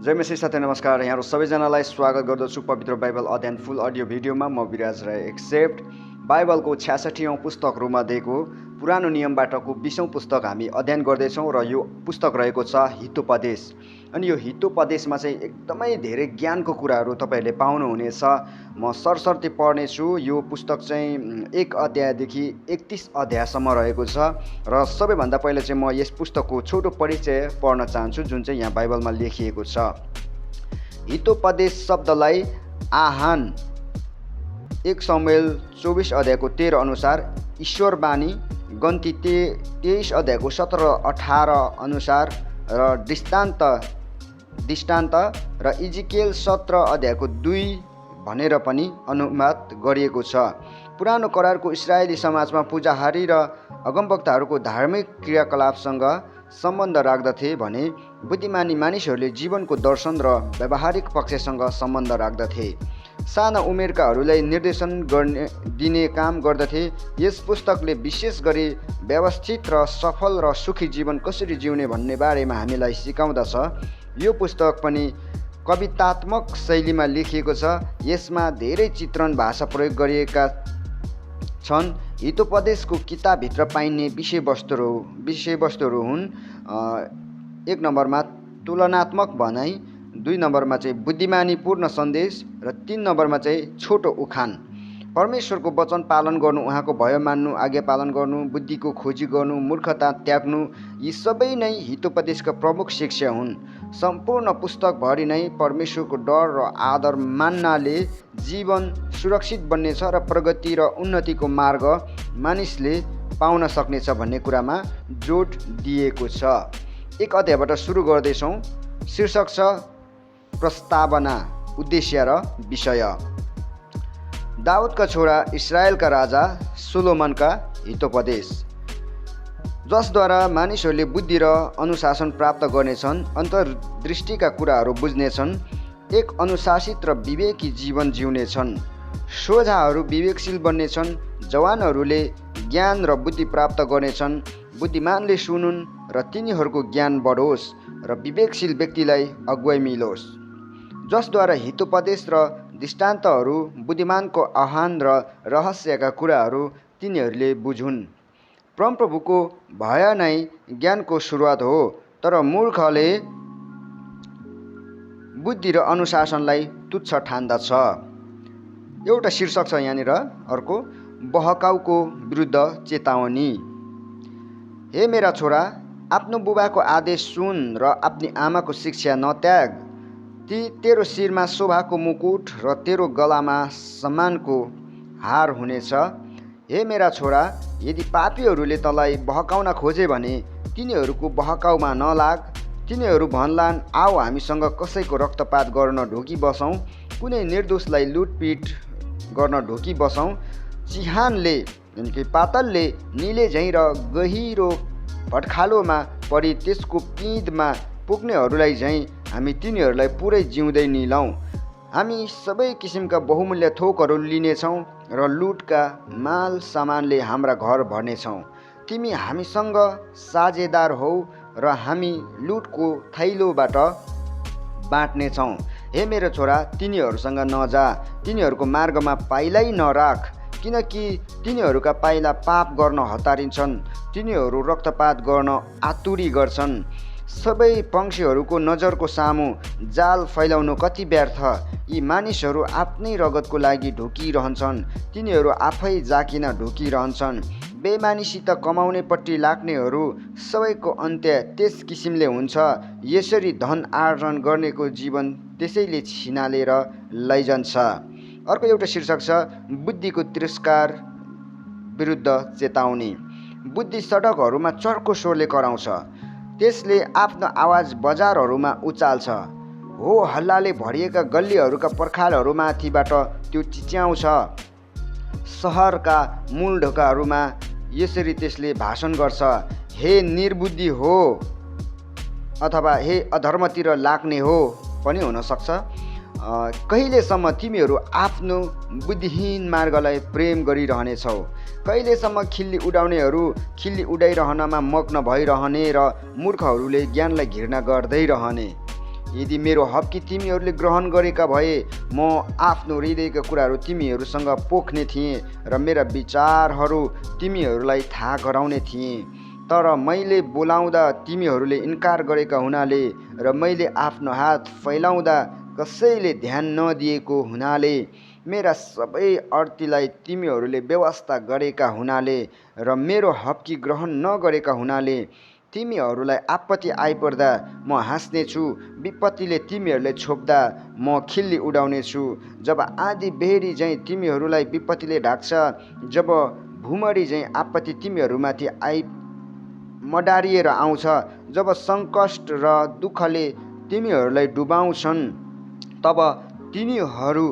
जय मसीह साथै नमस्कार। यहाँहरु सबैजनालाई स्वागत गर्दछु पवित्र बाइबल अध्ययन फुल अडियो भिडियोमा। म विराज राय एक्सेप्ट बाइबलको 66औं पुस्तक रोमादेको पुरानो नियमबाटको 20औं पुस्तक हामी अध्ययन गर्दैछौँ र यो पुस्तक रहेको छ हितोपदेश। अनि यो हितोपदेशमा चाहिँ एकदमै धेरै ज्ञानको कुराहरू तपाईहरुले पाउनुहुनेछ। म सरसर्ती पढ्नेछु। यो पुस्तक चाहिँ 1 अध्यायदेखि 31 अध्यायसम्म रहेको छ र सबैभन्दा पहिले चाहिँ म यस पुस्तकको छोटो परिचय पढ्न चाहन्छु जुन चाहिँ यहाँ बाइबलमा लेखिएको छ। हितोपदेश शब्दलाई आहान 1 शमूएल 24 अध्यायको 13 अनुसार, ईश्वरवाणी गन्ती 23 अध्यायको 17-18 अनुसार र दृष्टान्त र इजिकेल 17 अध्यायको 2 भनेर पनि अनुवाद गरिएको छ। पुरानो करारको इस्राएली समाजमा पूजाहारी र अगमवक्ताहरूको धार्मिक क्रियाकलापसँग सम्बन्ध राख्दथे भने बुद्धिमानी मानिसहरूले जीवनको दर्शन र व्यावहारिक पक्षसँग सम्बन्ध राख्दथे। साना उमेरकाहरूलाई निर्देशन दिने काम गर्दथे। यस पुस्तकले विशेष गरी व्यवस्थित र सफल र सुखी जीवन कसरी जिउने भन्ने बारेमा हामीलाई सिकाउँदछ। यो पुस्तक पनि कवितात्मक शैलीमा लेखिएको छ। यसमा धेरै चित्रण भाषा प्रयोग गरिएका छन्। हितोपदेशको किताबभित्र पाइने विषयवस्तुहरू हुन् 1 नम्बरमा तुलनात्मक भनाइ, 2 नम्बरमा चाहिँ बुद्धिमानीपूर्ण सन्देश र 3 नम्बरमा चाहिँ छोटो उखान। परमेश्वरको वचन पालन गर्नु, उहाँको भय मान्नु, आज्ञा पालन गर्नु, बुद्धिको खोजी गर्नु, मूर्खता त्याग्नु, यी सबै नै हितोपदेशका प्रमुख शिक्षा हुन्। सम्पूर्ण पुस्तकभरि नै परमेश्वरको डर र आदर मान्नाले जीवन सुरक्षित बन्नेछ र प्रगति र उन्नतिको मार्ग मानिसले पाउन सक्नेछ भन्ने कुरामा जोड दिएको छ। 1 अध्यायबाट सुरु गर्दैछौँ। शीर्षक छ प्रस्तावना, उद्देश्य र विषय। दाउदका छोरा इस्राएलका राजा सोलोमनका हितोपदेश, जसद्वारा मानिसहरूले बुद्धि र अनुशासन प्राप्त गर्नेछन्, अन्तर्दृष्टिका कुराहरू बुझ्नेछन्, एक अनुशासित र विवेकी जीवन जिउनेछन्। सोझाहरू विवेकशील बन्नेछन्, जवानहरूले ज्ञान र बुद्धि प्राप्त गर्नेछन्। बुद्धिमानले सुनुन् र तिनीहरूको ज्ञान बढोस् र विवेकशील व्यक्तिलाई अगुवाई मिलोस्। जसद्वारा हितोपदेश र दृष्टान्तहरू, बुद्धिमानको आह्वान र रहस्यका कुराहरू तिनीहरूले बुझुन्। परमप्रभुको भय नै ज्ञानको सुरुवात हो, तर मूर्खले बुद्धि र अनुशासनलाई तुच्छ ठान्दछ। एउटा शीर्षक छ यहाँनिर अर्को, बहकाउको विरुद्ध चेतावनी। हे मेरा छोरा, आफ्नो बुबाको आदेश सुन र आफ्नी आमाको शिक्षा नत्याग। ती तेरो शिरमा शोभाको मुकुट र तेरो गलामा सम्मानको हार हुनेछ। हे मेरा छोरा, यदि पापीहरूले तँलाई बहकाउन खोजे भने तिनीहरूको बहकाउमा नलाग। तिनीहरू भन्लान्, आओ हामीसँग कसैको रक्तपात गर्न ढोकी बसौँ, कुनै निर्दोषलाई लुटपिट गर्न ढोकी बसौँ। चिहानले यानि कि पातलले निले झैँ र गहिरो भट्खालोमा परि त्यसको पिँधमा पुग्नेहरूलाई झैँ हामी तिनीहरूलाई पुरै जिउँदै निलौँ। हामी सबै किसिमका बहुमूल्य थोकहरू लिनेछौँ र लुटका माल सामानले हाम्रा घर भर्नेछौँ। तिमी हामीसँग साझेदार हौ र हामी लुटको थैलोबाट बाँट्नेछौँ। हे मेरो छोरा, तिनीहरूसँग नजा, तिनीहरूको मार्गमा पाइलै नराख, किनकि तिनीहरूका पाइला पाप गर्न हतारिन्छन्। तिनीहरू रक्तपात गर्न आतुरी गर्छन्। सबै पंक्षीहरूको नजरको सामु जाल फैलाउनु कति व्यर्थ। यी मानिसहरू आफ्नै रगतको लागि ढोकिरहन्छन्। तिनीहरू आफै जाकिन ढोकिरहन्छन्। बेमानीसित कमाउनेपट्टि लाग्नेहरू सबैको अन्त्य त्यस किसिमले हुन्छ। यसरी धन आर्जन गर्नेको जीवन त्यसैले छिनालेर लैजान्छ। अर्को एउटा शीर्षक छ बुद्धिको तिरस्कार विरुद्ध चेतावनी। बुद्धि सडकहरूमा चर्को स्वरले कराउँछ। त्यसले आफ्नो आवाज बजारहरूमा उचाल्छ। हो हल्लाले भरिएका गल्लीहरूका पर्खालहरूमाथिबाट त्यो चिच्याउँछ। सहरका मूल ढोकाहरूमा यसरी त्यसले भाषण गर्छ, हे निर्बुद्धि हो, अथवा हे अधर्मतिर लाग्ने हो पनि हुनसक्छ। कहिलेसम्म तिमीहरू आफ्नो बुद्धिहीन मार्गलाई प्रेम गरिरहनेछौ? कहिलेसम्म खिल्ली उडाउनेहरू खिल्ली उडाइरहनमा मग्न भइरहने र मूर्खहरूले ज्ञानलाई घृणा गर्दै रहने? यदि मेरो हप्की तिमीहरूले ग्रहण गरेका भए म आफ्नो हृदयका कुराहरू तिमीहरूसँग पोख्ने थिएँ र मेरा विचारहरू तिमीहरूलाई थाहा गराउने थिएँ। तर मैले बोलाउँदा तिमीहरूले इन्कार गरेका हुनाले र मैले आफ्नो हात फैलाउँदा कसैले ध्यान नदिएको हुनाले मेरा सबै अर्थीलाई तिमीहरूले व्यवस्था गरेका हुनाले र मेरो हप्की ग्रहण नगरेका हुनाले तिमीहरूलाई आपत्ति आइपर्दा म हाँस्नेछु। विपत्तिले तिमीहरूलाई छोप्दा म खिल्ली उडाउनेछु। जब आँधी बेहरी झैँ तिमीहरूलाई विपत्तिले ढाक्छ, जब भुमरी झैँ आपत्ति तिमीहरूमाथि मडारिएर आउँछ, जब सङ्कट र दुःखले तिमीहरूलाई डुबाउँछन्, तब तिनीहरू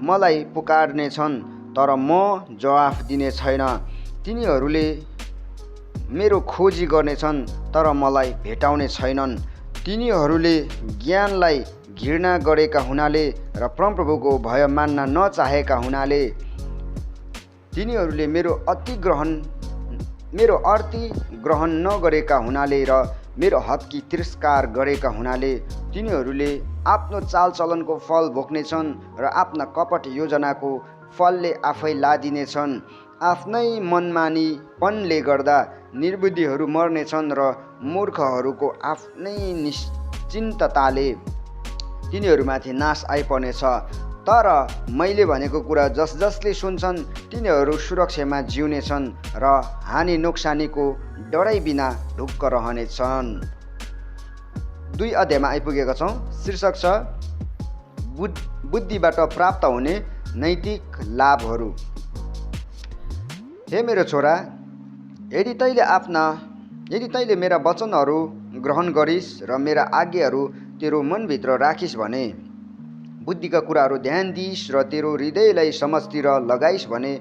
मलाई पुकार्नेछन् तर म जवाफ दिने छैन। तिनीहरूले मेरो खोजी गर्नेछन् तर मलाई भेटाउने छैनन्। तिनीहरूले ज्ञानलाई घृणा गरेका हुनाले र परमप्रभुको भय मान्न नचाहेका हुनाले तिनीहरूले मेरो अर्थी ग्रहण नगरेका हुनाले र मेरो हप्की तिरस्कार गरेका हुनाले तिनीहरूले आफ्नो चालचलनको फल भोग्नेछन् र आफ्ना कपट योजनाको फलले आफै लादिनेछन्। आफ्नै मनमानीपनले गर्दा निर्बुद्धिहरू मर्नेछन् र मूर्खहरूको आफ्नै निश्चिन्तताले तिनीहरूमाथि नाश आइपर्नेछ। तर मैले भनेको कुरा जसले सुन्छन् तिनीहरू सुरक्षामा जिउनेछन् र हानि नोक्सानीको डरै बिना ढुक्क रहनेछन्। 2 अध्यायमा आइपुगेका छौँ। शीर्षक छ बुद्धिबाट प्राप्त हुने नैतिक लाभहरू। हे मेरो छोरा, यदि तैँले मेरा वचनहरू ग्रहण गरिस् र मेरा आज्ञाहरू तेरो मनभित्र राखिस् भने, बुद्धिका कुराहरू ध्यान दिइस् र तेरो हृदयलाई समझतिर लगाइस् भने,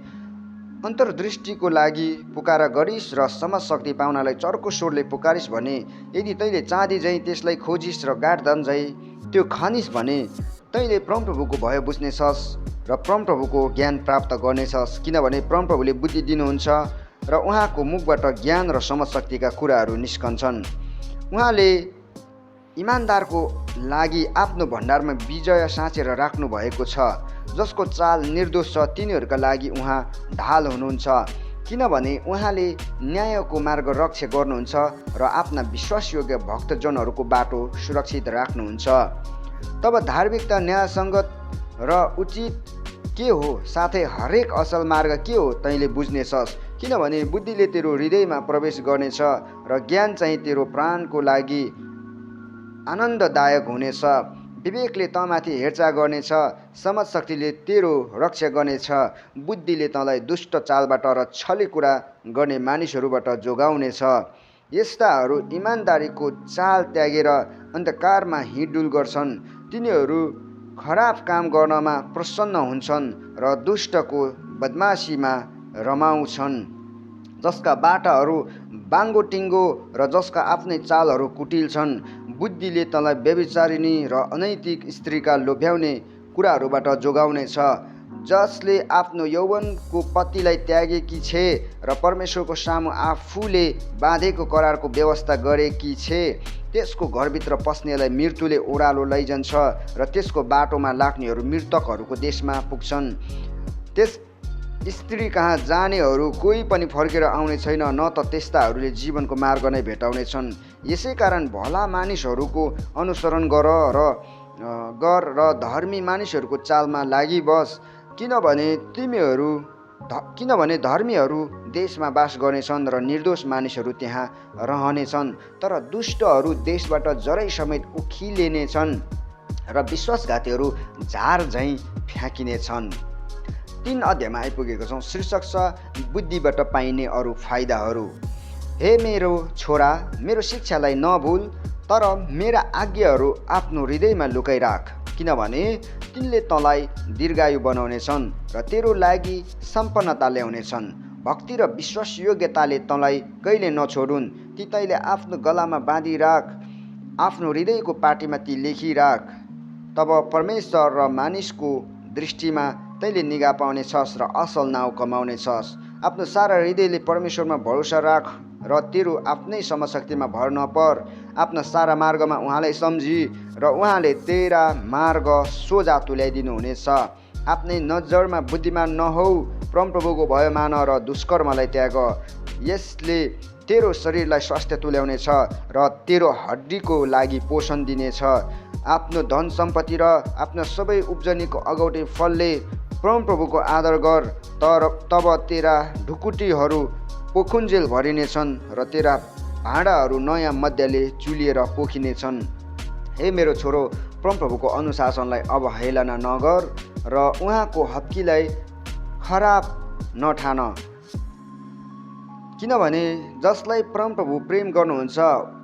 अन्तर्दृष्टिको लागि पुकारा गरिस् र समझ शक्ति पाउनलाई चर्को स्वरले पुकारिस् भने, यदि तैँले चाँदी झैँ त्यसलाई खोजिस् र गाठधन झैँ त्यो खनिस् भने, तैँले परमप्रभुको भय बुझ्नेछस् र परमप्रभुको ज्ञान प्राप्त गर्नेछस्। किनभने परमप्रभुले बुद्धि दिनुहुन्छ र उहाँको मुखबाट ज्ञान र समझ शक्तिका कुराहरू निस्कन्छन्। उहाँले इमान्दारको लागि आफ्नो भण्डारमा विजय साँचेर राख्नु भएको छ। जसको चाल निर्दोष छ तिनीहरूका लागि उहाँ ढाल हुनुहुन्छ, किनभने उहाँले न्यायको मार्ग रक्षा गर्नुहुन्छ र आफ्ना विश्वासयोग्य भक्तजनहरूको बाटो सुरक्षित राख्नुहुन्छ। तब धार्मिकता, न्यायसङ्गत र उचित के हो, साथै हरेक असल मार्ग के हो तैँले बुझ्नेछस्। किनभने बुद्धिले तेरो हृदयमा प्रवेश गर्नेछ र ज्ञान चाहिँ तेरो प्राणको लागि आनन्ददायक हुनेछ। विवेकले तँमाथि हेरचाह गर्नेछ, समझ शक्तिले तेरो रक्षा गर्नेछ। बुद्धिले तँलाई दुष्ट चालबाट र छले कुरा गर्ने मानिसहरूबाट जोगाउनेछ। यस्ताहरू इमान्दारीको चाल त्यागेर अन्धकारमा हिँडडुल गर्छन्। तिनीहरू खराब काम गर्नमा प्रसन्न हुन्छन् र दुष्टको बदमासीमा रमाउँछन्। जसका बाटाहरू बाङ्गोटिङ्गो र जसका आफ्नै चालहरू कुटिल छन्। बुद्धिले तँलाई व्यभिचारिणी र अनैतिक स्त्रीका लोभ्याउने कुराहरूबाट जोगाउनेछ। जसले आफ्नो यौवनको पतिलाई त्यागेकी छे र परमेश्वरको सामु आफूले बाँधेको करारको व्यवस्था गरेकी छे, त्यसको घरभित्र पस्नेलाई मृत्युले ओह्रालो लैजान्छ र त्यसको बाटोमा लाग्नेहरू मृतकहरूको देशमा पुग्छन्। त्यस स्त्री कहाँ जानेहरू कोही पनि फर्केर आउने छैन, न त त्यस्ताहरूले जीवनको मार्ग नै भेटाउनेछन्। यसै कारण भला मानिसहरूको अनुसरण गर र धर्मी मानिसहरूको चालमा लागिबस। किनभने धर्मीहरू देशमा बास गर्नेछन् र निर्दोष मानिसहरू त्यहाँ रहनेछन्, तर दुष्टहरू देशबाट जरै समेत उखिलिनेछन् र विश्वासघातीहरू झार झैँ फ्याँकिनेछन्। 3 अध्यायमा आइपुगेको छौँ। शीर्षक छ बुद्धिबाट पाइने अरू फाइदाहरू। हे मेरो छोरा, मेरो शिक्षालाई नभुल, तर मेरा आज्ञाहरू आफ्नो हृदयमा लुकाइराख, किनभने तिनले तँलाई दीर्घायु बनाउनेछन् र तेरो लागि सम्पन्नता ल्याउनेछन्। भक्ति र विश्वासयोग्यताले तँलाई कहिले नछोडुन्। ती तैँले आफ्नो गलामा बाँधिराख, आफ्नो हृदयको पाटीमा ती लेखिराख। तब परमेश्वर र मानिसको दृष्टिमा तैँले निगाह पाउनेछस् र असल नाउँ कमाउनेछस्। आफ्नो सारा हृदयले परमेश्वरमा भरोसा राख र तेरो आफ्नै समशक्तिमा भर नपर। आफ्ना सारा मार्गमा उहाँलाई सम्झी र उहाँले तेरा मार्ग सोझा तुल्याइदिनुहुनेछ। आफ्नै नजरमा बुद्धिमान नहौ, परमप्रभुको भय मान र दुष्कर्मलाई त्याग। यसले तेरो शरीरलाई स्वास्थ्य तुल्याउनेछ र तेरो हड्डीको लागि पोषण दिनेछ। आफ्नो धन सम्पत्ति र आफ्नो सबै उब्जनीको अगौटे फलले परमप्रभुको आदर गर, तब तेरा ढुकुटीहरू पोखुन्जेल भरिनेछन् र तेरा भाँडाहरू नयाँ मध्यले चुलिएर पोखिनेछन्। हे मेरो छोरो, परमप्रभुको अनुशासनलाई अवहेलना नगर र उहाँको हप्कीलाई खराब नठान, किनभने जसलाई परमप्रभु प्रेम गर्नुहुन्छ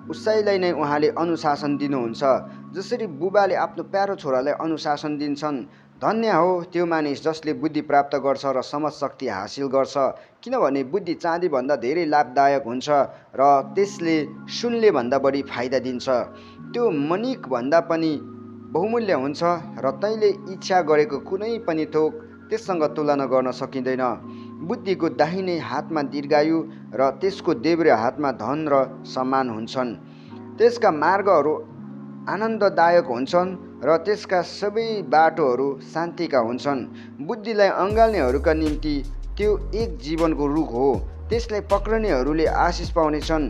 उसैलाई नै उहाँले अनुशासन दिनुहुन्छ। जसरी बुबाले आफ्नो प्यारो छोरालाई अनुशासन दिन्छन्, धन्य हो त्यो मानिस जसले बुद्धि प्राप्त गर्छ र समझशक्ति हासिल गर्छ, किनभने बुद्धि चाँदीभन्दा धेरै लाभदायक हुन्छ र त्यसले सुनले भन्दा बढी फाइदा दिन्छ। त्यो मणिकभन्दा पनि बहुमूल्य हुन्छ र तैँले इच्छा गरेको कुनै पनि थोक त्यससँग तुलना गर्न सकिँदैन। बुद्धिको दाहिने हातमा दीर्घायु र त्यसको देब्रे हातमा धन र सम्मान हुन्छन्। त्यसका मार्गहरू आनन्ददायक हुन्छन् र त्यसका सबै बाटोहरू शान्तिका हुन्छन्। बुद्धिलाई अँगाल्नेहरूका निम्ति त्यो एक जीवनको रुख हो, त्यसलाई पक्रनेहरूले आशिष पाउनेछन्।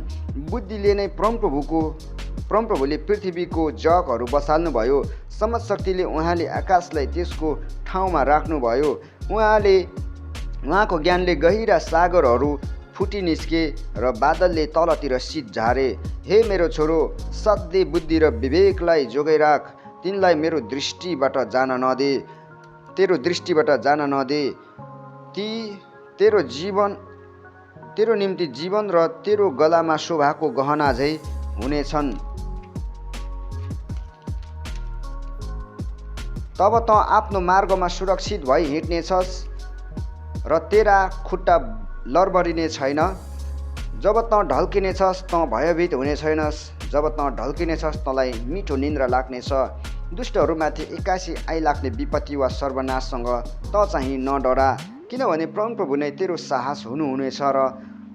बुद्धिले नै परमप्रभुले पृथ्वीको जगहरू बसाल्नुभयो, समझशक्तिले उहाँले आकाशलाई त्यसको ठाउँमा राख्नुभयो। उहाँको ज्ञानले गहिरा सागरहरू फुटी निस्के र बादलले तलतिर शीत झारे। हे मेरो छोरो, सधैँ बुद्धि र विवेकलाई जोगाइराख, तिनलाई तेरो दृष्टिबाट जान नदे। ती तेरो निम्ति जीवन र तेरो गलामा शोभाको गहना झै हुनेछन्। तब त आफ्नो मार्गमा सुरक्षित भई हिँड्नेछस् र तेरा खुट्टा लरबरिने छैन। जब त ढल्किनेछस् त भयभीत हुने छैनस्। जब त ढल्किनेछस् तँलाई मिठो निन्द्रा लाग्नेछ। दुष्टहरूमाथि एक्कासी आइलाग्ने विपत्ति वा सर्वनाशसँग त चाहिँ नडरा, किनभने परमप्रभु नै तेरो साहस हुनुहुनेछ र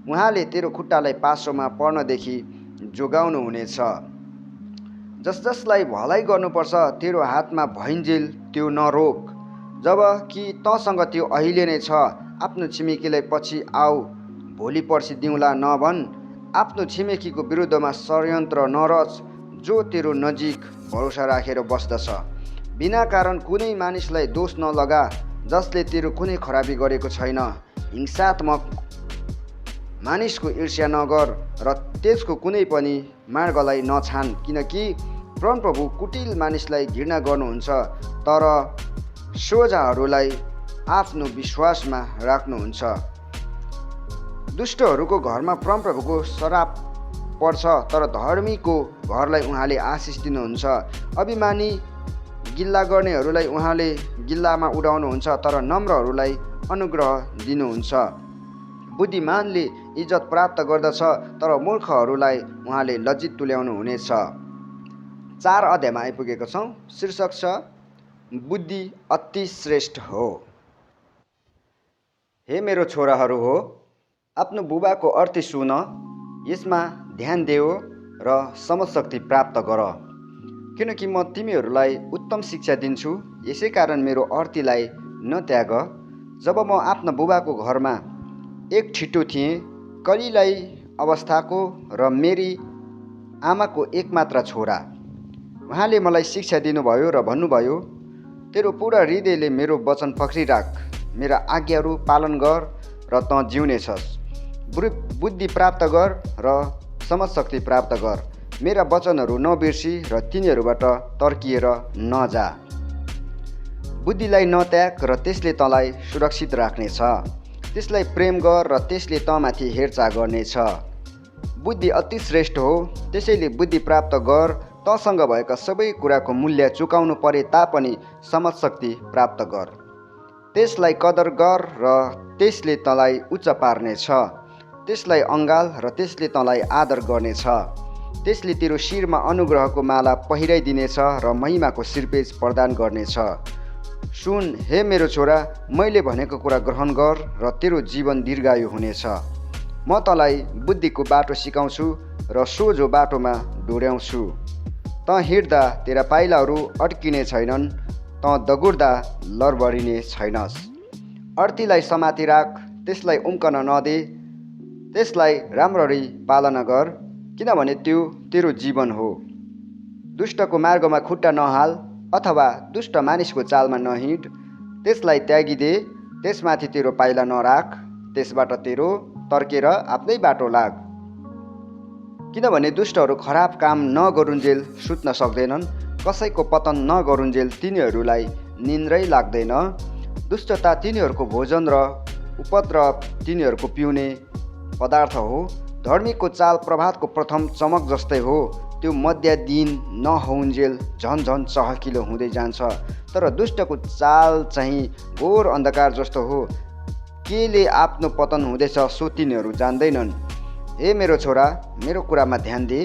उहाँले तेरो खुट्टालाई पासोमा पर्नदेखि जोगाउनुहुनेछ। जसलाई भलाइ गर्नुपर्छ तेरो हातमा भइन्जेल त्यो नरोक, जब कि तँसँग त्यो अहिले नै छ। आफ्नो छिमेकीलाई पछि आऊ भोलि पर्सि दिउँला नभन्। आफ्नो छिमेकीको विरुद्धमा षड्यन्त्र नरच, जो तेरो नजिक भरोसा राखेर बस्दछ। बिना कारण कुनै मानिसलाई दोष नलगा जसले तेरो कुनै खराबी गरेको छैन। हिंसात्मक मानिसको ईर्ष्या नगर र त्यसको कुनै पनि मार्गलाई नछान, किनकि परमप्रभु कुटिल मानिसलाई घृणा गर्नुहुन्छ तर सोझाहरूलाई आफ्नो विश्वासमा राख्नुहुन्छ। दुष्टहरूको घरमा परमप्रभुको श्राप पर्छ तर धर्मीको घरलाई उहाँले आशिष दिनुहुन्छ। अभिमानी गिल्ला गर्नेहरूलाई उहाँले गिल्लामा उडाउनुहुन्छ तर नम्रहरूलाई अनुग्रह दिनुहुन्छ। बुद्धिमानले इज्जत प्राप्त गर्दछ तर मूर्खहरूलाई उहाँले लज्जित तुल्याउनु हुनेछ। 4 अध्यायमा आइपुगेका छौँ। शीर्षक छ बुद्धि अति श्रेष्ठ हो। हे मेरो छोराहरू हो, आफ्नो बुबाको अर्थी सुन, यसमा ध्यान देऊ र समझशक्ति प्राप्त गर, किनकि म तिमीहरूलाई उत्तम शिक्षा दिन्छु। यसै कारण मेरो अर्थीलाई नत्याग। जब म आफ्ना बुबाको घरमा एक ठिटो थिएँ, कलिलाई अवस्थाको र मेरी आमाको एकमात्र छोरा, उहाँले मलाई शिक्षा दिनुभयो र भन्नुभयो, तेरो पुरा हृदयले मेरो वचन पक्रिराख, मेरा आज्ञाहरू पालन गर र तँ जिउनेछस्। बुद्धि प्राप्त गर र समझशक्ति प्राप्त गर। मेरा वचनहरू नबिर्सी र तिनीहरूबाट तर्किएर नजा। बुद्धिलाई नत्याग र त्यसले तँलाई सुरक्षित राख्नेछ। त्यसलाई प्रेम गर र त्यसले तँमाथि हेरचाह गर्नेछ। बुद्धि अति श्रेष्ठ हो, त्यसैले बुद्धि प्राप्त गर। तँसँग भएका सबै कुराको मूल्य चुकाउनु परे तापनि समझशक्ति प्राप्त गर। त्यसलाई कदर गर र त्यसले तँलाई उच्च पार्नेछ। त्यसलाई अँगाल र त्यसले तँलाई आदर गर्नेछ। त्यसले तेरो शिरमा अनुग्रहको माला पहिराइदिनेछ र महिमाको शिरपेज प्रदान गर्नेछ। सुन हे मेरो छोरा, मैले भनेको कुरा ग्रहण गर र तेरो जीवन दीर्घायु हुनेछ। म तँलाई बुद्धिको बाटो सिकाउँछु र सोझो बाटोमा डोर्याउँछु। तँ हिँड्दा तेरा पाइलाहरू अड्किने छैनन्, तँ दगुर्दा लरबरिने छैनस्। अर्थीलाई समाती राख, त्यसलाई उम्कन नदे, त्यसलाई राम्ररी पालना गर, किनभने त्यो तेरो जीवन हो। दुष्टको मार्गमा खुट्टा नहाल अथवा दुष्ट मानिसको चालमा नहिँड, त्यसलाई त्यागिदे, त्यसमाथि तेरो पाइला नराख, त्यसबाट तेरो तर्केर आफ्नै बाटो लाग। किनभने दुष्टहरू खराब काम नगरुन्जेल सुत्न सक्दैनन्, कसैको पतन नगरुन्जेल तिनीहरूलाई निन्द्रै लाग्दैन। दुष्टता तिनीहरूको भोजन र उपद्रव तिनीहरूको पिउने पदार्थ हो। धर्मीको चाल प्रभातको प्रथम चमक जस्तै हो, त्यो मध्य दिन नहुन्जेल झन चहकिलो हुँदै जान्छ। तर दुष्टको चाल चाहिँ घोर अन्धकार जस्तो हो, केले आफ्नो पतन हुँदैछ सो तिनीहरू जान्दैनन्। हे मेरो छोरा, मेरो कुरामा ध्यान दे,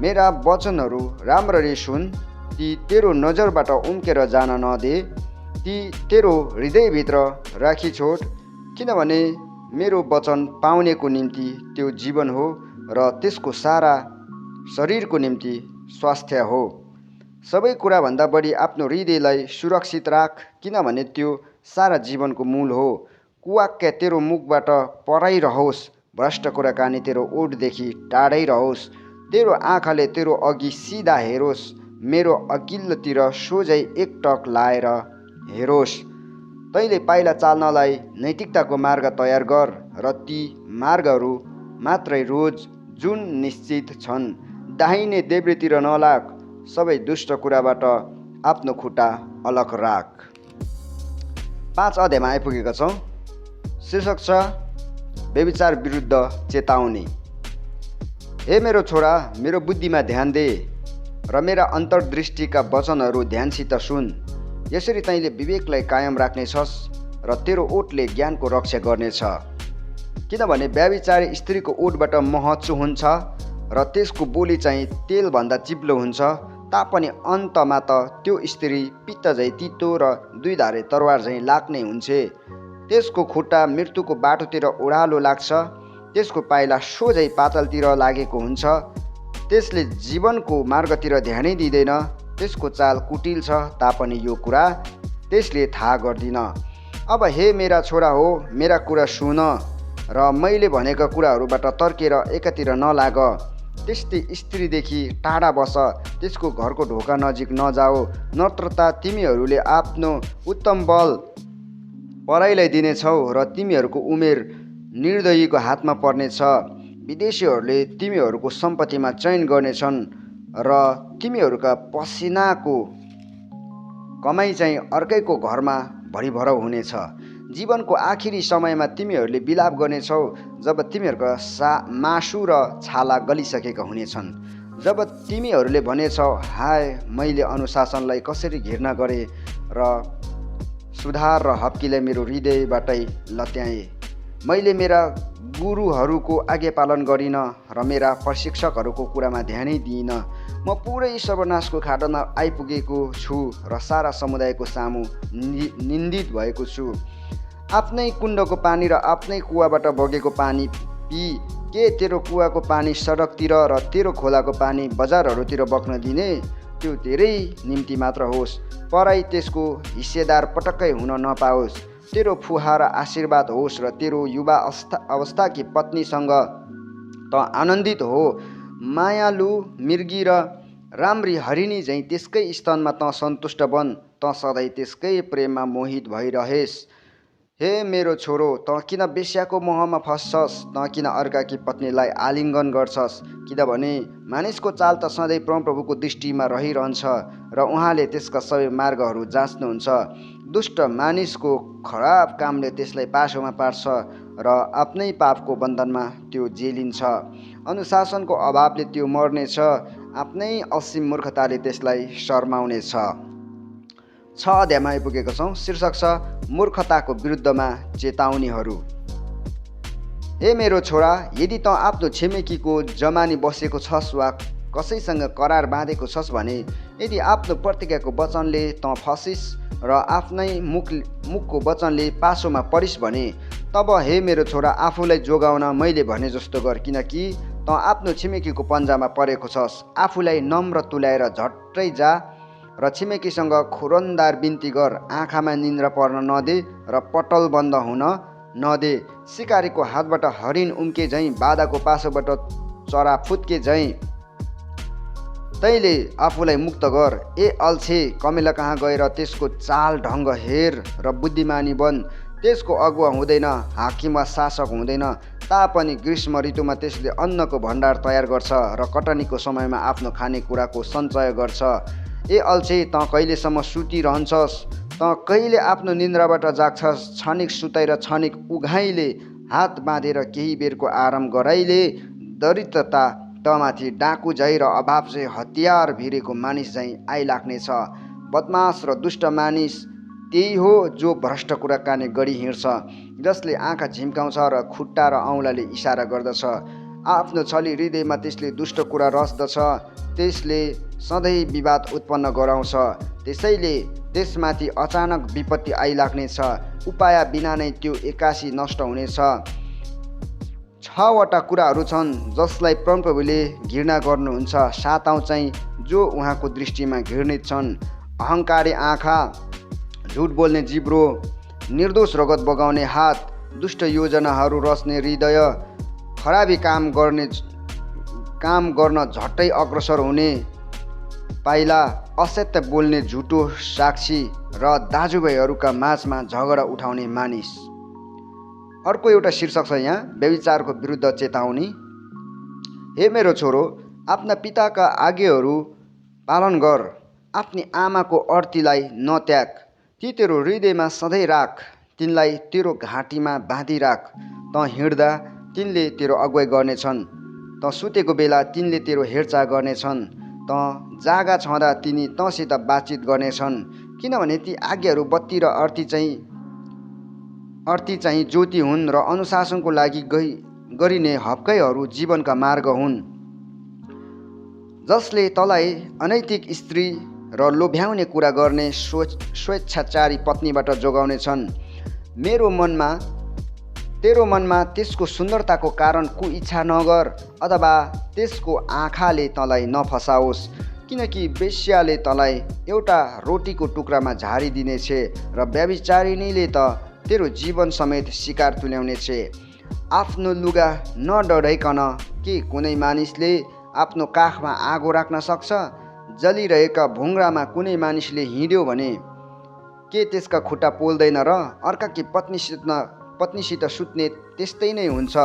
मेरा वचनहरू राम्ररी सुन, ती तेरो नजरबाट उम्केर जान नदे, ती तेरो हृदयभित्र राखी छोड, किनभने मेरो वचन पाउनेको निम्ति त्यो जीवन हो र त्यसको सारा शरीरको निम्ति स्वास्थ्य हो। सबै कुराभन्दा बढी आफ्नो हृदयलाई सुरक्षित राख, किनभने त्यो सारा जीवनको मूल हो। कुवाक्य तेरो मुखबाट पराइरहोस्, भ्रष्ट कुराकानी तेरो ओठदेखि टाढै रहोस्। तेरो आँखाले तेरो अघि सिधा हेरोस्, मेरो अघिल्लोतिर सोझै एकटक लाएर हेरोस्। तैँले पाइला चाल्नलाई नैतिकताको मार्ग तयार गर र ती मार्गहरू मात्रै रोज जुन निश्चित छन्। दाहिने देब्रेतिर नलाग, सबै दुष्ट कुराबाट आफ्नो खुट्टा अलग राख। 5 अध्यायमा आइपुगेका छौँ। शीर्षक छ व्यभिचार विरुद्ध चेतावनी। हे मेरो छोरा, मेरो बुद्धिमा ध्यान दे र मेरा अन्तर्दृष्टिका वचनहरू ध्यानसित सुन। यसरी तैँले विवेकलाई कायम राख्नेछस् र तेरो ओठले ज्ञानको रक्षा गर्नेछ। किनभने व्यभिचारी स्त्रीको ओठबाट मह चुहुन्छ र त्यसको बोली चाहिँ तेलभन्दा चिप्लो हुन्छ, तापनि अन्तमा त त्यो स्त्री पित्त झैँ तितो र 2 धारे तरवार झैँ लाग्ने हुन्छ। त्यसको खुट्टा मृत्युको बाटोतिर ओह्रालो लाग्छ, त्यसको पाइला सोझै पातालतिर लागेको हुन्छ। त्यसले जीवनको मार्गतिर ध्यानै दिँदैन, त्यसको चाल कुटिल छ, तापनि यो कुरा त्यसले थाहा गर्दिन। अब हे मेरा छोरा हो, मेरा कुरा सुन र मैले भनेका कुराहरूबाट तर्केर एकातिर नलाग। त्यस्तै स्त्रीदेखि टाढा बस, त्यसको घरको ढोका नजिक नजाऊ, नत्र त तिमीहरूले आफ्नो उत्तम बल पराइलाई दिनेछौ र तिमीहरूको उमेर निर्दयीको हातमा पर्नेछ। विदेशीहरूले तिमीहरूको सम्पत्तिमा चयन गर्नेछन् र तिमीहरूका पसिनाको कमाइ चाहिँ अर्कैको घरमा भरिभर हुनेछ। जीवनको आखिरी समयमा तिमीहरूले विलाप गर्नेछौ, जब तिमीहरूका मासु र छाला गलिसकेका हुनेछन्। जब तिमीहरूले भनेछौ, हाय मैले अनुशासनलाई कसरी घृणा गरेँ र सुधार र हप्कीलाई मेरो हृदयबाटै लत्याएँ। मैले मेरा गुरुहरूको आज्ञा पालन गरिनँ र मेरा प्रशिक्षकहरूको कुरामा ध्यानै दिइनँ। म पुरै सर्वनाशको खाडलमा आइपुगेको छु र सारा समुदायको सामु निन्दित भएको छु। आफ्नै कुण्डको पानी र आफ्नै कुवाबाट बगेको पानी पी। के तेरो कुवाको पानी सडकतिर र तेरो खोलाको पानी बजारहरूतिर बग्न दिने? त्यो तेरै निम्ति मात्र होस्, पराई त्यसको हिस्सेदार पटक्कै हुन नपाओस्। तेरो फुहार आशीर्वाद होस् र तेरो युवा अवस्थाकी पत्नीसँग त आनन्दित हो। मायालु मिर्गी र राम्री हरिणी झैँ त्यसकै स्तनमा त सन्तुष्ट बन, त सधैँ त्यसकै प्रेममा मोहित भइरहेस्। हे मेरो छोरो, त किन बेश्याको मोहमा फस्छस्? त किन अर्काकी पत्नीलाई आलिङ्गन गर्छस्? किनभने मानिसको चाल त सधैँ परमप्रभुको दृष्टिमा रहिरहन्छ र उहाँले त्यसका सबै मार्गहरू जाँच्नुहुन्छ। दुष्ट मानिसको खराब कामले त्यसलाई पासोमा पार्छ र आफ्नै पापको बन्धनमा त्यो जेलिन्छ। अनुशासनको अभावले त्यो मर्नेछ, आफ्नै असीम मूर्खताले त्यसलाई शर्माउनेछ। 6 अध्यायमा आइपुगेका छौँ। शीर्षक छ मूर्खताको विरुद्धमा चेतावनीहरू। हे मेरो छोरा, यदि तँ आफ्नो छिमेकीको जमानी बसेको छस् वा कसैसँग करार बाँधेको छस् भने यदि आफ्नो प्रतिज्ञाको वचनले तँ फसिस् र आफ्नै मुखको वचनले पासोमा परिस् भने तब हे मेरो छोरा आफूलाई जोगाउन मैले भने जस्तो गर, किनकि तँ आफ्नो छिमेकीको पन्जामा परेको छस्। आफूलाई नम्र तुल्याएर झट्टै जा र छिमेकीसँग खुरन्दार बिन्ती गर। आँखामा निन्द्रा पर्न नदे र पटल बन्द हुन नदे। सिकारीको हातबाट हरिण उम्के झैँ, बाधाको पासोबाट चरा फुत्के झैँ तैँले आफूलाई मुक्त गर। ए अल्छे, कमेला कहाँ गएर त्यसको चाल ढङ्ग हेर र बुद्धिमानी बन। त्यसको अगुवा हुँदैन, हाकिम वा शासक हुँदैन, तापनि ग्रीष्म ऋतुमा त्यसले अन्नको भण्डार तयार गर्छ र कटनीको समयमा आफ्नो खानेकुराको सञ्चय गर्छ। ए अल्छे, तँ कहिलेसम्म सुतिरहन्छस्? तँ कहिले आफ्नो निन्द्राबाट जाग्छस्? क्षणिक सुताइ र क्षणिक उघाइले हात बाँधेर केही बेरको आराम गराइले दरिद्रता तमाथि डाकु झैँ र अभाव चाहिँ हतियार भिरेको मानिस झैँ आइलाग्नेछ। बदमास र दुष्ट मानिस त्यही हो जो भ्रष्ट कुरा काने गरी हिँड्छ, जसले आँखा झिम्काउँछ र खुट्टा र औँलाले इसारा गर्दछ। आफ्नो छली हृदयमा त्यसले दुष्ट कुरा रच्दछ, त्यसले सधैँ विवाद उत्पन्न गराउँछ। त्यसैले त्यसमाथि अचानक विपत्ति आइलाग्नेछ, उपाय बिना नै त्यो एक्कासी नष्ट हुनेछ। 6वटा कुराहरू छन् जसलाई परमप्रभुले घृणा गर्नुहुन्छ, 7औं चाहिँ जो उहाँको दृष्टिमा घृणित छन्। अहङ्कारी आँखा, झुट बोल्ने जिब्रो, निर्दोष रगत बगाउने हात, दुष्ट योजनाहरू रच्ने हृदय, खराबी काम गर्न झट्टै अग्रसर हुने पाइला, असत्य बोल्ने झुटो साक्षी र दाजुभाइहरूका माझमा झगडा उठाउने मानिस। अर्को एउटा शीर्षक छ यहाँ, व्यभिचारको विरुद्ध चेतावनी। हे मेरो छोरो, आफ्ना पिताका आज्ञाहरू पालन गर, आफ्नी आमाको अर्तीलाई नत्याग। ती तेरो हृदयमा सधैँ राख, तिनलाई तेरो घाँटीमा बाँधिराख। तँ हिँड्दा तिनले तेरो अगुवाई गर्नेछन्, तँ सुतेको बेला तिनले तेरो हेरचाह गर्नेछन्, तँ जागा छँदा तिनी तँसित बातचित गर्नेछन्। किनभने ती आज्ञाहरू बत्ती र अर्ती चाहिँ ज्योति हुन् र अनुशासनको लागि गरिने हप्काइहरू जीवनका मार्ग हुन्। जसले तँलाई अनैतिक स्त्री र लोभ्याउने कुरा गर्ने स्वेच्छाचारी पत्नीबाट जोगाउनेछन्। तेरो मनमा त्यसको सुन्दरताको कारण कुइच्छा नगर, अथवा त्यसको आँखाले तँलाई नफसाओस्, किनकि वेश्याले तँलाई एउटा रोटीको टुक्रामा झारिदिनेछ र व्यभिचारिणीले त तेरो जीवन समेत शिकार तुल्याउनेछ। आफ्नो लुगा नडढाइकन के कुनै मानिसले आफ्नो काखमा आगो राख्न सक्छ? जलिरहेका भुङ्रामा कुनै मानिसले हिँड्यो भने के त्यसका खुट्टा पोल्दैन र? अर्काकी पत्नीसित सुत्ने त्यस्तै नै हुन्छ।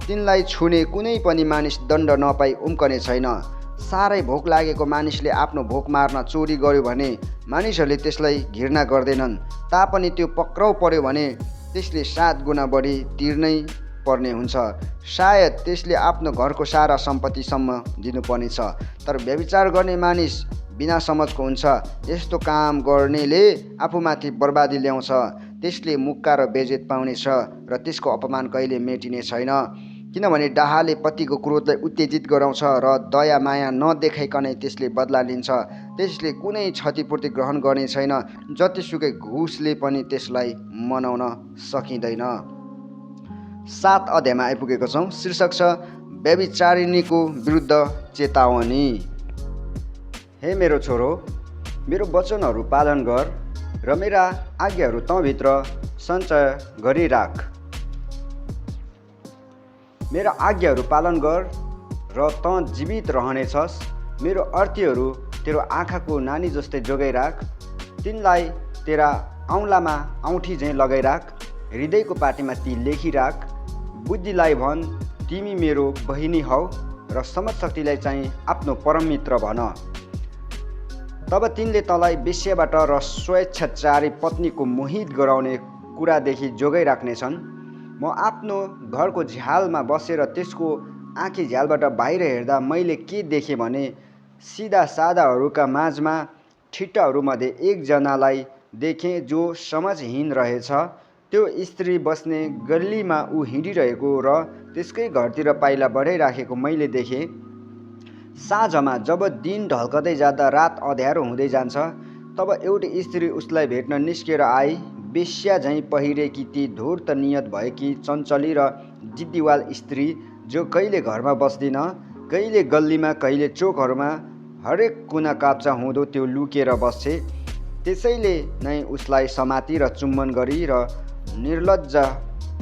तिनलाई छुने कुनै पनि मानिस दण्ड नपाई उम्कने छैन। साह्रै भोक लागेको मानिसले आफ्नो भोक मार्न चोरी गर्यो भने मानिसहरूले त्यसलाई घृणा गर्दैनन्, तापनि त्यो पक्राउ पर्यो भने त्यसले 7 गुणा बढी तिर्नै पर्ने हुन्छ। सायद त्यसले आफ्नो घरको सारा सम्पत्तिसम्म दिनुपर्नेछ। तर व्यभिचार गर्ने मानिस बिना समझको हुन्छ। यस्तो काम गर्नेले आफूमाथि बर्बादी ल्याउँछ। त्यसले मुक्का र बेजेत पाउनेछ र त्यसको अपमान कहिले मेटिने छैन। किनभने डाहाले पतिको क्रोधलाई उत्तेजित गराउँछ र दया माया नदेखाइकनै त्यसले बदला लिन्छ। त्यसले कुनै क्षतिपूर्ति ग्रहण गर्ने छैन, जतिसुकै घुसले पनि त्यसलाई मनाउन सकिँदैन। 7 अध्यायमा आइपुगेको छौँ। शीर्षक छ व्यभिचारिणीको विरुद्ध चेतावनी। हे मेरो छोरो, मेरो वचनहरू पालन गर र मेरा आज्ञाहरू तँभित्र सञ्चय गरिराख। मेरा आज्ञाहरू पालन गर र तँ जीवित रहनेछस्। मेरो अर्थीहरू तेरो आँखाको नानी जस्तै जोगाइराख। तिनलाई तेरा औँलामा औँठी झैँ लगाइराख। हृदयको पाटीमा ती लेखिराख। बुद्धिलाई भन्, तिमी मेरो बहिनी हौ, र समझशक्तिलाई चाहिँ आफ्नो परम मित्र भन। तब तिनले तँलाई वेश्याबाट र स्वेच्छाचारी पत्नीको मोहित गराउने कुरादेखि जोगाइराख्नेछन्। म आफ्नो घरको झ्यालमा बसेर त्यसको आँखी झ्यालबाट बाहिर हेर्दा मैले के देखेँ भने सिधा सादाहरूका माझमा ठिट्टाहरूमध्ये एकजनालाई देखेँ जो समझहीन रहेछ। त्यो स्त्री बस्ने गल्लीमा ऊ हिँडिरहेको र त्यसकै घरतिर पाइला बढाइराखेको मैले देखेँ। साँझमा जब दिन ढल्कदै जाँदा रात अँध्यारो हुँदै जान्छ तब एउटी स्त्री उसलाई भेट्न निस्केर आई। बेश्या झैँ पहिरेकी ती धूर्त नियत भएकी चञ्चली र जिद्दीवाल स्त्री जो कहिले घरमा बस्दिन, कहिले गल्लीमा, कहिले चोकहरूमा हरेक कुना काप्चा हुँदो त्यो लुकेर बस्छे। त्यसैले नै उसलाई समाती र चुम्बन गरी र निर्लज्ज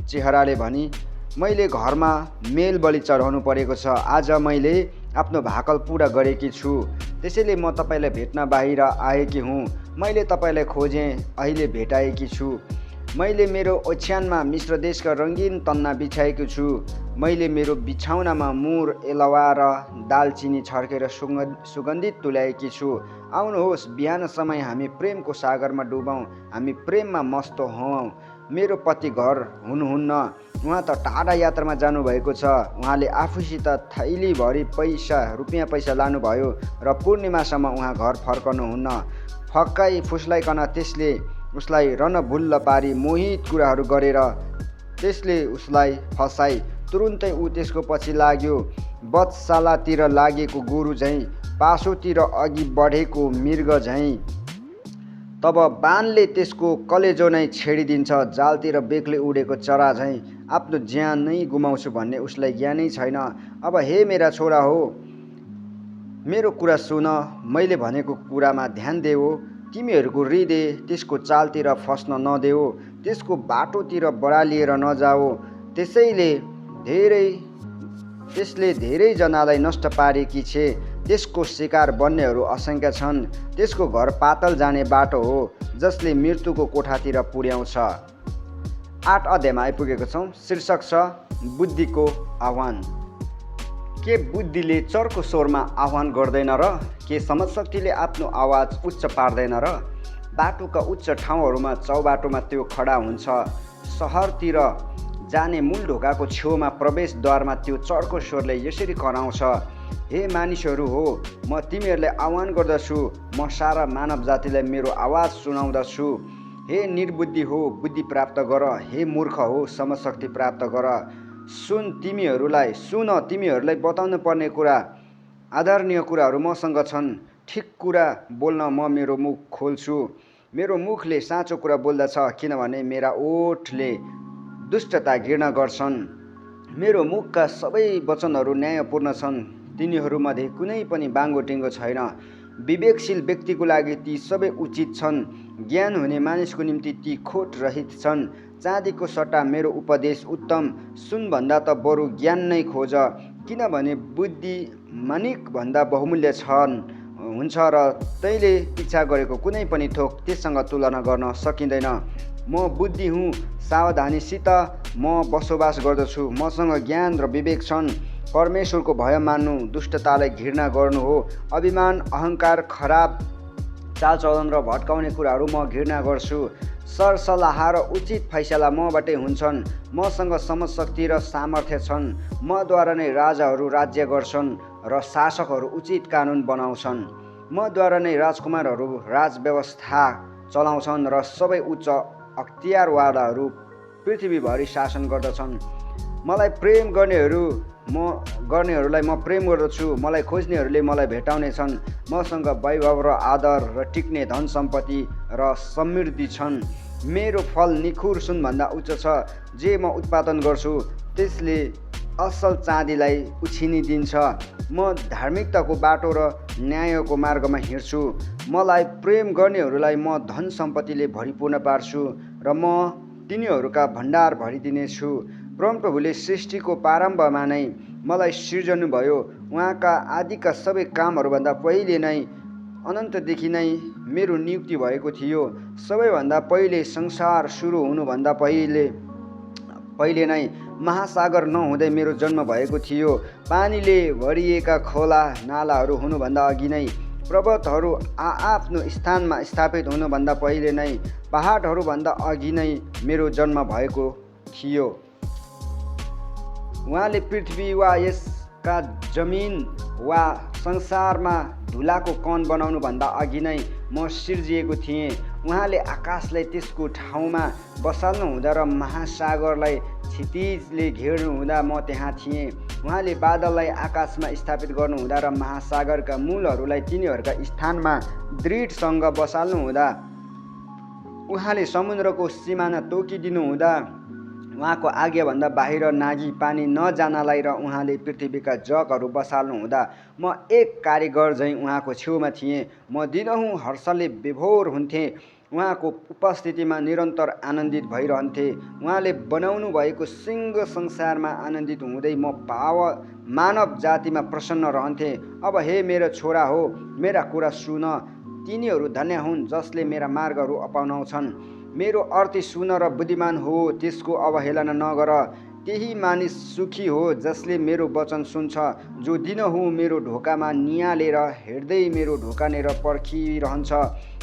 चेहराले भनी, मैले घरमा मेल बलि चढाउनु परेको छ। आज मैले आफ्नो भाकल पुरा गरेकी छु, त्यसैले म तपाईँलाई भेट्न बाहिर आएकी हुँ। मैले तपाईँलाई खोजेँ, अहिले भेटाएकी छु। मैले मेरो ओछ्यानमा मिश्र देशका रङ्गीन तन्ना बिछाएको छु। मैले मेरो बिछाउनामा मुर, एलवा र दालचिनी छर्केर सुगन्धित तुल्याएकी छु। आउनुहोस्, बिहान समय हामी प्रेमको सागरमा डुबौँ, हामी प्रेममा मस्त हौँ। मेरो पति घर हुनुहुन्न, उहाँ त टाढा यात्रामा जानुभएको छ। उहाँले आफूसित थैलीभरि रुपियाँ पैसा लानुभयो र पूर्णिमासम्म उहाँ घर फर्कनुहुन्न। फक्काइ फुस्लाइकन त्यसले उसलाई रनभुल्ल पारी मोहित कुराहरू गरेर त्यसले उसलाई फसाई। तुरुन्तै ऊ त्यसको पछि लाग्यो, बधशालातिर लागेको गोरु झैँ, पासोतिर अघि बढेको मृग झैँ। तब बाणले त्यसको कलेजो नै छेडिदिन्छ, जालतिर बेग्लै उडेको चरा झैँ। आफ्नो ज्यान नै गुमाउँछु भन्ने उसलाई ज्ञानै छैन। अब हे मेरा छोरा हो, मेरो कुरा सुन, मैले भनेको कुरामा ध्यान देऊ। तिमीहरूको हृदय त्यसको चालतिर फस्न नदेऊ, त्यसको बाटोतिर बडालिएर नजाऊ। त्यसले धेरैजनालाई नष्ट पारेकी छे। त्यसको शिकार बन्नेहरू असङ्ख्य छन्। त्यसको घर पातल जाने बाटो हो, जसले मृत्युको कोठातिर पुर्याउँछ। 8 अध्यायमा आइपुगेको छौँ। शीर्षक छ बुद्धिको आह्वान। के बुद्धिले चर्को स्वरमा आह्वान गर्दैन र? के समझशक्तिले आफ्नो आवाज उच्च पार्दैन र? बाटोका उच्च ठाउँहरूमा चौबाटोमा त्यो खडा हुन्छ। सहरतिर जाने मूल ढोकाको छेउमा प्रवेशद्वारमा त्यो चर्को स्वरले यसरी कराउँछ, हे मानिसहरू हो, म तिमीहरूलाई आह्वान गर्दछु, म सारा मानव जातिलाई मेरो आवाज सुनाउँदछु। हे निर्बुद्धि हो, बुद्धि प्राप्त गर। हे मूर्ख हो, समझशक्ति प्राप्त गर। सुन, तिमीहरूलाई बताउनु पर्ने कुरा, आदरणीय कुराहरू मसँग छन्। ठिक कुरा बोल्न म मेरो मुख खोल्छु। मेरो मुखले साँचो कुरा बोल्दछ, किनभने मेरा ओठले दुष्टता घृणा गर्छन्। मेरो मुखका सबै वचनहरू न्यायपूर्ण छन्, तिनीहरूमध्ये कुनै पनि बाङ्गोटिङ्गो छैन। विवेकशील व्यक्तिको लागि ती सबै उचित छन्, ज्ञान हुने मानिसको निम्ति ती खोट रहित छन्। चाँदीको सट्टा मेरो उपदेश उत्तम, सुनभन्दा त बरु ज्ञान नै खोज, किनभने बुद्धि माणिकभन्दा बहुमूल्य हुन्छ र तैँले इच्छा गरेको कुनै पनि थोक त्यससँग तुलना गर्न सकिँदैन। म बुद्धि हुँ, सावधानीसित म बसोबास गर्दछु। मसँग ज्ञान र विवेक छन्। परमेश्वरको भय मान्नु, दुष्टतालाई घृणा गर्नु हो। अभिमान, अहङ्कार, खराब चालचलन र भट्काउने कुराहरू म घृणा गर्छु। सरसल्लाह र उचित फैसला मबाटै हुन्छन्। मसँग समझशक्ति र सामर्थ्य छन्। मद्वारा नै राजाहरू राज्य गर्छन् र शासकहरू उचित कानुन बनाउँछन्। मद्वारा नै राजकुमारहरू राजव्यवस्था चलाउँछन् र सबै उच्च अख्तियारवालाहरू पृथ्वीभरि शासन गर्दछन्। मलाई प्रेम गर्नेहरूलाई म प्रेम गर्दछु। मलाई खोज्नेहरूले मलाई भेटाउनेछन्। मसँग वैभव र आदर र टिक्ने धन सम्पत्ति र समृद्धि छन्। मेरो फल निखुर सुनभन्दा उच्च छ। जे म उत्पादन गर्छु त्यसले असल चाँदीलाई उछिनिदिन्छ। म धार्मिकताको बाटो र न्यायको मार्गमा हिँड्छु। मलाई प्रेम गर्नेहरूलाई म धन सम्पत्तिले भरिपूर्ण पार्छु र म तिनीहरूका भण्डार भरिदिनेछु। परमप्रभुले सृष्टिको प्रारम्भमा नै मलाई सिर्जनुभयो। उहाँका आदिका सबै कामहरूभन्दा पहिले नै, अनन्तदेखि नै मेरो नियुक्ति भएको थियो। सबैभन्दा पहिले संसार सुरु हुनुभन्दा पहिले नै महासागर नहुँदै मेरो जन्म भएको थियो। पानीले भरिएका खोला नालाहरू हुनुभन्दा अघि नै, पर्वतहरू आफ्नो स्थानमा स्थापित हुनुभन्दा पहिले नै, पहाडहरूभन्दा अघि नै मेरो जन्म भएको थियो। उहाँले पृथ्वी वा यसका जमिन वा संसारमा धुलाको कण बनाउनुभन्दा अघि नै म सिर्जिएको थिएँ। उहाँले आकाशलाई त्यसको ठाउँमा बसाल्नुहुँदा र महासागरलाई क्षितिजले घेर्नुहुँदा म त्यहाँ थिएँ। उहाँले बादललाई आकाशमा स्थापित गर्नुहुँदा र महासागरका मूलहरूलाई तिनीहरूका स्थानमा दृढसँग बसाल्नुहुँदा, उहाँले समुद्रको सिमाना तोकिदिनुहुँदा, उहाँको आज्ञाभन्दा बाहिर नागी पानी नजानलाई र उहाँले पृथ्वीका जगहरू बसाल्नुहुँदा म एक कारिगर झैँ उहाँको छेउमा थिएँ। म दिनहुँ हर्षले विभोर हुन्थेँ, उहाँको उपस्थितिमा निरन्तर आनन्दित भइरहन्थेँ। उहाँले बनाउनु भएको सिंह संसारमा आनन्दित हुँदै म मानव जातिमा प्रसन्न रहन्थेँ। अब हे मेरो छोरा हो, मेरा कुरा सुन, तिनीहरू धन्य हुन् जसले मेरा मार्गहरू अपनाउँछन्। मेरो अर्थी सुन र बुद्धिमान हो, त्यसको अवहेलना नगर। त्यही मानिस सुखी हो जसले मेरो वचन सुन्छ, जो दिनहुँ मेरो ढोकामा नियालेर हिँड्दै मेरो ढोकानेर पर्खिरहन्छ।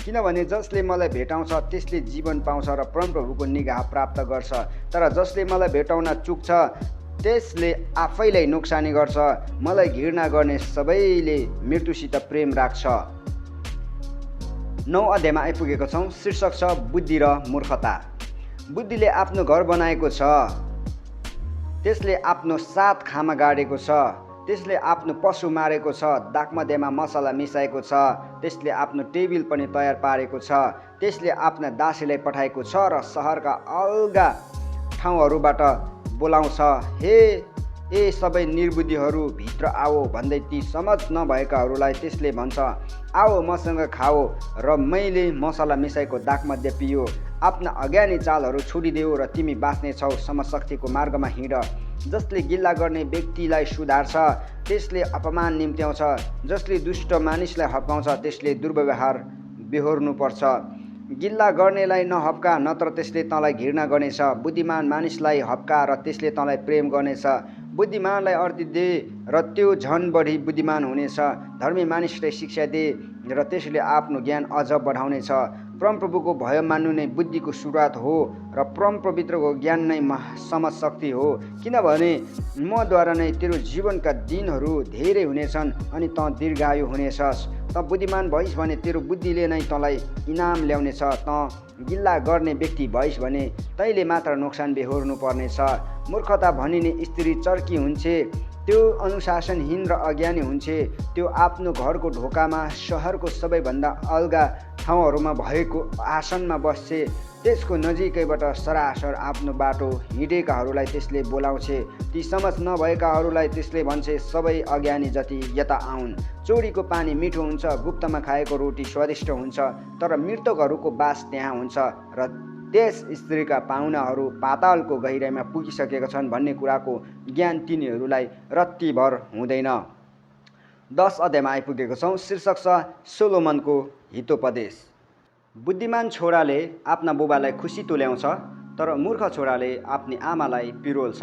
किनभने जसले मलाई भेटाउँछ त्यसले जीवन पाउँछ र परमप्रभुको निगाह प्राप्त गर्छ, तर जसले मलाई भेटाउन चुक्छ त्यसले आफैलाई नोक्सानी गर्छ। मलाई घृणा गर्ने सबैले मृत्युसित प्रेम राख्छ। 9 अध्यायमा आइपुगेको छौँ। शीर्षक छ बुद्धि र मूर्खता। बुद्धिले आफ्नो घर बनाएको छ, त्यसले आफ्नो 7 खामा गाडेको छ, त्यसले आफ्नो पशु मारेको छ, दागमध्येमा मसला मिसाएको छ, त्यसले आफ्नो टेबिल पनि तयार पारेको छ, त्यसले आफ्ना दासीलाई पठाएको छ र सहरका अलगा ठाउँहरूबाट बोलाउँछ। हे ए सबै निर्बुद्धिहरू भित्र आओ भन्दै ती समझ नभएकाहरूलाई त्यसले भन्छ, आओ मसँग खाओ र मैले मसला मिसाएको दागमध्ये पियो। आफ्ना अज्ञानी चालहरू छोडिदेऊ र तिमी बाँच्नेछौ। समशक्तिको मार्गमा हिँड। जसले गिल्ला गर्ने व्यक्तिलाई सुधार्छ त्यसले अपमान निम्त्याउँछ, जसले दुष्ट मानिसलाई हप्काउँछ त्यसले दुर्व्यवहार बेहोर्नुपर्छ। गिल्ला गर्नेलाई नहप्का, नत्र त्यसले तँलाई घृणा गर्नेछ। बुद्धिमान मानिसलाई हप्का र त्यसले तँलाई प्रेम गर्नेछ। बुद्धिमानलाई अर्थी दे र त्यो झन् बढी बुद्धिमान हुनेछ। धर्मी मानिसलाई शिक्षा दे र त्यसले आफ्नो ज्ञान अझ बढाउनेछ। परमप्रभुको भय मान्नु नै बुद्धिको सुरुवात हो र परमपवित्रको ज्ञान नै समशक्ति हो। किनभने मद्वारा नै तेरो जीवनका दिनहरू धेरै हुनेछन् अनि तँ दीर्घायु हुनेछस्। तँ बुद्धिमान भइस् भने तेरो बुद्धिले नै तँलाई इनाम ल्याउनेछ। तँ गिल्ला गर्ने व्यक्ति भइस् भने तैँले मात्र नोक्सान बेहोर्नु पर्नेछ। मूर्खता भनिने स्त्री चर्की हुन्छ, त्यो अनुशासनहीन र अज्ञानी हुन्छ। त्यो आफ्नो घरको ढोकामा सहरको सबैभन्दा अलगा ठाउँहरूमा भएको आसनमा बस्छ। त्यसको नजिकैबाट सरासर आफ्नो बाटो हिँडेकाहरूलाई त्यसले बोलाउँछ। ती समझ नभएकाहरूलाई त्यसले भन्छ, सबै अज्ञानी जति यता आउन्। चोरीको पानी मिठो हुन्छ, गुप्तमा खाएको रोटी स्वादिष्ट हुन्छ, तर मृतकहरूको बास त्यहाँ हुन्छ र त्यस स्त्रीका पाहुनाहरू पातालको गहिराइमा पुगिसकेका छन् भन्ने कुराको ज्ञान तिनीहरूलाई रत्तिभर हुँदैन। 10 अध्यायमा आइपुगेको छौँ। शीर्षक छ सोलोमनको हितोपदेश। बुद्धिमान छोराले आफ्ना बुबालाई खुसी तुल्याउँछ, तर मूर्ख छोराले आफ्नी आमालाई पिरोल्छ।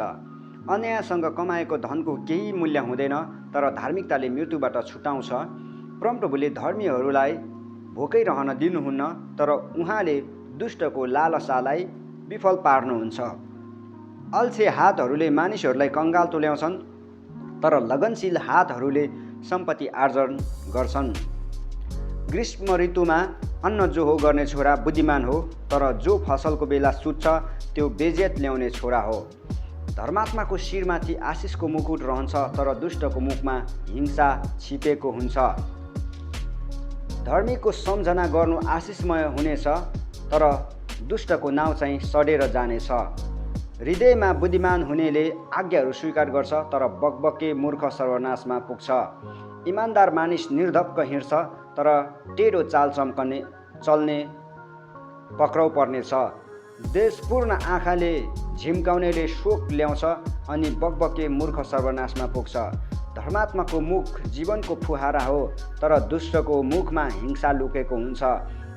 अन्यायसँग कमाएको धनको केही मूल्य हुँदैन, तर धार्मिकताले मृत्युबाट छुटाउँछ। परमप्रभुले धर्मीहरूलाई भोकै रहन दिनुहुन्न, तर उहाँले दुष्टको लालसालाई विफल पार्नुहुन्छ। अल्छे हातहरूले मानिसहरूलाई कङ्गाल तुल्याउँछन्, तर लगनशील हातहरूले सम्पत्ति आर्जन गर्छन्। ग्रीष्म ऋतुमा अन्न जोहो गर्ने छोरा बुद्धिमान हो, तर जो फसलको बेला सुत्छ त्यो बेजेत ल्याउने छोरा हो। धर्मात्माको शिरमाथि आशिषको मुकुट रहन्छ, तर दुष्टको मुखमा हिंसा छिपेको हुन्छ। धर्मीको सम्झना गर्नु आशिषमय हुनेछ, तर दुष्टको नाउँ चाहिँ सडेर जानेछ। हृदयमा बुद्धिमान हुनेले आज्ञाहरू स्वीकार गर्छ, तर बकबके मूर्ख सर्वनाशमा पुग्छ। इमान्दार मानिस निर्धक्क हिँड्छ, तर टेढो चाल चल्ने पक्राउ पर्नेछ। देशपूर्ण आँखाले झिम्काउनेले शोक ल्याउँछ अनि बकबके मूर्ख सर्वनाशमा पुग्छ। धर्मात्माको मुख जीवनको फुहारा हो, तर दुष्टको मुखमा हिंसा लुकेको हुन्छ।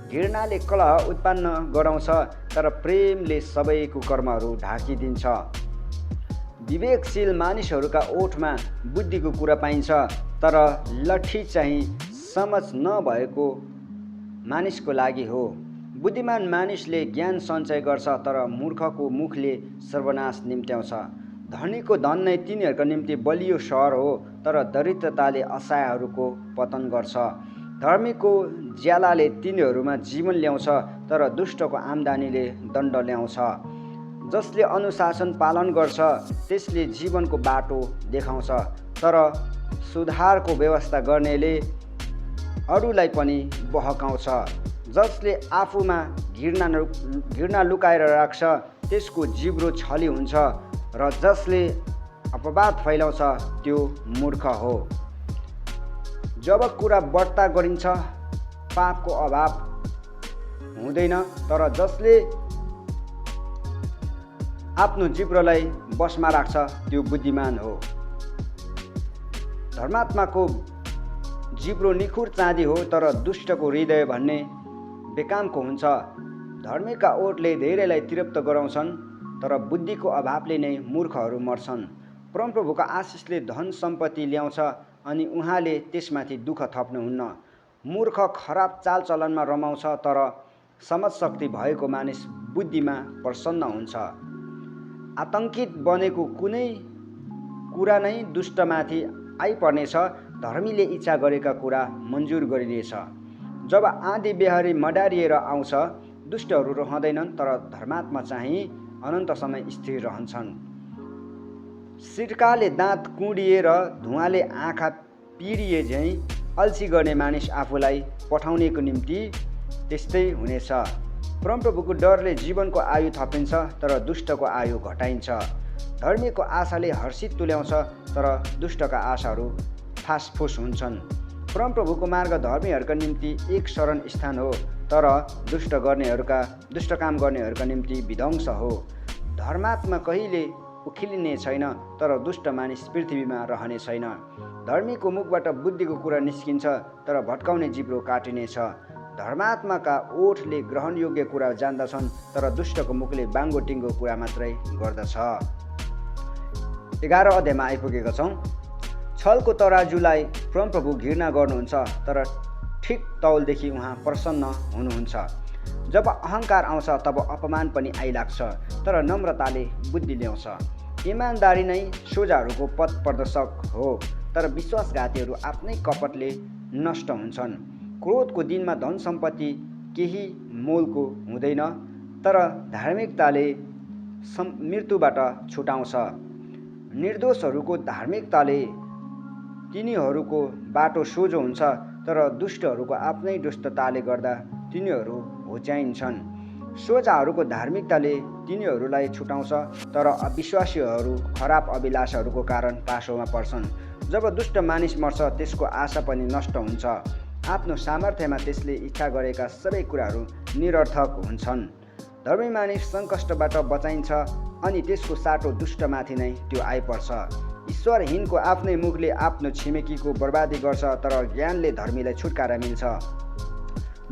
घृणाले कलह उत्पन्न गराउँछ, तर प्रेमले सबै कुकर्महरू ढाकिदिन्छ। विवेकशील मानिसहरूका ओठमा बुद्धिको कुरा पाइन्छ, तर लट्ठी चाहिँ समझ नभएको मानिसको लागि हो। बुद्धिमान मानिसले ज्ञान सञ्चय गर्छ, तर मूर्खको मुखले सर्वनाश निम्त्याउँछ। धनीको धन नै तिनीहरूको निम्ति बलियो सहर हो, तर दरिद्रताले असहायहरूको पतन गर्छ। धर्मीको ज्यालाले तिनीहरूमा जीवन ल्याउँछ, तर दुष्टको आम्दानीले दण्ड ल्याउँछ। जसले अनुशासन पालन गर्छ त्यसले जीवनको बाटो देखाउँछ, तर सुधारको व्यवस्था गर्नेले अरूलाई पनि बहकाउँछ। जसले आफूमा घृणा लुकाएर राख्छ त्यसको जिब्रो छली हुन्छ, र जसले अपवाद फैलाउँछ त्यो मूर्ख हो। जब कुरा बढ्ता गरिन्छ पापको अभाव हुँदैन, तर जसले आफ्नो जिब्रोलाई बसमा राख्छ त्यो बुद्धिमान हो। धर्मात्माको जिब्रो निखुर चाँदी हो, तर दुष्टको हृदय भन्ने बेकामको हुन्छ। धर्मीका ओठले धेरैलाई तृप्त गराउँछन्, तर बुद्धिको अभावले नै मूर्खहरू मर्छन्। परमप्रभुको आशिषले धन सम्पत्ति ल्याउँछ अनि उहाँले त्यसमाथि दुःख थप्नुहुन्न। मूर्ख खराब चालचलनमा रमाउँछ, तर समझशक्ति भएको मानिस बुद्धिमा प्रसन्न हुन्छ। आतंकित बनेको कुनै कुरा नै दुष्टमाथि आइपर्नेछ, धर्मीले इच्छा गरेका कुरा मन्जुर गरिनेछ। जब आँधी बेहरी मडारिएर आउँछ दुष्टहरू रहँदैनन्, तर धर्मात्मा चाहिँ अनन्तसम्म स्थिर रहन्छन्। सिरकाले दाँत कुँडिएर धुवाँले आँखा पिरिए झैँ अल्छी गर्ने मानिस आफूलाई पठाउनेको निम्ति त्यस्तै हुनेछ। परमप्रभुको डरले जीवनको आयु थपिन्छ, तर दुष्टको आयु घटाइन्छ। धर्मीको आशाले हर्षित तुल्याउँछ, तर दुष्टका आशाहरू फासफुस हुन्छन्। परमप्रभुको मार्ग धर्मीहरूका निम्ति एक शरण स्थान हो, तर दुष्ट काम गर्नेहरूका निम्ति विध्वंस हो। धर्मात्मा कहिले उखिलिने छैन, तर दुष्ट मानिस पृथ्वीमा रहने छैन। धर्मीको मुखबाट बुद्धिको कुरा निस्किन्छ, तर भट्काउने जिब्रो काटिनेछ। धर्मात्माका ओठले ग्रहणयोग्य कुरा जान्दछन्, तर दुष्टको मुखले बाङ्गो टिङ्गो कुरा मात्रै गर्दछ। 11 अध्यायमा आइपुगेका छौँ। छलको तराजुलाई परमप्रभु घृणा गर्नुहुन्छ, तर ठिक तौलदेखि उहाँ प्रसन्न हुनुहुन्छ। जब अहङ्कार आउँछ तब अपमान पनि आइलाग्छ, तर नम्रताले बुद्धि ल्याउँछ। इमान्दारी नै सोझाहरूको पथ प्रदर्शक हो, तर विश्वासघातीहरू आफ्नै कपटले नष्ट हुन्छन्। क्रोधको दिनमा धन सम्पत्ति केही मोलको हुँदैन, तर धार्मिकताले मृत्युबाट छुटाउँछ। निर्दोषहरूको धार्मिकताले तिनीहरूको बाटो सोझो हुन्छ, तर दुष्टहरूको आफ्नै दुष्टताले गर्दा तिनीहरू होच्याइन्छन्। सोझाहरूको धार्मिकताले तिनीहरूलाई छुटाउँछ, तर अविश्वासीहरू खराब अभिलाषाहरूको कारण पासोमा पर्छन्। जब दुष्ट मानिस मर्छ त्यसको आशा पनि नष्ट हुन्छ। आफ्नो सामर्थ्यमा त्यसले इच्छा गरेका सबै कुराहरू निरर्थक हुन्छन्। धर्मी मानिस सङ्कष्टबाट बचाइन्छ अनि त्यसको साटो दुष्टमाथि नै त्यो आइपर्छ। ईश्वरहीनको आफ्नै मुखले आफ्नो छिमेकीको बर्बादी गर्छ, तर ज्ञानले धर्मीलाई छुटकारा मिल्छ।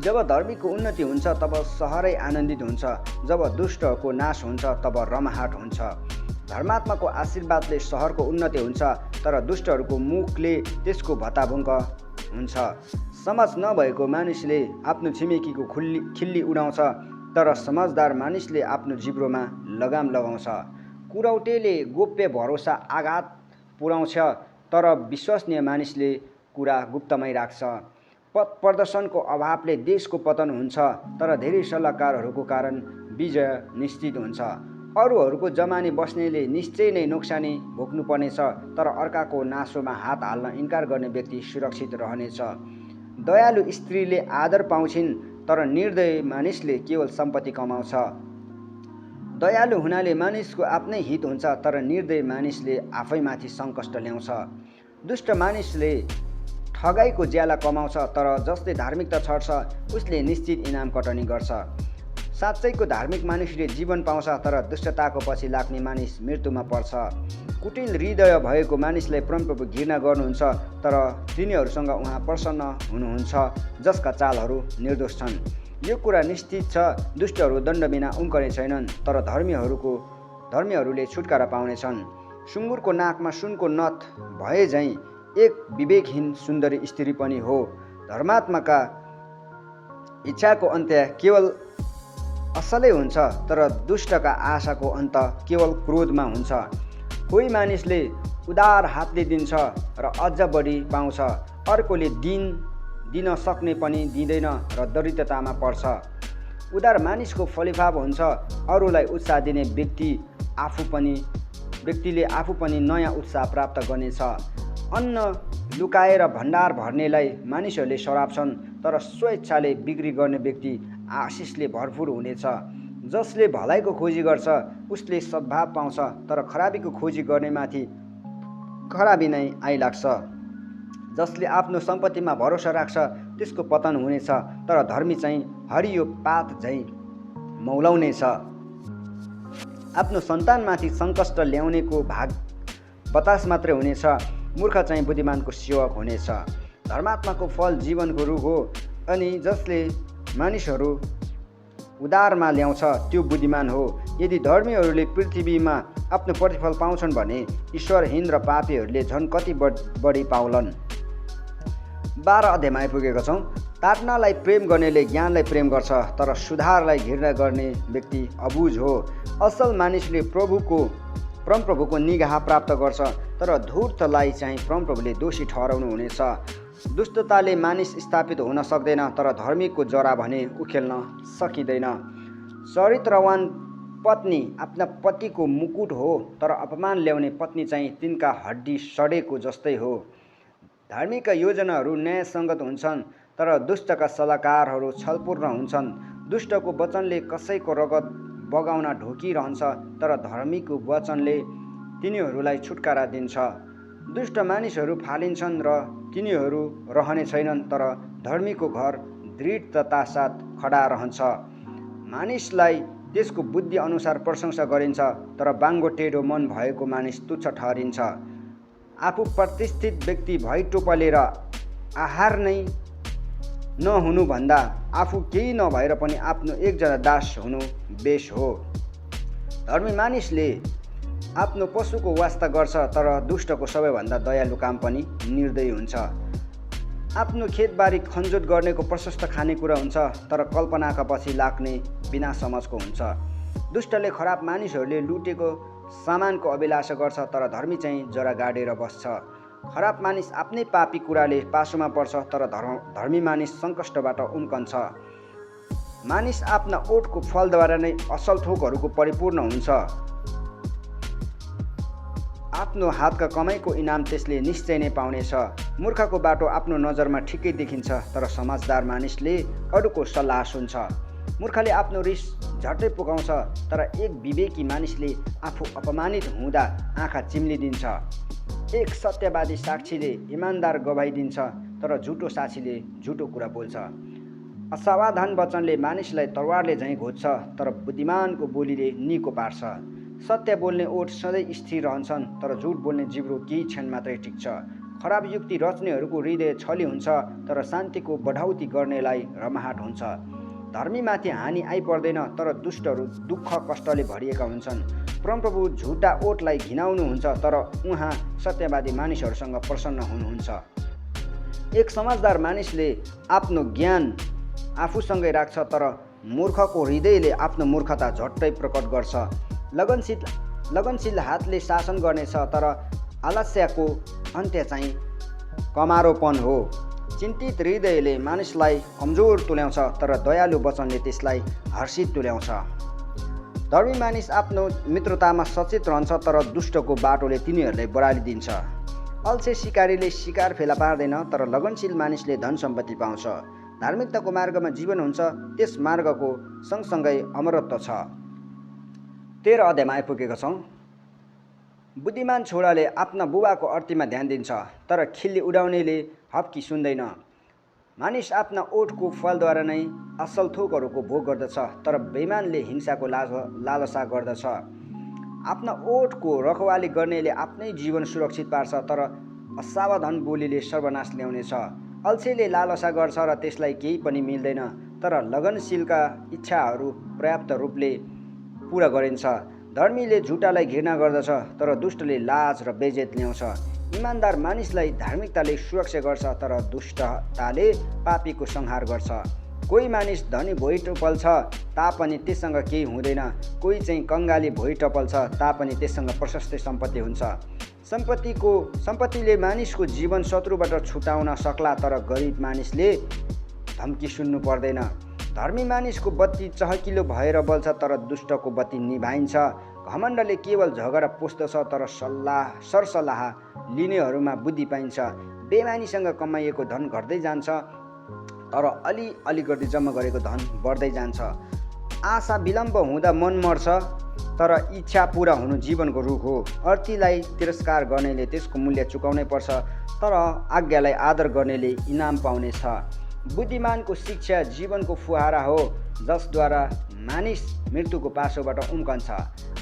जब धर्मीको उन्नति हुन्छ तब सहरै आनन्दित हुन्छ, जब दुष्टको नाश हुन्छ तब रमाहाट हुन्छ। धर्मात्माको आशीर्वादले सहरको उन्नति हुन्छ, तर दुष्टहरूको मुखले त्यसको भत्ताभुङ्ग हुन्छ। समझ नभएको मानिसले आफ्नो छिमेकीको खिल्ली उडाउँछ, तर समझदार मानिसले आफ्नो जिब्रोमा लगाम लगाउँछ। कुरौटेले गोप्य भरोसा आघात पुर्याउँछ, तर विश्वसनीय मानिसले कुरा गुप्तमै राख्छ। पथ प्रदर्शनको अभावले देशको पतन हुन्छ, तर धेरै सल्लाहकारहरूको कारण विजय निश्चित हुन्छ। अरूहरूको जमानी बस्नेले निश्चय नै नोक्सानी भोग्नुपर्नेछ, तर अर्काको नासोमा हात हाल्न इन्कार गर्ने व्यक्ति सुरक्षित रहनेछ। दयालु स्त्रीले आदर पाउँछिन्, तर निर्दयी मानिसले केवल सम्पत्ति कमाउँछ। दयालु हुनाले मानिसको आफ्नै हित हुन्छ, तर निर्दयी मानिसले आफैमाथि सङ्कष्ट ल्याउँछ। दुष्ट मानिसले ठगाइको ज्याला कमाउँछ, तर जसले धार्मिकता छर्छ उसले निश्चित इनाम कटनी गर्छ। साँच्चैको धार्मिक मानिसले जीवन पाउँछ, तर दुष्टताको पछि लाग्ने मानिस मृत्युमा पर्छ। कुटिल हृदय भएको मानिसलाई परमप्रभु घृणा गर्नुहुन्छ, तर तिनीहरूसँग उहाँ प्रसन्न हुनुहुन्छ जसका चालहरू निर्दोष छन्। यो कुरा निश्चित छ, दुष्टहरू दण्ड बिना उम्कने छैनन्, तर धर्मीहरूले छुटकारा पाउनेछन्। सुँगुरको नाकमा सुनको नथ भए झैँ एक विवेकहीन सुन्दरी स्त्री पनि हो। धर्मात्माका इच्छाको अन्त्य केवल असलै हुन्छ, तर दुष्टका आशाको अन्त केवल क्रोधमा हुन्छ। कोही मानिसले उदार हातले दिन्छ र अझ बढी पाउँछ, अर्कोले दिन सक्ने पनि दिँदैन र दरिद्रतामा पर्छ। उदार मानिसको फलिफाप हुन्छ। अरूलाई उत्साह दिने व्यक्तिले आफू पनि नयाँ उत्साह प्राप्त गर्नेछ। अन्न लुकाएर भण्डार भर्नेलाई मानिसहरूले सराप्छन्, तर स्वेच्छाले बिक्री गर्ने व्यक्ति आशिषले भरपुर हुनेछ। जसले भलाइको खोजी गर्छ उसले सद्भाव पाउँछ, तर खराबीको खोजी गर्नेमाथि खराबी नै आइलाग्छ। जसले आफ्नो सम्पत्तिमा भरोसा राख्छ त्यसको पतन हुनेछ, तर धर्मी चाहिँ हरियो पात झैँ मौलाउनेछ। आफ्नो सन्तानमाथि सङ्कष्ट ल्याउनेको भाग बतास मात्रै हुनेछ, मूर्ख चाहिँ बुद्धिमानको सेवक हुनेछ। धर्मात्माको फल जीवनको रुख हो, अनि जसले मानिसहरू उदारमा ल्याउँछ त्यो बुद्धिमान हो। यदि धर्मीहरूले पृथ्वीमा आफ्नो प्रतिफल पाउँछन् भने ईश्वरहीन र पापीहरूले झन् कति बढी पाउलन्। 12 अध्यायमा आइपुगेका छौँ। ताट्नालाई प्रेम गर्नेले ज्ञानलाई प्रेम गर्छ, तर सुधारलाई घृणा गर्ने व्यक्ति अबुझ हो। असल मानिसले परमप्रभुको निगाह प्राप्त गर्छ, तर धूर्तलाई चाहिँ परमप्रभुले दोषी ठहराउनु हुनेछ। दुष्टताले मानिस स्थापित हुन सक्दैन, तर धर्मीको जरा भने उखेल्न सकिँदैन। चरित्रवान पत्नी आफ्ना पतिको मुकुट हो, तर अपमान ल्याउने पत्नी चाहिँ तिनका हड्डी सडेको जस्तै हो। धार्मिकका योजनाहरू न्यायसङ्गत हुन्छन्, तर दुष्टका सल्लाहकारहरू छलपूर्ण हुन्छन्। दुष्टको वचनले कसैको रगत बगाउन ढोकिरहन्छ, तर धर्मीको वचनले तिनीहरूलाई छुटकारा दिन्छ। दुष्ट मानिसहरू फालिन्छन् र तिनीहरू रहने छैनन्, तर धर्मीको घर दृढता साथ खडा रहन्छ। मानिसलाई त्यसको बुद्धि अनुसार प्रशंसा गरिन्छ, तर बाङ्गो टेढो मन भएको मानिस तुच्छ ठहरिन्छ। आफू प्रतिष्ठित व्यक्ति भई टोपलेर आहार नै नहुनुभन्दा आफू केही नभएर पनि आफ्नो एकजना दास हुनु बेस हो। धर्मी मानिसले आफ्नो पशुको वास्ता गर्छ, तर दुष्टको सबैभन्दा दयालु काम पनि निर्दयी हुन्छ। आफ्नो खेतबारी खनजोत गर्नेको प्रशस्त खानेकुरा हुन्छ, तर कल्पनाका पछि लाग्ने बिना समझको हुन्छ। दुष्टले खराब मानिसहरूले लुटेको सामानको अभिलाषा गर्छ, तर धर्मी चाहिँ जरा गाडेर बस्छ। खराब मानिस आफ्नै पापी कुराले पासोमा पर्छ, तर धर्मी मानिस सङ्कष्टबाट उम्कन्छ। मानिस आफ्ना ओठको फलद्वारा नै असल थोकहरूको परिपूर्ण हुन्छ। आफ्नो हातका कमाइको इनाम त्यसले निश्चय नै पाउनेछ। मूर्खको बाटो आफ्नो नजरमा ठिकै देखिन्छ, तर समझदार मानिसले अरूको सल्लाह सुन्छ। मूर्खले आफ्नो रिस झट्टै पुगाउँछ, तर एक विवेकी मानिसले आफू अपमानित हुँदा आँखा चिम्लिदिन्छ। एक सत्यवादी साक्षीले इमान्दार गवाही दिन्छ, तर झुटो साक्षीले झुटो कुरा बोल्छ। असावधान वचनले मानिसलाई तरवारले झैँ घोच्छ, तर बुद्धिमानको बोलीले निको पार्छ। सत्य बोल्ने ओठ सधैँ स्थिर रहन्छन्, तर झुट बोल्ने जिब्रो केही क्षण मात्रै टिक्छ। खराब युक्ति रच्नेहरूको हृदय छली हुन्छ, तर शान्तिको बढाउती गर्नेलाई रमाहाट हुन्छ। धर्मीमाथि हानि आइपर्दैन, तर दुष्टहरू दुःख कष्टले भरिएका हुन्छन्। परमप्रभु झुटा ओठलाई घिनाउनुहुन्छ, तर उहाँ सत्यवादी मानिसहरूसँग प्रसन्न हुनुहुन्छ। एक समझदार मानिसले आफ्नो ज्ञान आफूसँगै राख्छ, तर मूर्खको हृदयले आफ्नो मूर्खता झट्टै प्रकट गर्छ। लगनशील हातले शासन गर्नेछ, तर आलस्यको अन्त्य चाहिँ कमारोपन हो। चिन्तित हृदयले मानिसलाई कमजोर तुल्याउँछ, तर दयालु वचनले त्यसलाई हर्षित तुल्याउँछ। धर्मी मानिस आफ्नो मित्रतामा सचेत रहन्छ, तर दुष्टको बाटोले तिनीहरूलाई बराली दिन्छ। अल्छे शिकारीले शिकार फेला पार्दैन, तर लगनशील मानिसले धन सम्पत्ति पाउँछ। धार्मिकताको मार्गमा जीवन हुन्छ, त्यस मार्गको सँगसँगै अमरत्व छ। 13 अध्यायमा आइपुगेका छौँ। बुद्धिमान छोराले आफ्ना बुबाको अर्तीमा ध्यान दिन्छ, तर खिल्ली उडाउनेले हप्की सुन्दैन। मानिस आफ्ना ओठको फलद्वारा नै असल थोकहरूको भोग गर्दछ, तर बेइमानले हिंसाको लालसा गर्दछ। आफ्ना ओठको रखवाली गर्नेले आफ्नै जीवन सुरक्षित पार्छ, तर असावधान बोलीले सर्वनाश ल्याउनेछ। अल्छेले लालसा गर्छ र त्यसलाई केही पनि मिल्दैन, तर लगनशीलका इच्छाहरू पर्याप्त रूपले पुरा गरिन्छ। धर्मीले झुटालाई घृणा गर्दछ, तर दुष्टले लाज र बेइज्जत ल्याउँछ। इमान्दार मानिसलाई धार्मिकताले सुरक्षा गर्छ, तर दुष्टताले पापीको संहार गर्छ। कोही मानिस धनी भुइँटपल छ तापनि त्यससँग केही हुँदैन, कोही चाहिँ कङ्गाली भुइँटपल छ तापनि त्यससँग प्रशस्त सम्पत्ति हुन्छ। सम्पत्तिले मानिसको जीवन शत्रुबाट छुटाउन सक्ला, तर गरिब मानिसले धम्की सुन्नु पर्दैन। धर्मी मानिसको बत्ती चहकिलो भएर बल्छ, तर दुष्टको बत्ती निभाइन्छ। घमण्डले केवल झगडा पोस्दछ, तर सरसल्लाह लिनेहरूमा बुद्धि पाइन्छ। बेमानीसँग कमाइएको धन घट्दै जान्छ, तर अलि गर्दै जम्मा गरेको धन बढ्दै जान्छ। आशा विलम्ब हुँदा मन मर्छ, तर इच्छा पुरा हुनु जीवनको रुख हो। अर्थीलाई तिरस्कार गर्नेले त्यसको मूल्य चुकाउनै पर्छ, तर आज्ञालाई आदर गर्नेले इनाम पाउनेछ। बुद्धिमानको शिक्षा जीवनको फुहारा हो, जसद्वारा मानिस मृत्युको पासोबाट उम्कन्छ।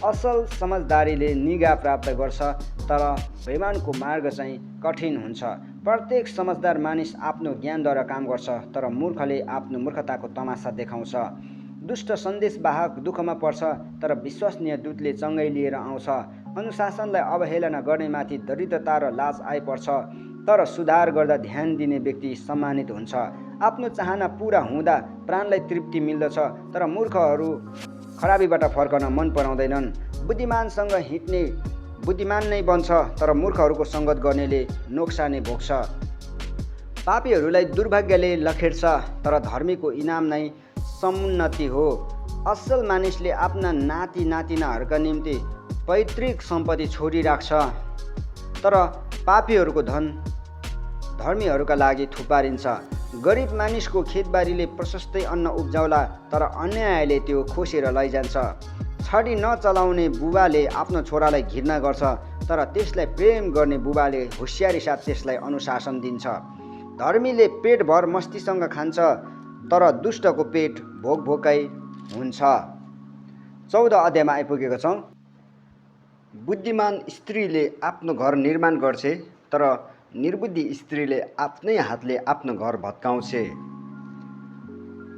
असल समझदारीले निगाह प्राप्त गर्छ, तर बेइमानको मार्ग चाहिँ कठिन हुन्छ। प्रत्येक समझदार मानिस आफ्नो ज्ञानद्वारा काम गर्छ, तर मूर्खले आफ्नो मूर्खताको तमासा देखाउँछ। दुष्ट सन्देशवाहक दुःखमा पर्छ, तर विश्वसनीय दूतले चङ्गाइ लिएर आउँछ। अनुशासनलाई अवहेलना गर्नेमाथि दरिद्रता र लाज आइपर्छ, तर सुधार गर्दा ध्यान दिने व्यक्ति सम्मानित हुन्छ। आफ्नो चाहना पूरा हुँदा प्राणलाई तृप्ति मिल्दछ, तर मूर्खहरू खराबीबाट फर्कन मन पराउँदैनन्। बुद्धिमानसँग हिँड्ने बुद्धिमान नै बन्छ, तर मूर्खहरूको सङ्गत गर्नेले नोक्सानी भोग्छ। पापीहरूलाई दुर्भाग्यले लखेट्छ, तर धर्मीको इनाम नै समुन्नति हो। असल मानिसले आफ्ना नाति नातिनाहरूका निम्ति पैतृक सम्पत्ति छोडिराख्छ, तर पापीहरूको धन धर्मीहरूका लागि थुपारिन्छ। गरिब मानिसको खेतबारीले प्रशस्तै अन्न उब्जाउला, तर अन्यायले त्यो खोसेर लैजान्छ। छडी नचलाउने बुबाले आफ्नो छोरालाई घृणा गर्छ, तर त्यसलाई प्रेम गर्ने बुबाले होसियारी साथ त्यसलाई अनुशासन दिन्छ। धर्मीले पेटभर मस्तीसँग खान्छ, तर दुष्टको पेट भोकै हुन्छ। 14 अध्यायमा आइपुगेका छौँ। बुद्धिमान स्त्रीले आफ्नो घर निर्माण गर्छ, तर निर्बुद्धि स्त्रीले आफ्नै हातले आफ्नो घर भत्काउँछे।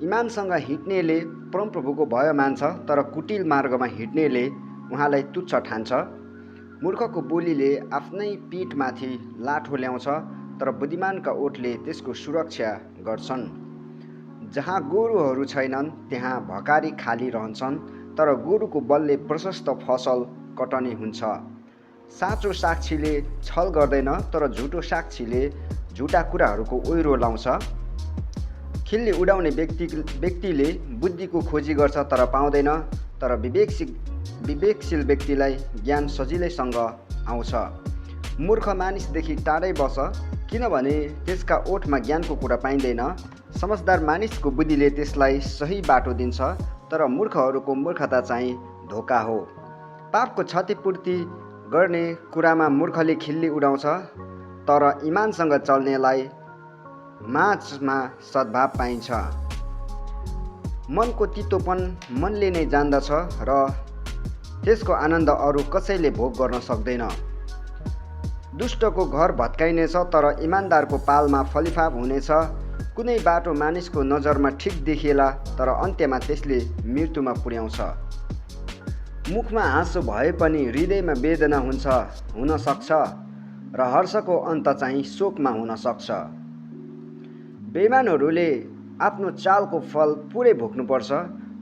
इमानसँग हिँड्नेले परमप्रभुको भय मान्छ, तर कुटिल मार्गमा हिँड्नेले उहाँलाई तुच्छ ठान्छ। मूर्खको बोलीले आफ्नै पीठमाथि लाठो ल्याउँछ, तर बुद्धिमानका ओठले त्यसको सुरक्षा गर्छन्। जहाँ गोरुहरू छैनन् त्यहाँ भकारी खाली रहन्छन्, तर गोरुको बलले प्रशस्त फसल कटनी हुन्छ। साँचो साक्षीले छल गर्दैन, तर झुटो साक्षीले झुटा कुराहरूको ओइरो लाउँछ। खिल्ली उडाउने व्यक्तिले बुद्धिको खोजी गर्छ, तर पाउँदैन, तर विवेकशील व्यक्तिलाई ज्ञान सजिलैसँग आउँछ। मूर्ख मानिसदेखि टाढै बस, किनभने त्यसका ओठमा ज्ञानको कुरा पाइँदैन। समझदार मानिसको बुद्धिले त्यसलाई सही बाटो दिन्छ, तर मूर्खहरूको मूर्खता चाहिँ धोका हो। पापको क्षतिपूर्ति गर्ने कुरामा मूर्खले खिल्ली उडाउँछ, तर इमानसँग चल्नेलाई माझमा सद्भाव पाइन्छ। मनको तितोपन मनले नै जान्दछ, र त्यसको आनन्द अरू कसैले भोग गर्न सक्दैन। दुष्टको घर भत्काइनेछ, तर इमान्दारको पालमा फलिफाप हुनेछ। कुनै बाटो मानिसको नजरमा ठिक देखिएला, तर अन्त्यमा त्यसले मृत्युमा पुर्याउँछ। मुखमा हाँसो भए पनि हृदयमा वेदना हुन सक्छ, र हर्षको अन्त चाहिँ शोकमा हुन सक्छ। बेइमानहरूले आफ्नो चालको फल पुरै भोग्नुपर्छ,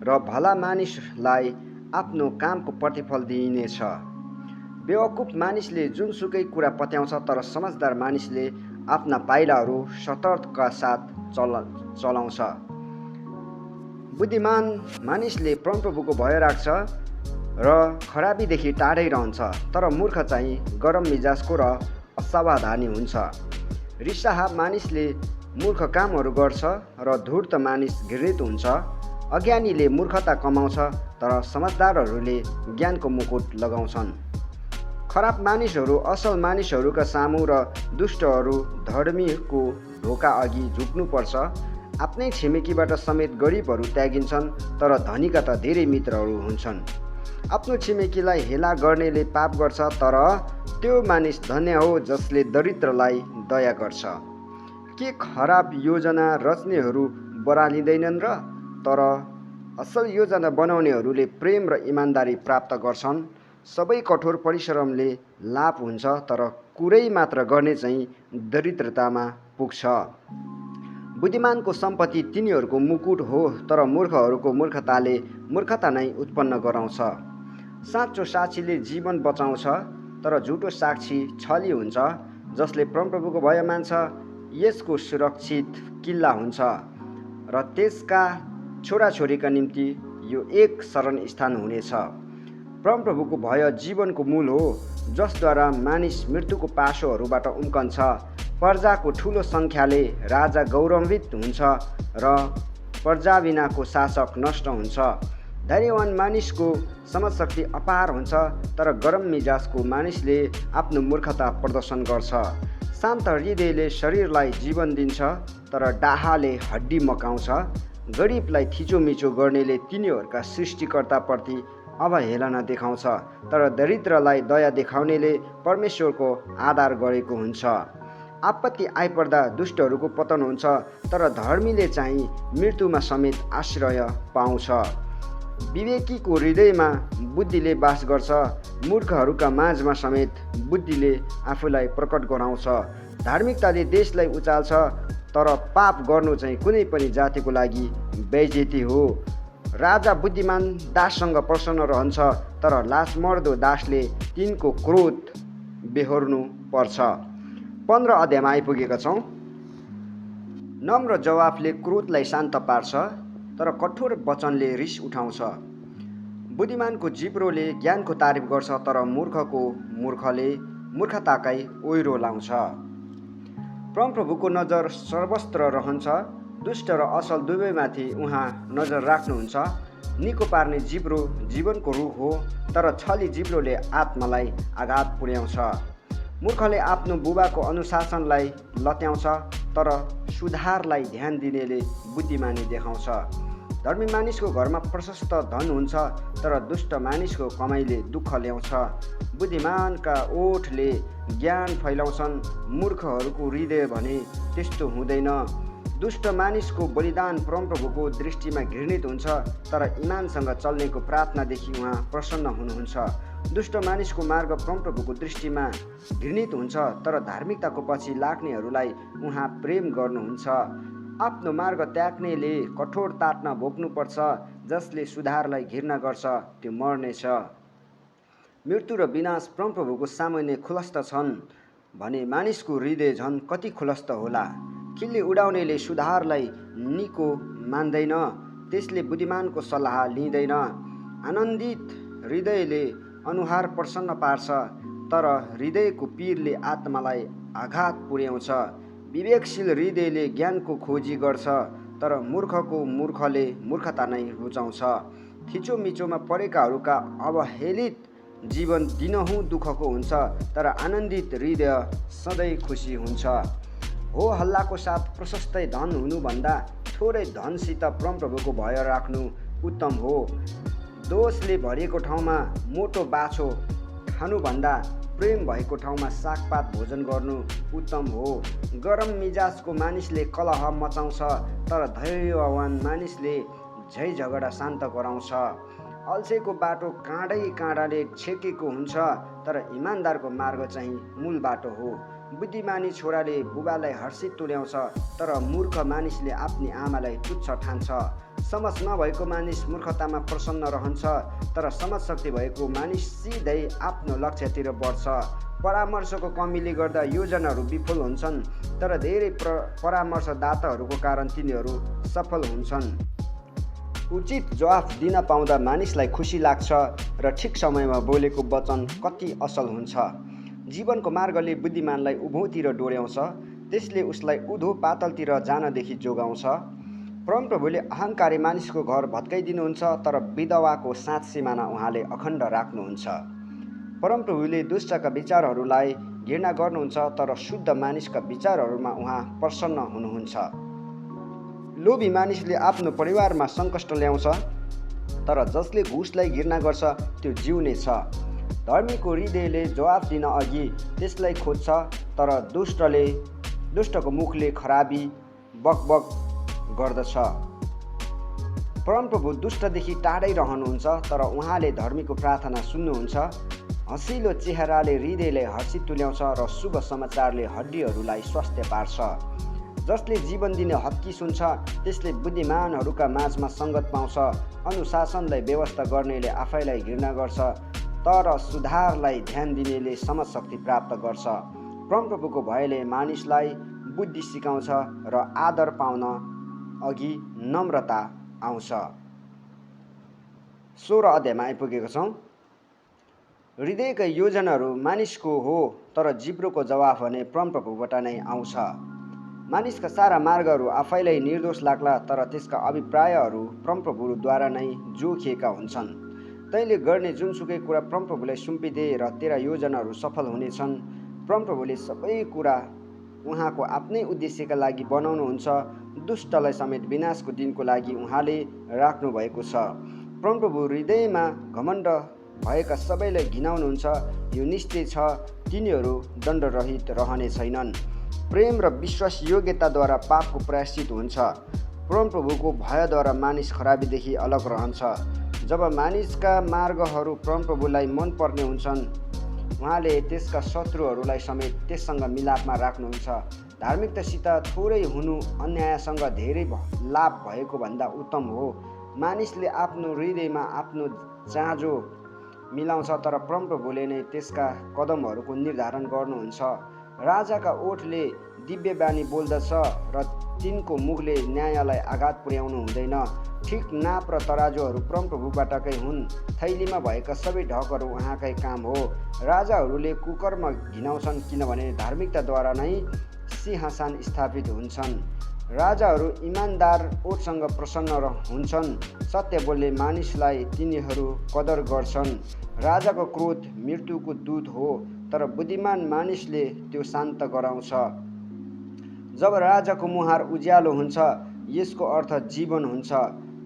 र भला मानिसलाई आफ्नो कामको प्रतिफल दिइनेछ। बेवकुफ मानिसले जुनसुकै कुरा पत्याउँछ, तर समझदार मानिसले आफ्ना पाइलाहरू सतर्कका साथ चलाउँछ। बुद्धिमान मानिसले परमप्रभुको भय राख्छ र खराबीदेखि टाढै रहन्छ, तर मूर्ख चाहिँ गरम मिजाजको र असावधानी हुन्छ। रिसाहा मानिसले मूर्ख कामहरू गर्छ, र धूर्त मानिस घृणित हुन्छ। अज्ञानीले मूर्खता कमाउँछ, तर समझदारहरूले ज्ञानको मुकुट लगाउँछन्। खराब मानिसहरू असल मानिसहरूका सामु, र दुष्टहरू धर्मीको ढोका अघि झुक्नुपर्छ। आफ्नै छिमेकीबाट समेत गरिबहरू त्यागिन्छन्, तर धनीका त धेरै मित्रहरू हुन्छन्। आफ्नो छिमेकीलाई हेला गर्नेले पाप गर्छ, तर त्यो मानिस धन्य हो जसले दरिद्रलाई दया गर्छ। के खराब योजना रच्नेहरू बरालिँदैनन् र? तर असल योजना बनाउनेहरूले प्रेम र इमान्दारी प्राप्त गर्छन्। सबै कठोर परिश्रमले लाभ हुन्छ, तर कुरै मात्र गर्ने चाहिँ दरिद्रतामा पुग्छ। बुद्धिमानको सम्पत्ति तिनीहरूको मुकुट हो, तर मूर्खहरूको मूर्खताले मूर्खता नै उत्पन्न गराउँछ। साँचो साक्षीले जीवन बचाउँछ, तर झुटो साक्षी छली हुन्छ। जसले परमप्रभुको भय मान्छ, यसको सुरक्षित किल्ला हुन्छ, र त्यसका छोराछोरीका निम्ति यो एक शरण स्थान हुनेछ। परमप्रभुको भय जीवनको मूल हो, जसद्वारा मानिस मृत्युको पाशोहरूबाट उम्कन्छ। प्रजाको ठुलो सङ्ख्याले राजा गौरवान्वित हुन्छ र प्रजाबिनाको शासक नष्ट हुन्छ। धैर्यवान मानिसको समझशक्ति अपार हुन्छ, तर गरम मिजाजको मानिसले आफ्नो मूर्खता प्रदर्शन गर्छ। शान्त हृदयले शरीरलाई जीवन दिन्छ, तर डाहाले हड्डी मकाउँछ। गरिबलाई थिचोमिचो गर्नेले तिनीहरूका सृष्टिकर्ताप्रति अवहेलना देखाउँछ, तर दरिद्रलाई दया देखाउनेले परमेश्वरको आदर गरेको हुन्छ। आपत्ति आइपर्दा दुष्टहरूको पतन हुन्छ, तर धर्मीले चाहिँ मृत्युमा समेत आश्रय पाउँछ। विवेकीको हृदयमा बुद्धिले बास गर्छ, मूर्खहरूका माझमा समेत बुद्धिले आफूलाई प्रकट गराउँछ। धार्मिकताले देशलाई उचाल्छ, तर पाप गर्नु चाहिँ कुनै पनि जातिको लागि बेइज्जती हो। राजा बुद्धिमान दाससँग प्रसन्न रहन्छ, तर लाजमर्दो दासले तिनको क्रोध बेहोर्नु पर्छ। 15 अध्यायमा आइपुगेका छौँ। नम्र जवाफले क्रोधलाई शान्त पार्छ, तर कठोर वचनले रिस उठाउँछ। बुद्धिमानको जिब्रोले ज्ञानको तारिफ गर्छ, तर मूर्खले मूर्खताकै ओइरो लाउँछ। परमप्रभुको नजर सर्वत्र रहन्छ, दुष्ट र असल दुवैमाथि उहाँ नजर राख्नुहुन्छ। निको पार्ने जिब्रो जीवनको रुख हो, तर छली जिब्रोले आत्मालाई आघात पुर्याउँछ। मूर्खले आफ्नो बुबाको अनुशासनलाई लत्याउँछ, तर सुधारलाई ध्यान दिनेले बुद्धिमानी देखाउँछ। धर्मी मानिसको घरमा प्रशस्त धन हुन्छ, तर दुष्ट मानिसको कमाइले दुःख ल्याउँछ। बुद्धिमानका ओठले ज्ञान फैलाउँछन्, मूर्खहरूको हृदय भने त्यस्तो हुँदैन। दुष्ट मानिसको बलिदान परमप्रभुको दृष्टिमा घृणित हुन्छ, तर इमानसँग चल्नेको प्रार्थनादेखि उहाँ प्रसन्न हुनुहुन्छ। दुष्ट मानिसको मार्ग परमप्रभुको दृष्टिमा घृणित हुन्छ, तर धार्मिकताको पछि लाग्नेहरूलाई उहाँ प्रेम गर्नुहुन्छ। आफ्नो मार्ग त्याग्नेले कठोर तातना भोग्नुपर्छ, जसले सुधारलाई घृणा गर्छ त्यो मर्नेछ। मृत्यु र विनाश परमप्रभुको सामुन्ने खुलस्त छन् भने मानिसको हृदय झन् कति खुलस्त होला। खिल्ली उडाउनेले सुधारलाई निको मान्दैन, त्यसले बुद्धिमानको सल्लाह लिँदैन। आनन्दित हृदयले अनुहार प्रसन्न पार्छ, तर हृदयको पीरले आत्मालाई आघात पुर्याउँछ। विवेकशील हृदयले ज्ञानको खोजी गर्छ, तर मूर्खले मूर्खता नै रुचाउँछ। थिचोमिचोमा परेकाहरूका अवहेलित जीवन दिनहुँ दुःखको हुन्छ, तर आनन्दित हृदय सधैँ खुसी हुन्छ। हो हल्लाको साथ प्रशस्तै धन हुनुभन्दा थोरै धनसित परमप्रभुको भय राख्नु उत्तम हो। दोषले भरिएको ठाउँमा मोटो बाछो खानुभन्दा प्रेम भएको ठाउँमा सागपात भोजन गर्नु उत्तम हो। गरम मिजाजको मानिसले कलह मचाउँछ, तर धैर्यवान मानिसले झै झगडा शान्त गराउँछ। अल्छेको बाटो काँडाले छेकेको हुन्छ, तर इमान्दारको मार्ग चाहिँ मूल बाटो हो। बुद्धिमानी छोराले बुबालाई हर्षित तुल्याउँछ, तर मूर्ख मानिसले आफ्नी आमालाई तुच्छ ठान्छ। समझ नभएको मानिस मूर्खतामा प्रसन्न रहन्छ, तर समझ शक्ति भएको मानिस सिधै आफ्नो लक्ष्यतिर बढ्छ। परामर्शको कमीले गर्दा योजनाहरू विफल हुन्छन्, तर धेरै परामर्शदाताहरूको कारण तिनीहरू सफल हुन्छन्। उचित जवाफ दिन पाउँदा मानिसलाई खुसी लाग्छ र ठिक समयमा बोलेको वचन कति असल हुन्छ। जीवनको मार्गले बुद्धिमानलाई उभोतिर डोर्याउँछ, त्यसले उसलाई उधो पातलतिर जानदेखि जोगाउँछ। परमप्रभुले अहङ्कारी मानिसको घर भत्काइदिनुहुन्छ, तर विधवाको साँच सिमाना उहाँले अखण्ड राख्नुहुन्छ। परमप्रभुले दुष्टका विचारहरूलाई घृणा गर्नुहुन्छ, तर शुद्ध मानिसका विचारहरूमा उहाँ प्रसन्न हुनुहुन्छ। लोभी मानिसले आफ्नो परिवारमा सङ्कष्ट ल्याउँछ, तर जसले घुसलाई घृणा गर्छ त्यो जिउने छ। धर्मीको हृदयले जवाफ दिन अघि त्यसलाई खोज्छ, तर दुष्टको मुखले खराबी बकबक गर्दछ। परमप्रभु दुष्टदेखि टाढै रहनुहुन्छ, तर उहाँले धर्मीको प्रार्थना सुन्नुहुन्छ। हँसिलो चेहराले हृदयलाई हर्षित तुल्याउँछ र शुभ समाचारले हड्डीहरूलाई स्वास्थ्य पार्छ। जसले जीवन दिने हत्की सुन्छ, त्यसले बुद्धिमानहरूका माझमा सङ्गत पाउँछ। अनुशासनलाई व्यवस्था गर्नेले आफैलाई घृणा गर्छ, तर सुधारलाई ध्यान दिनेले समझशक्ति प्राप्त गर्छ। परमप्रभुको भयले मानिसलाई बुद्धि सिकाउँछ र आदर पाउन अघि नम्रता आउँछ। 16 अध्यायमा आइपुगेका छौँ। हृदयका योजनाहरू मानिसको हो, तर जिब्रोको जवाफ भने परमप्रभुबाट नै आउँछ। मानिसका सारा मार्गहरू आफैलाई निर्दोष लाग्ला, तर त्यसका अभिप्रायहरू परमप्रभुद्वारा नै जोखिएका हुन्छन्। तैँले गर्ने जुनसुकै कुरा परमप्रभुलाई सुम्पिदे र तेरा योजनाहरू सफल हुनेछन्। परमप्रभुले सबै कुरा उहाँको आफ्नै उद्देश्यका लागि बनाउनुहुन्छ। दुष्टलाई समेत विनाशको दिनको लागि उहाँले राख्नुभएको छ। परमप्रभु हृदयमा घमण्ड भएका सबैलाई घिनाउनुहुन्छ। यो निश्चय छ, तिनीहरू दण्डरहित रहने छैनन्। प्रेम र विश्वास योग्यताद्वारा पापको प्रायश्चित हुन्छ। परमप्रभुको भयद्वारा मानिस खराबीदेखि अलग रहन्छ। जब मानिसका मार्गहरू परमप्रभुलाई मनपर्ने हुन्छन्, उहाँले त्यसका शत्रुहरूलाई समेत त्यससँग मिलापमा राख्नुहुन्छ। धार्मिकतासित थोरै हुनु अन्यायसँग धेरै लाभ भएको भन्दा उत्तम हो। मानिसले आफ्नो हृदयमा आफ्नो चाँजो मिलाउँछ, तर परमप्रभुले नै त्यसका कदमहरूको निर्धारण गर्नुहुन्छ। राजाका ओठले दिव्य बानी बोल्दछ र तिनको मुखले न्यायलाई आघात पुर्याउनु हुँदैन। ठिक नाप र तराजुहरू परमप्रभुबाटकै हुन्। थैलीमा भएका सबै ढकहरू उहाँकै काम हो। राजाहरूले कुकर्म घिनाउँछन्, किनभने धार्मिकताद्वारा नै सिंहासन स्थापित हुन्छन्। राजाहरू इमान्दार ओठसँग प्रसन्न हुन्छन्। सत्य बोल्ने मानिसलाई तिनीहरू कदर गर्छन्। राजाको क्रोध मृत्युको दूत हो, तर बुद्धिमान मानिसले त्यो शान्त गराउँछ। जब राजाको मुहार उज्यालो हुन्छ, यसको अर्थ जीवन हुन्छ।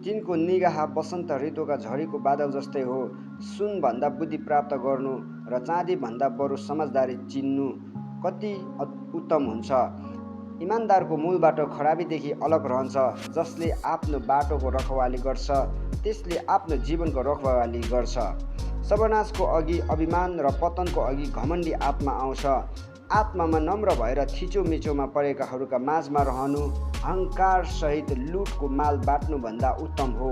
तिनको निगाह वसन्त ऋतुका झरीको बादल जस्तै हो। सुनभन्दा बुद्धि प्राप्त गर्नु र चाँदीभन्दा बरु समझदारी चिन्नु कति उत्तम हुन्छ। इमान्दारको मूल बाटो खराबीदेखि अलग रहन्छ। जसले आफ्नो बाटोको रखवाली गर्छ, त्यसले आफ्नो जीवनको रखवाली गर्छ। सर्वनाशको अघि अभिमान र पतनको अघि घमण्डी आत्मा आउँछ। आत्मामा नम्र भएर थिचोमिचोमा परेकाहरूका माझमा रहनु अहङ्कारसहित लुटको माल बाट्नुभन्दा उत्तम हो।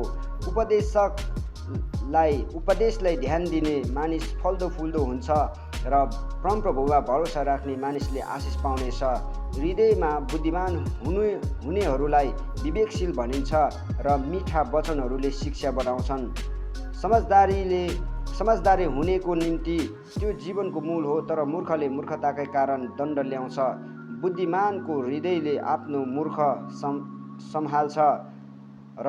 उपदेशलाई ध्यान दिने मानिस फल्दो फुल्दो हुन्छ र परमप्रभुमा भरोसा राख्ने मानिसले आशिष पाउनेछ। हृदयमा बुद्धिमान हुनेहरूलाई विवेकशील भनिन्छ र मिठा वचनहरूले शिक्षा बनाउँछन्। समझदारी हुनेको निम्ति त्यो जीवनको मूल हो, तर मूर्खले मूर्खताकै कारण दण्ड ल्याउँछ। बुद्धिमानको हृदयले आफ्नो मूर्ख सम्हाल्छ र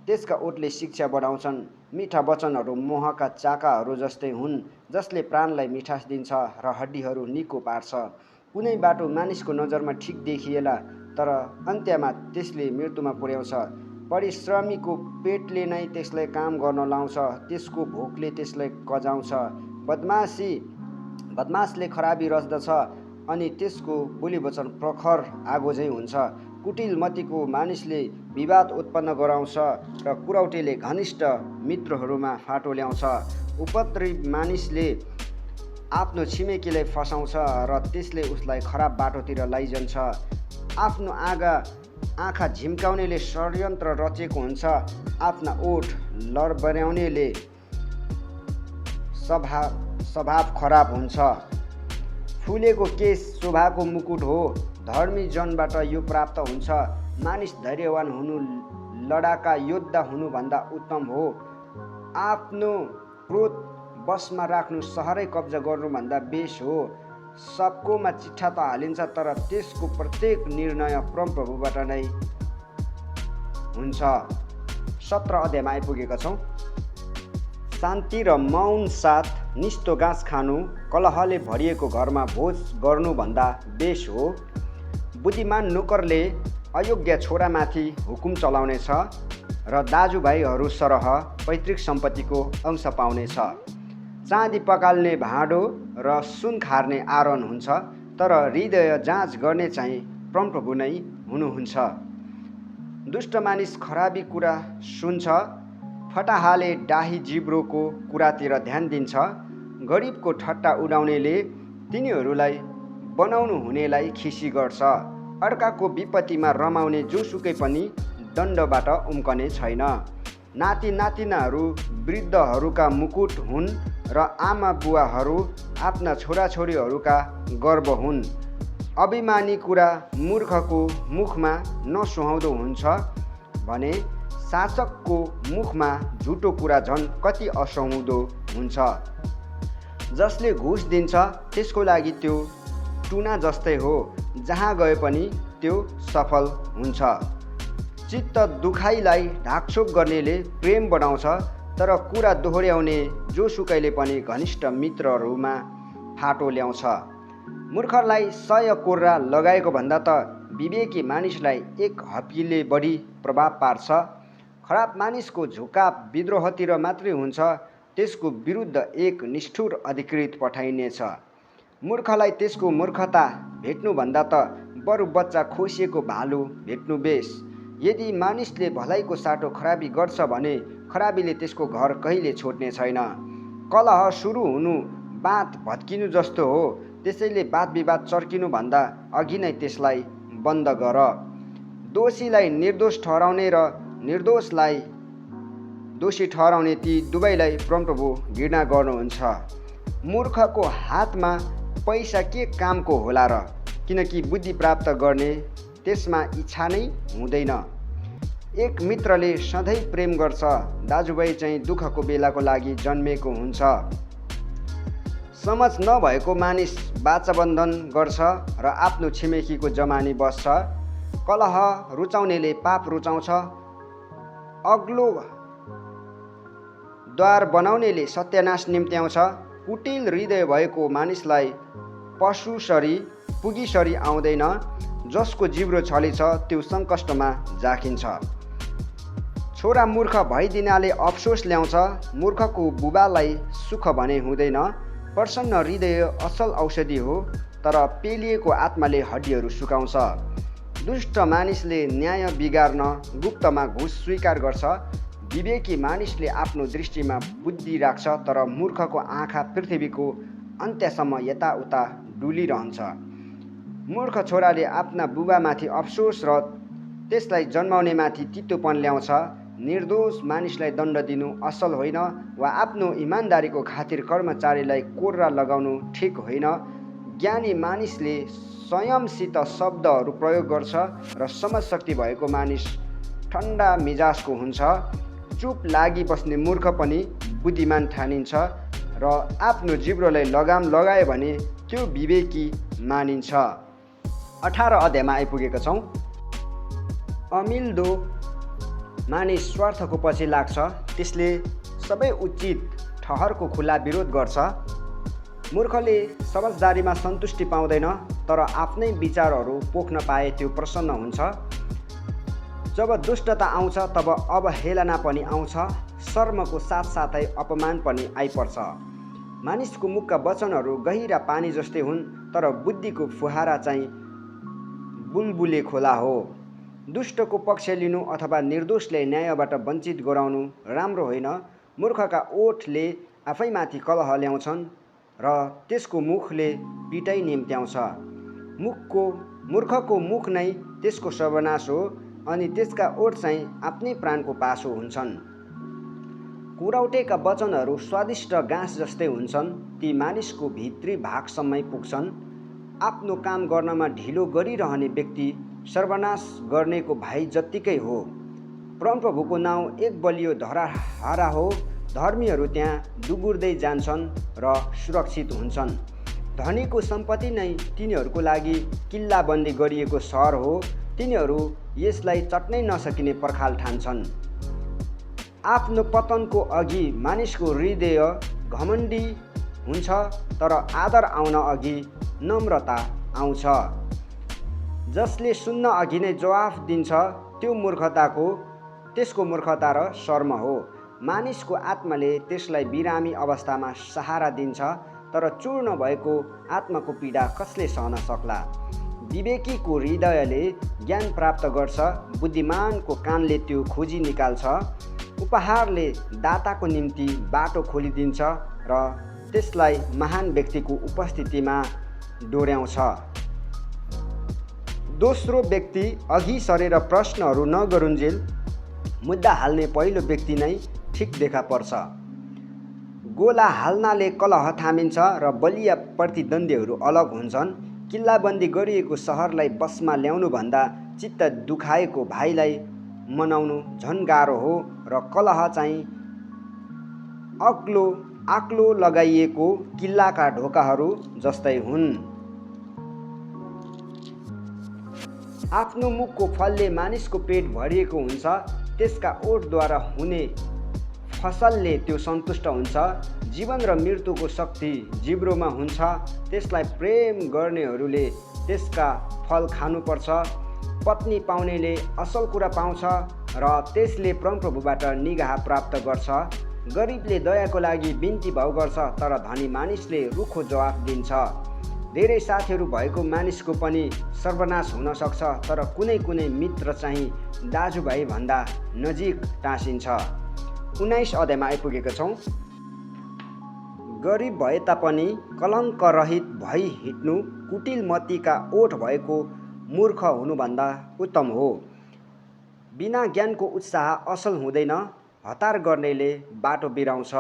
त्यसका ओठले शिक्षा बढाउँछन्। मिठा वचनहरू मोहका चाकाहरू जस्तै हुन्, जसले प्राणलाई मिठास दिन्छ र हड्डीहरू निको पार्छ। कुनै बाटो मानिसको नजरमा ठिक देखिएला, तर अन्त्यमा त्यसले मृत्युमा पुर्याउँछ। परिश्रमीको पेटले नै त्यसलाई काम गर्न लाउँछ, त्यसको भोकले त्यसलाई कजाउँछ। बदमासले खराबी रच्दछ अनि त्यसको बोलीवचन प्रखर आगो झैँ हुन्छ। कुटिल मतिको मानिसले विवाद उत्पन्न गराउँछ र कुरौटेले घनिष्ठ मित्रहरूमा फाटो ल्याउँछ। उपद्रवी मानिसले आफ्नो छिमेकीलाई फसाउँछ र त्यसले उसलाई खराब बाटोतिर लैजान्छ। आफ्नो आँखा झिम्काउनेले षड्यन्त्र रचेको हुन्छ। आफ्ना ओठ लरबर्याउनेले स्वभाव खराब हुन्छ। फुलेको केस शोभाको मुकुट हो। धर्मी जनबाट यो प्राप्त हुन्छ। मानिस धैर्यवान हुनु लडाका योद्धा हुनुभन्दा उत्तम हो। आफ्नो क्रोध बसमा राख्नु सहरै कब्जा गर्नुभन्दा बेस हो। सबकोमा चिट्ठा त हालिन्छ, तर त्यसको प्रत्येक निर्णय परमप्रभुबाट नै हुन्छ। 17 अध्यायमा आइपुगेका छौँ। शान्ति र मौन साथ निस्तो घाँस खानु कलहले भरिएको घरमा भोज गर्नुभन्दा बेस हो। बुद्धिमान नोकरले अयोग्य छोरामाथि हुकुम चलाउनेछ र दाजुभाइहरू सरह पैतृक सम्पत्तिको अंश पाउनेछ। चाँदी पकाल्ने भाँडो र सुन खार्ने आरोन हुन्छ, तर हृदय जाँच गर्ने चाहिँ परमप्रभु नै हुनुहुन्छ। दुष्ट मानिस खराबी कुरा सुन्छ, फटाहाले डाही जिब्रोको कुरातिर ध्यान दिन्छ। गरिबको ठट्टा उडाउनेले तिनीहरूलाई बनाउनु हुनेलाई खिसी गर्छ। अर्काको विपत्तिमा रमाउने जोसुकै पनि दण्डबाट उम्कने छैन। नाति नातिनाहरू वृद्धहरूका मुकुट हुन् र आमा बुवाहरू आफ्ना छोराछोरीहरूका गर्व हुन्। अभिमानी कुरा मूर्खको मुखमा नसुहाउँदो हुन्छ भने शासकको मुखमा झुटो कुरा झन् कति असुहाउँदो हुन्छ। जसले घुस दिन्छ त्यसको लागि त्यो टुना जस्तै हो, जहाँ गए पनि त्यो सफल हुन्छ। चित्त दुखाइलाई ढाकछोप गर्नेले प्रेम बढाउँछ, तर कुरा दोहोर्याउने जोसुकैले पनि घनिष्ठ मित्रहरूमा फाटो ल्याउँछ। मूर्खलाई 100 कोर्रा लगाएको भन्दा त विवेकी मानिसलाई एक हप्कीले बढी प्रभाव पार्छ। खराब मानिसको झुकाव विद्रोहतिर मात्रै हुन्छ, त्यसको विरुद्ध एक निष्ठुर अधिकृत पठाइनेछ। मूर्खलाई त्यसको मूर्खता भेट्नुभन्दा त बरु बच्चा खोसिएको भालु भेट्नु बेस। यदि मानिसले भलाइको साटो खराबी गर्छ भने खराबीले त्यसको घर कहिले छोड्ने छैन। कलह सुरु हुनु बात भत्किनु जस्तो हो, त्यसैले वाद विवाद चर्किनुभन्दा अघि नै त्यसलाई बन्द गर। दोषीलाई निर्दोष ठहराउने र निर्दोषलाई दोषी ठहराउने ती दुवैलाई परमप्रभु घृणा गर्नुहुन्छ। मूर्खको हातमा पैसा के कामको होला र, किनकि बुद्धि प्राप्त गर्ने त्यसमा इच्छा नै हुँदैन। एक मित्रले सधैँ प्रेम गर्छ, दाजुभाइ चाहिँ दुःखको बेलाको लागि जन्मेको हुन्छ। समझ नभएको मानिस वाचाबन्धन गर्छ र आफ्नो छिमेकीको जमानी बस्छ। कलह रुचाउनेले पाप रुचाउँछ, अग्लो द्वार बनाउनेले सत्यानाश निम्त्याउँछ। कुटिल हृदय भएको मानिसलाई पशुसरी पुगीसरी आउँदैन, जसको जिब्रो छली छ त्यो सङ्कष्टमा जाकिन्छ। छोरा मूर्ख भइदिनाले अफसोस ल्याउँछ, मूर्खको बुबालाई सुख भने हुँदैन। प्रसन्न हृदय असल औषधि हो, तर पेलिएको आत्माले हड्डीहरू सुकाउँछ। दुष्ट मानिसले न्याय बिगार्न गुप्तमा घुस स्वीकार गर्छ। विवेकी मानिसले आफ्नो दृष्टिमा बुद्धि राख्छ, तर मूर्खको आँखा पृथ्वीको अन्त्यसम्म यताउता डुलिरहन्छ। मूर्ख छोराले आफ्ना बुबामाथि अफसोस र त्यसलाई जन्माउनेमाथि तितोपन ल्याउँछ। निर्दोष मानिसलाई दण्ड दिनु असल होइन, वा आफ्नो इमान्दारीको खातिर कर्मचारीलाई कोर्रा लगाउनु ठिक होइन। ज्ञानी मानिसले संयमसित शब्दहरू प्रयोग गर्छ र समझशक्ति भएको मानिस ठन्डा मिजाजको हुन्छ। चुप लागि बस्ने मूर्ख पनि बुद्धिमान ठानिन्छ र आफ्नो जिब्रोलाई लगाम लगायो भने त्यो विवेकी मानिन्छ। 18 अध्यायमा आइपुगेका छौँ। अमिल्दो मानिस स्वार्थको पछि लाग्छ, त्यसले सबै उचित ठहरको खुला विरोध गर्छ। मूर्खले समझदारीमा सन्तुष्टि पाउँदैन, तर आफ्नै विचारहरू पोख्न पाए त्यो प्रसन्न हुन्छ। जब दुष्टता आउँछ तब अवहेलना पनि आउँछ, शर्मको साथसाथै अपमान पनि आइपर्छ। मानिसको मुखका वचनहरू गहिरा पानी जस्तै हुन्, तर बुद्धिको फुहारा चाहिँ बुलबुले खोला हो। दुष्टको पक्ष लिनु अथवा निर्दोषले न्यायबाट वञ्चित गराउनु राम्रो होइन। मूर्खका ओठले आफैमाथि कलह ल्याउँछन् र त्यसको मुखले पिटाइ निम्त्याउँछ। मूर्खको मुख नै त्यसको सर्वनाश हो, अनि त्यसका ओठ चाहिँ आफ्नै प्राणको पासो हुन्छन्। कुराउटेका वचनहरू स्वादिष्ट घाँस जस्तै हुन्छन्, ती मानिसको भित्री भागसम्मै पुग्छन्। आफ्नो काम गर्नमा ढिलो गरिरहने व्यक्ति सर्वनाश गर्नेको भाइ जत्तिकै हो। परमप्रभुको नाउँ एक बलियो धराहारा हो, धर्मीहरू त्यहाँ दुगुर्दै जान्छन् र सुरक्षित हुन्छन्। धनीको सम्पत्ति नै तिनीहरूको लागि किल्लाबन्दी गरिएको सहर हो, तिनीहरू यसलाई चट्नै नसकिने पर्खाल ठान्छन्। आफ्नो पतनको अघि मानिसको हृदय घमण्डी हुन्छ, तर आदर आउन अघि नम्रता आउँछ। जसले सुन्न अघि नै जवाफ दिन्छ त्यसको मूर्खता र शर्म हो। मानिसको आत्माले त्यसलाई बिरामी अवस्थामा सहारा दिन्छ, तर चूर्ण भएको आत्माको पीडा कसले सहन सक्ला। विवेकीको हृदयले ज्ञान प्राप्त गर्छ, बुद्धिमानको कानले त्यो खोजी निकाल्छ। उपहारले दाताको निम्ति बाटो खोलिदिन्छ र त्यसलाई महान व्यक्तिको उपस्थितिमा डोर्याउँछ। दोस्रो व्यक्ति अघि सरेर प्रश्नहरू नगरुन्जेल मुद्दा हाल्ने पहिलो व्यक्ति नै ठिक देखा पर्छ। गोला हाल्नाले कलह थामिन्छ र बलिया प्रतिद्वन्द्वीहरू अलग हुन्छन्। किल्लाबन्दी गरिएको सहरलाई बसमा ल्याउनुभन्दा चित्त दुखाएको भाइलाई मनाउनु झन् गाह्रो हो र कलह चाहिँ आक्लो लगाइएको किल्लाका ढोकाहरू जस्तै हुन्। आफ्नो मुखको फलले मानिसको पेट भरिएको हुन्छ, त्यसका ओठद्वारा हुने फसलले त्यो सन्तुष्ट हुन्छ। जीवन र मृत्युको शक्ति जिब्रोमा हुन्छ, त्यसलाई प्रेम गर्नेहरूले त्यसका फल खानुपर्छ। पत्नी पाउनेले असल कुरा पाउँछ र त्यसले परमप्रभुबाट निगाह प्राप्त गर्छ। गरिबले दयाको लागि बिन्ती भाव गर्छ, तर धनी मानिसले रुखो जवाफ दिन्छ। धेरै साथीहरू भएको मानिसको पनि सर्वनाश हुन सक्छ, तर कुनै कुनै मित्र चाहिँ दाजुभाइ भन्दा नजिक टाँसिन्छ। 19 अध्यायमा आइपुगेका छौँ। गरिब भए तापनि कलङ्क रहित भई हिँड्नु कुटिल मतीका ओठ भएको मूर्ख हुनुभन्दा उत्तम हो। बिना ज्ञानको उत्साह असल हुँदैन, हतार गर्नेले बाटो बिराउँछ।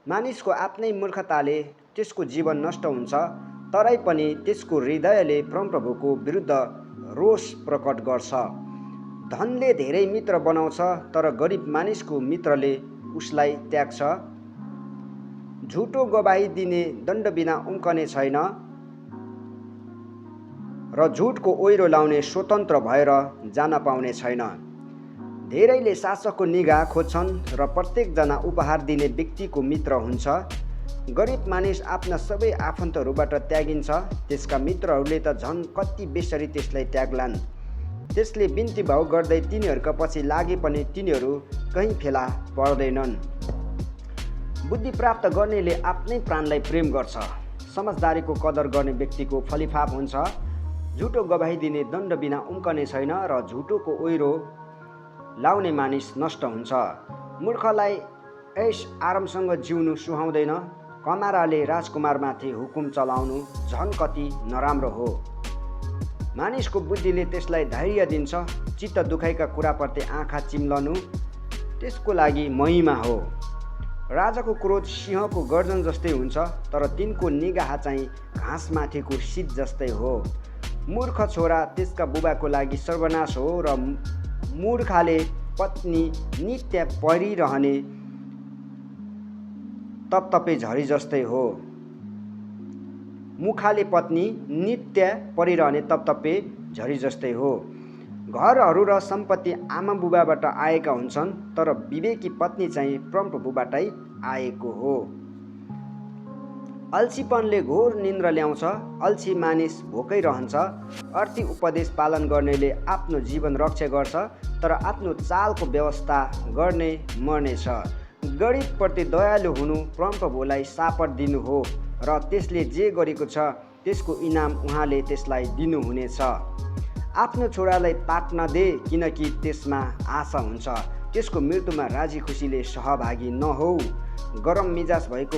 मानिसको आफ्नै मूर्खताले त्यसको जीवन नष्ट हुन्छ, तरै पनि त्यसको हृदयले परमप्रभुको विरुद्ध रोष प्रकट गर्छ। धनले धेरै मित्र बनाउँछ, तर गरिब मानिसको मित्रले उसलाई त्याग्छ। झुटो गवाही दिने दण्ड बिना उम्कने छैन र झुटको ओइरो लाउने स्वतन्त्र भएर जान पाउने छैन। धेरैले शासकको निगाह खोज्छन् र प्रत्येकजना उपहार दिने व्यक्तिको मित्र हुन्छ। गरिब मानिस आफ्ना सबै आफन्तहरूबाट त्यागिन्छ, त्यसका मित्रहरूले त झन् कति बेसरी त्यसलाई त्याग्लान्। त्यसले बिन्ती भाव गर्दै तिनीहरूका पछि लागे पनि तिनीहरू कहीँ फेला पर्दैनन्। बुद्धि प्राप्त गर्नेले आफ्नै प्राणलाई प्रेम गर्छ, समझदारीको कदर गर्ने व्यक्तिको फलिफाप हुन्छ। झुटो गवाही दिने दण्ड बिना उम्कने छैन र झुटोको ओइरो लाउने मानिस नष्ट हुन्छ। मूर्खलाई ऐश आरामसँग जिउनु सुहाउँदैन, कमाराले राजकुमारमाथि हुकुम चलाउनु झन् कति नराम्रो हो। मानिसको बुद्धिले त्यसलाई धैर्य दिन्छ, चित्त दुखाइका कुराप्रति आँखा चिम्लनु त्यसको लागि महिमा हो। राजाको क्रोध सिंहको गर्जन जस्तै हुन्छ, तर तिनको निगाह चाहिँ घाँसमाथिको शीत जस्तै हो। मूर्ख छोरा त्यसका बुबाको लागि सर्वनाश हो र मूर्खाले पत्नी नित्य परिरहने तपतपे झरी जस्तै हो। मुखाले पत्नी नित्य परिरहने तपतपे झरी जस्तै हो। घरहरू र सम्पत्ति आमा बुबाबाट आएका हुन्छन्, तर विवेकी पत्नी चाहिँ परमप्रभुबाटै आएको हो। अल्छीपनले घोर निन्द्रा ल्याउँछ, अल्छी मानिस भोकै रहन्छ। अर्थी उपदेश पालन गर्नेले आफ्नो जीवन रक्षा गर्छ, तर आफ्नो चालको व्यवस्था गर्ने मर्नेछ। गरिबप्रति दयालु हुनु परमप्रभुलाई सापट दिनु हो र त्यसले जे गरेको छ त्यसको इनाम उहाँले त्यसलाई दिनुहुनेछ। आफ्नो छोरालाई ताट्न दे, किनकि त्यसमा आशा हुन्छ। त्यसको मृत्युमा राजी खुसीले सहभागी नहौ। गरम मिजाज भएको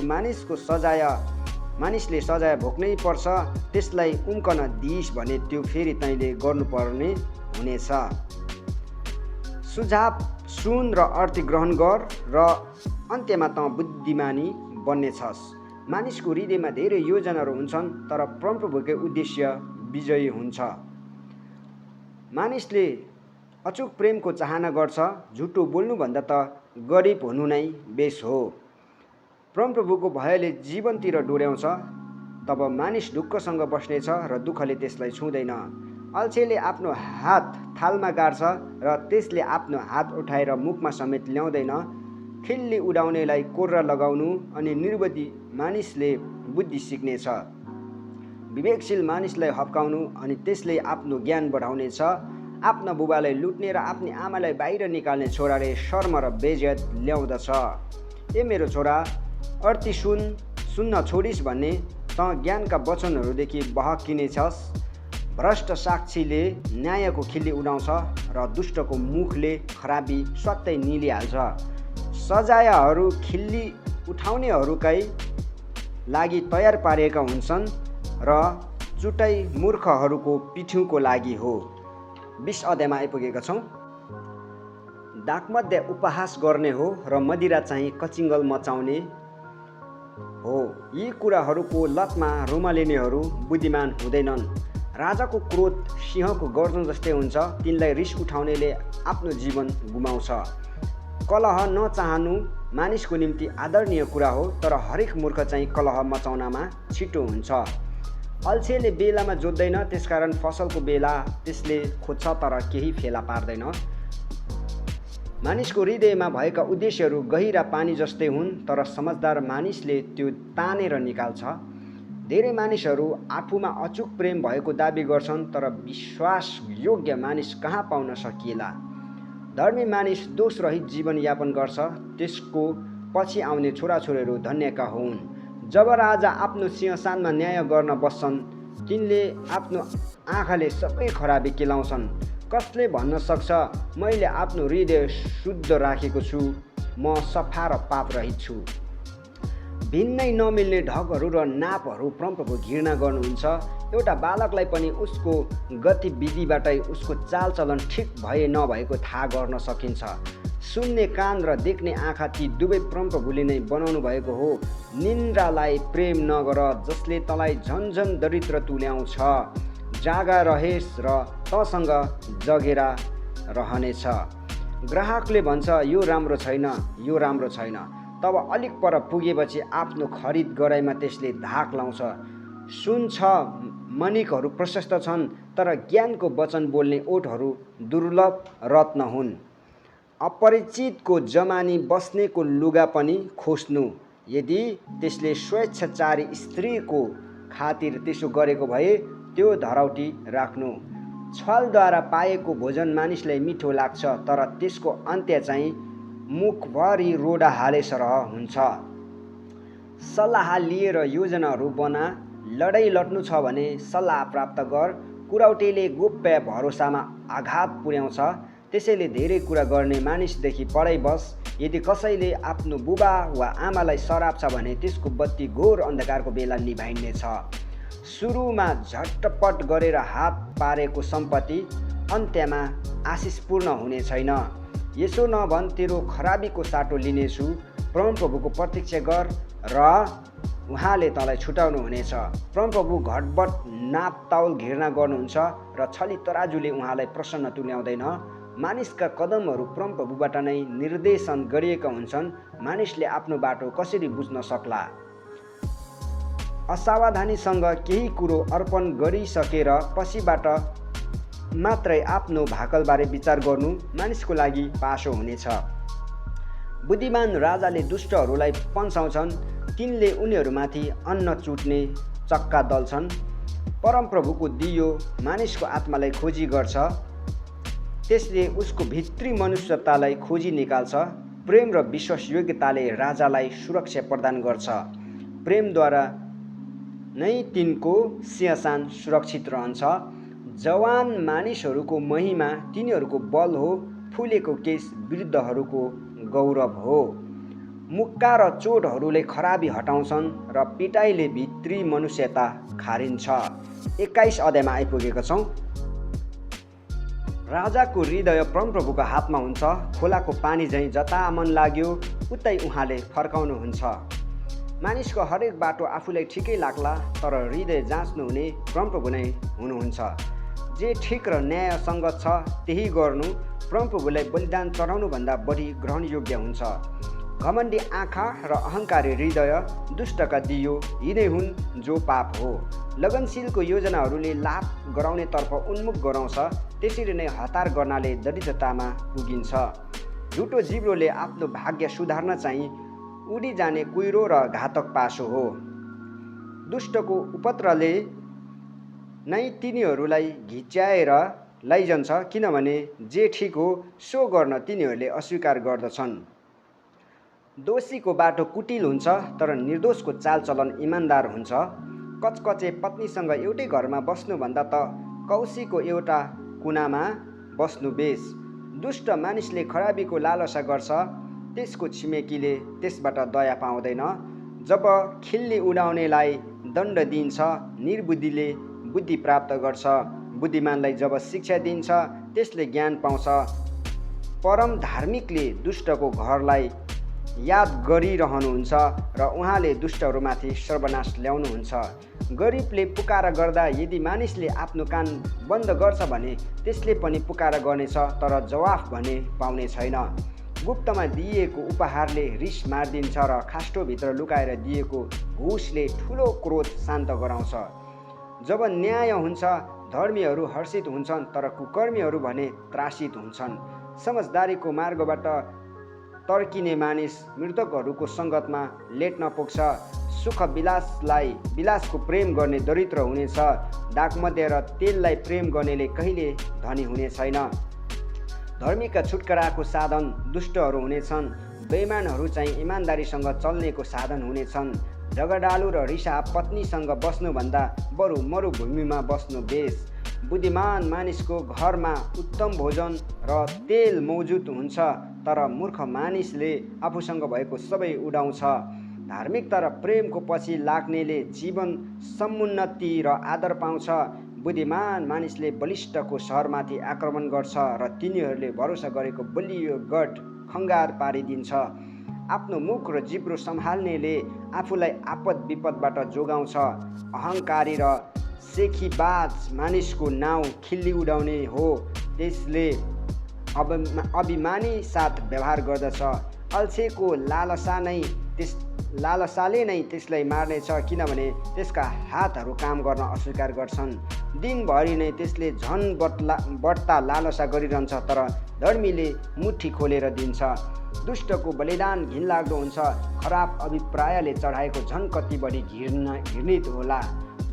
मानिसले सजाय भोग्नै पर्छ। त्यसलाई उम्कन दिइस् भने त्यो फेरि तैँले गर्नुपर्ने हुनेछ। सुझाव सुन र अर्थी ग्रहण गर र अन्त्यमा त बुद्धिमानी बन्नेछस्। मानिसको हृदयमा धेरै योजनाहरू हुन्छन्, तर परमप्रभुकै उद्देश्य विजयी हुन्छ। मानिसले अचुक प्रेमको चाहना गर्छ, झुटो बोल्नुभन्दा त गरिब हुनु नै बेस हो। परमप्रभुको भयले जीवनतिर डोर्याउँछ, तब मानिस ढुक्कसँग बस्नेछ र दुःखले त्यसलाई छुँदैन। अल्छेले आफ्नो हात थालमा गाड्छ र त्यसले आफ्नो हात उठाएर मुखमा समेत ल्याउँदैन। खिल्ली उडाउनेलाई कोर्रा लगाउनु अनि निर्बुद्धि मानिसले बुद्धि सिक्नेछ। विवेकशील मानिसलाई हप्काउनु अनि त्यसले आफ्नो ज्ञान बढाउनेछ। आफ्ना बुबालाई लुट्ने र आफ्नी आमालाई बाहिर निकाल्ने छोराले शर्म र बेइज्जत ल्याउँदछ। ए मेरो छोरा, अर्थी सुन्न छोडिस् भने त ज्ञानका वचनहरूदेखि बहकिनेछस्। भ्रष्ट साक्षीले न्यायको खिल्ली उडाउँछ र दुष्टको मुखले खराबी स्वात्तै निलिहाल्छ। सजायहरू खिल्ली उठाउनेहरूकै लागि तयार पारिएका हुन्छन् र चुटाइ मूर्खहरूको पिठ्युको लागि हो। 20 अध्यायमा आइपुगेका छौँ। दागमध्य उपहास गर्ने हो र मदिरा चाहिँ कचिङ्गल मचाउने हो। यी कुराहरूको लतमा रुमालिनेहरू बुद्धिमान हुँदैनन्। राजाको क्रोध सिंहको गर्जन जस्तै हुन्छ, तिनलाई रिस उठाउनेले आफ्नो जीवन गुमाउँछ। कलह नचाहनु मानिसको निम्ति आदरणीय कुरा हो, तर हरेक मूर्ख चाहिँ कलह मचाउनमा छिटो हुन्छ। अल्छेले बेलामा जोत्दैन, त्यसकारण फसलको बेला त्यसले खोज्छ तर केही फेला पार्दैन। मानिसको हृदयमा भएका उद्देश्यहरू गहिरा पानी जस्तै हुन्, तर समझदार मानिसले त्यो तानेर निकाल्छ। धेरै मानिसहरू आफूमा अचूक प्रेम भएको दाबी गर्छन्, तर विश्वास योग्य मानिस कहाँ पाउन सकिएला। धर्मी मानिस दोषरहित जीवनयापन गर्छ, त्यसको पछि आउने छोराछोरीहरू धन्यका हुन्। जब राजा आफ्नो सिंहासनमा न्याय गर्न बस्छन्, तिनले आफ्नो आँखाले सबै खराबी केलाउँछन्। कसले भन्न सक्छ, मैले आफ्नो हृदय शुद्ध राखेको छु, म सफा र पापरहित छु। भिन्नै नमिल्ने ढगहरू र नापहरू परमप्रभु घृणा गर्नुहुन्छ। एउटा बालकलाई पनि उसको गतिविधिबाटै उसको चालचलन ठिक भए नभएको थाहा गर्न सकिन्छ। सुन्ने कान र देख्ने आँखा ती दुवै परमप्रभुले नै बनाउनु भएको हो। निन्द्रालाई प्रेम नगर, जसले तँलाई झन्झन दरिद्र तुल्याउँछ। जागा रहेस् र तँसँग जगेरा रहनेछ। ग्राहकले भन्छ, यो राम्रो छैन, यो राम्रो छैन। तब अलिक पर पुगेपछि आफ्नो खरिद गराइमा त्यसले धाक लाउँछ। सुन छ, मणिकहरू प्रशस्त छन्, तर ज्ञानको वचन बोल्ने ओठहरू दुर्लभ रत्न हुन्। अपरिचितको जमानी बस्नेको लुगा पनि खोज्नु, यदि त्यसले स्वेच्छाचारी स्त्रीको खातिर त्यसो गरेको भए त्यो धराउटी राख्नु। छलद्वारा पाएको भोजन मानिसलाई मिठो लाग्छ, तर त्यसको अन्त्य चाहिँ मुखभरि रोडा हाले सरह हुन्छ। सल्लाह लिएर योजनाहरू बना, लडाइँ लड्नु छ भने सल्लाह प्राप्त गर। कुराउटेले गोप्य भरोसामा आघात पुर्याउँछ, त्यसैले धेरै कुरा गर्ने मानिसदेखि पढाइ बस। यदि कसैले आफ्नो बुबा वा आमालाई सराप्छ भने त्यसको बत्ती घोर अन्धकारको बेला निभाइनेछ। सुरुमा झटपट गरेर हात पारेको सम्पत्ति अन्त्यमा आशिषपूर्ण हुने छैन। यसो नभन्, तेरो खराबीको साटो लिनेछु। परमप्रभुको प्रतीक्षा गर र उहाँले तँलाई छुटाउनु हुनेछ। परमप्रभु घटबट नापताउल घृणा गर्नुहुन्छ र छली तराजुले उहाँलाई प्रसन्न तुल्याउँदैन। मानिसका कदमहरू परमप्रभुबाट नै निर्देशन गरिएका हुन्छन्, मानिसले आफ्नो बाटो कसरी बुझ्न सक्ला। असावधानीसँग केही कुरो अर्पण गरिसकेर पछिबाट मात्रै आफ्नो भाकलबारे विचार गर्नु मानिसको लागि पासो हुनेछ। बुद्धिमान राजाले दुष्टहरूलाई पन्साउँछन्, तिनले उनीहरूमाथि अन्न चुट्ने चक्का दल्छन्। परमप्रभुको दियो मानिसको आत्मालाई खोजी गर्छ, त्यसले उसको भित्री मनुष्यतालाई खोजी निकाल्छ। प्रेम र विश्वासयोग्यताले राजालाई सुरक्षा प्रदान गर्छ। प्रेमद्वारा नै तिनको सिंहासन सुरक्षित रहन्छ। जवान मानिसहरूको महिमा तिनीहरूको बल हो, फुलेको केश वृद्धहरूको गौरव हो। मुक्का र चोटहरूले खराबी हटाउँछन् र पिटाइले भित्री मनुष्यता खारिन्छ। 21 अध्यायमा आइपुगेका छौँ। राजाको हृदय परमप्रभुको हातमा हुन्छ, खोलाको पानी झैँ जता मन लाग्यो उतै उहाँले फर्काउनुहुन्छ। मानिसको हरेक बाटो आफूलाई ठिकै लाग्ला, तर हृदय जाँच्नुहुने परमप्रभु नै हुनुहुन्छ। जे ठिक र न्यायसङ्गत छ त्यही गर्नु परमप्रभुलाई बलिदान चढाउनुभन्दा बढी ग्रहणयोग्य हुन्छ। घमण्डी आँखा र अहङ्कारी हृदय दुष्टका दियो यी नै हुन् जो पाप हो। लगनशीलको योजनाहरूले लाभ गराउनेतर्फ उन्मुख गराउँछ, त्यसरी नै हतार गर्नाले दरिद्रतामा पुगिन्छ। झुटो जिब्रोले आफ्नो भाग्य सुधार्न चाहिँ उडी जाने कुहिरो र घातक पासो हो। दुष्टको उपद्रवले नै तिनीहरूलाई घिच्याएर लैजान्छ, किनभने जे ठिक हो सो गर्न तिनीहरूले अस्वीकार गर्दछन्। दोषीको बाटो कुटिल हुन्छ, तर निर्दोषको चालचलन इमान्दार हुन्छ। कचकचे पत्नीसँग एउटै घरमा बस्नुभन्दा त कौशीको एउटा कुनामा बस्नु बेस। दुष्ट मानिसले खराबीको लालसा गर्छ, त्यसको छिमेकीले त्यसबाट दया पाउँदैन। जब खिल्ली उडाउनेलाई दण्ड दिन्छ, निर्बुद्धिले बुद्धि प्राप्त गर्छ। बुद्धिमानलाई जब शिक्षा दिन्छ, त्यसले ज्ञान पाउँछ। परम धार्मिकले दुष्टको घरलाई याद गरिरहनुहुन्छ र उहाँले दुष्टहरूमाथि सर्वनाश ल्याउनुहुन्छ। गरिबले पुकार गर्दा यदि मानिसले आफ्नो कान बन्द गर्छ भने त्यसले पनि पुकार गर्नेछ, तर जवाफ भने पाउने छैन। गुप्तमा दिइएको उपहारले रिस मारिदिन्छ र खास्टोभित्र लुकाएर दिएको घुसले ठुलो क्रोध शान्त गराउँछ। जब न्याय हुन्छ धर्मीहरू हर्षित हुन्छन्, तर कुकर्मीहरू भने त्रासित हुन्छन्। समझदारीको मार्गबाट तर्किने मानिस मृतकहरूको सङ्गतमा लेट्न पुग्छ। सुख विलासको प्रेम गर्ने दरिद्र हुनेछ। दागमध्य र तेललाई प्रेम गर्नेले कहिले धनी हुने छैन। धर्मीका छुटकाराको साधन दुष्टहरू हुनेछन्। बेइमानहरू चाहिँ इमान्दारीसँग चल्नेको साधन हुनेछन्। झगडालु र रिसा पत्नीसँग बस्नुभन्दा बरु मरुभूमिमा बस्नु बेस। बुद्धिमान मानिसको घरमा उत्तम भोजन र तेल मौजुद हुन्छ, तर मूर्ख मानिसले आफूसँग भएको सबै उडाउँछ। धार्मिकता र प्रेमको पछि लाग्नेले जीवन समुन्नति र आदर पाउँछ। बुद्धिमान मानिसले बलिष्ठको सहरमाथि आक्रमण गर्छ र तिनीहरूले भरोसा गरेको बलियो गढ खङ्गार पारिदिन्छ। आफ्नो मुख र जिब्रो सम्हाल्नेले आफूलाई आपद विपदबाट जोगाउँछ। अहङ्कारी र सेखीबाज मानिसको नाउँ खिल्ली उडाउने हो, त्यसले अभिमानी साथ व्यवहार गर्दछ। अल्छेको लालसाले नै त्यसलाई मार्नेछ, किनभने त्यसका हातहरू काम गर्न अस्वीकार गर्छन्। दिनभरि नै त्यसले झन बढ्ता लालसा गरिरहन्छ, तर धर्मीले मुठी खोलेर दिन्छ। दुष्टको बलिदान घिनलाग्दो हुन्छ, खराब अभिप्रायले चढाएको झन कति बढी घृणित होला।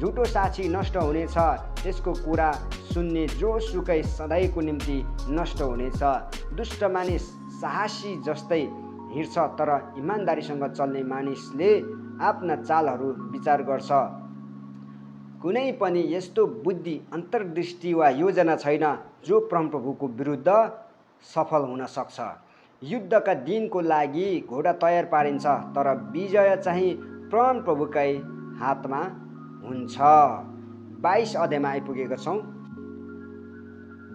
झुटो साक्षी नष्ट हुनेछ, त्यसको कुरा सुन्ने जोसुकै सधैँको निम्ति नष्ट हुनेछ। दुष्ट मानिस साहसी जस्तै हिँड्छ, तर इमान्दारीसँग चल्ने मानिसले आफ्ना चालहरू विचार गर्छ। कुनै पनि यस्तो बुद्धि, अन्तर्दृष्टि वा योजना छैन जो परमप्रभुको विरुद्ध सफल हुन सक्छ। युद्धका दिनको लागि घोडा तयार पारिन्छ, तर विजय चाहिँ परमप्रभुकै हातमा हुन्छ। 22 अध्यायमा आइपुगेका छौँ।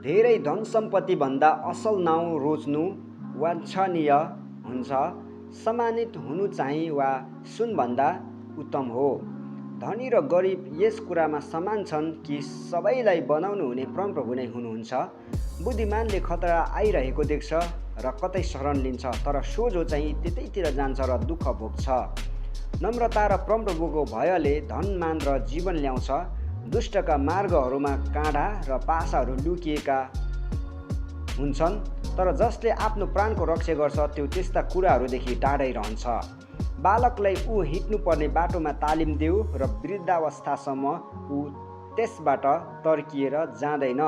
धेरै धन सम्पत्ति भन्दा असल नाउँ रोज्नु वाञ्छनीय हुन्छ। सम्मानित हुनु चाहिँ वा सुनभन्दा उत्तम हो। धनी र गरिब यस कुरामा समान छन् कि सबैलाई बनाउनु हुने परमप्रभु नै हुनुहुन्छ। बुद्धिमानले खतरा आइरहेको देख्छ र कतै शरण लिन्छ, तर सोझो चाहिँ त्यतैतिर जान्छ र दुःख भोग्छ। नम्रता र परमप्रभुको भयले धनमान र जीवन ल्याउँछ। दुष्टका मार्गहरूमा काँडा र पासाहरू लुकिएका हुन्छन्, तर जसले आफ्नो प्राणको रक्षा गर्छ त्यो त्यस्ता कुराहरूदेखि टाढै रहन्छ। बालकलाई ऊ हिँड्नुपर्ने बाटोमा तालिम देऊ र वृद्धावस्थासम्म ऊ त्यसबाट तर्किएर जाँदैन।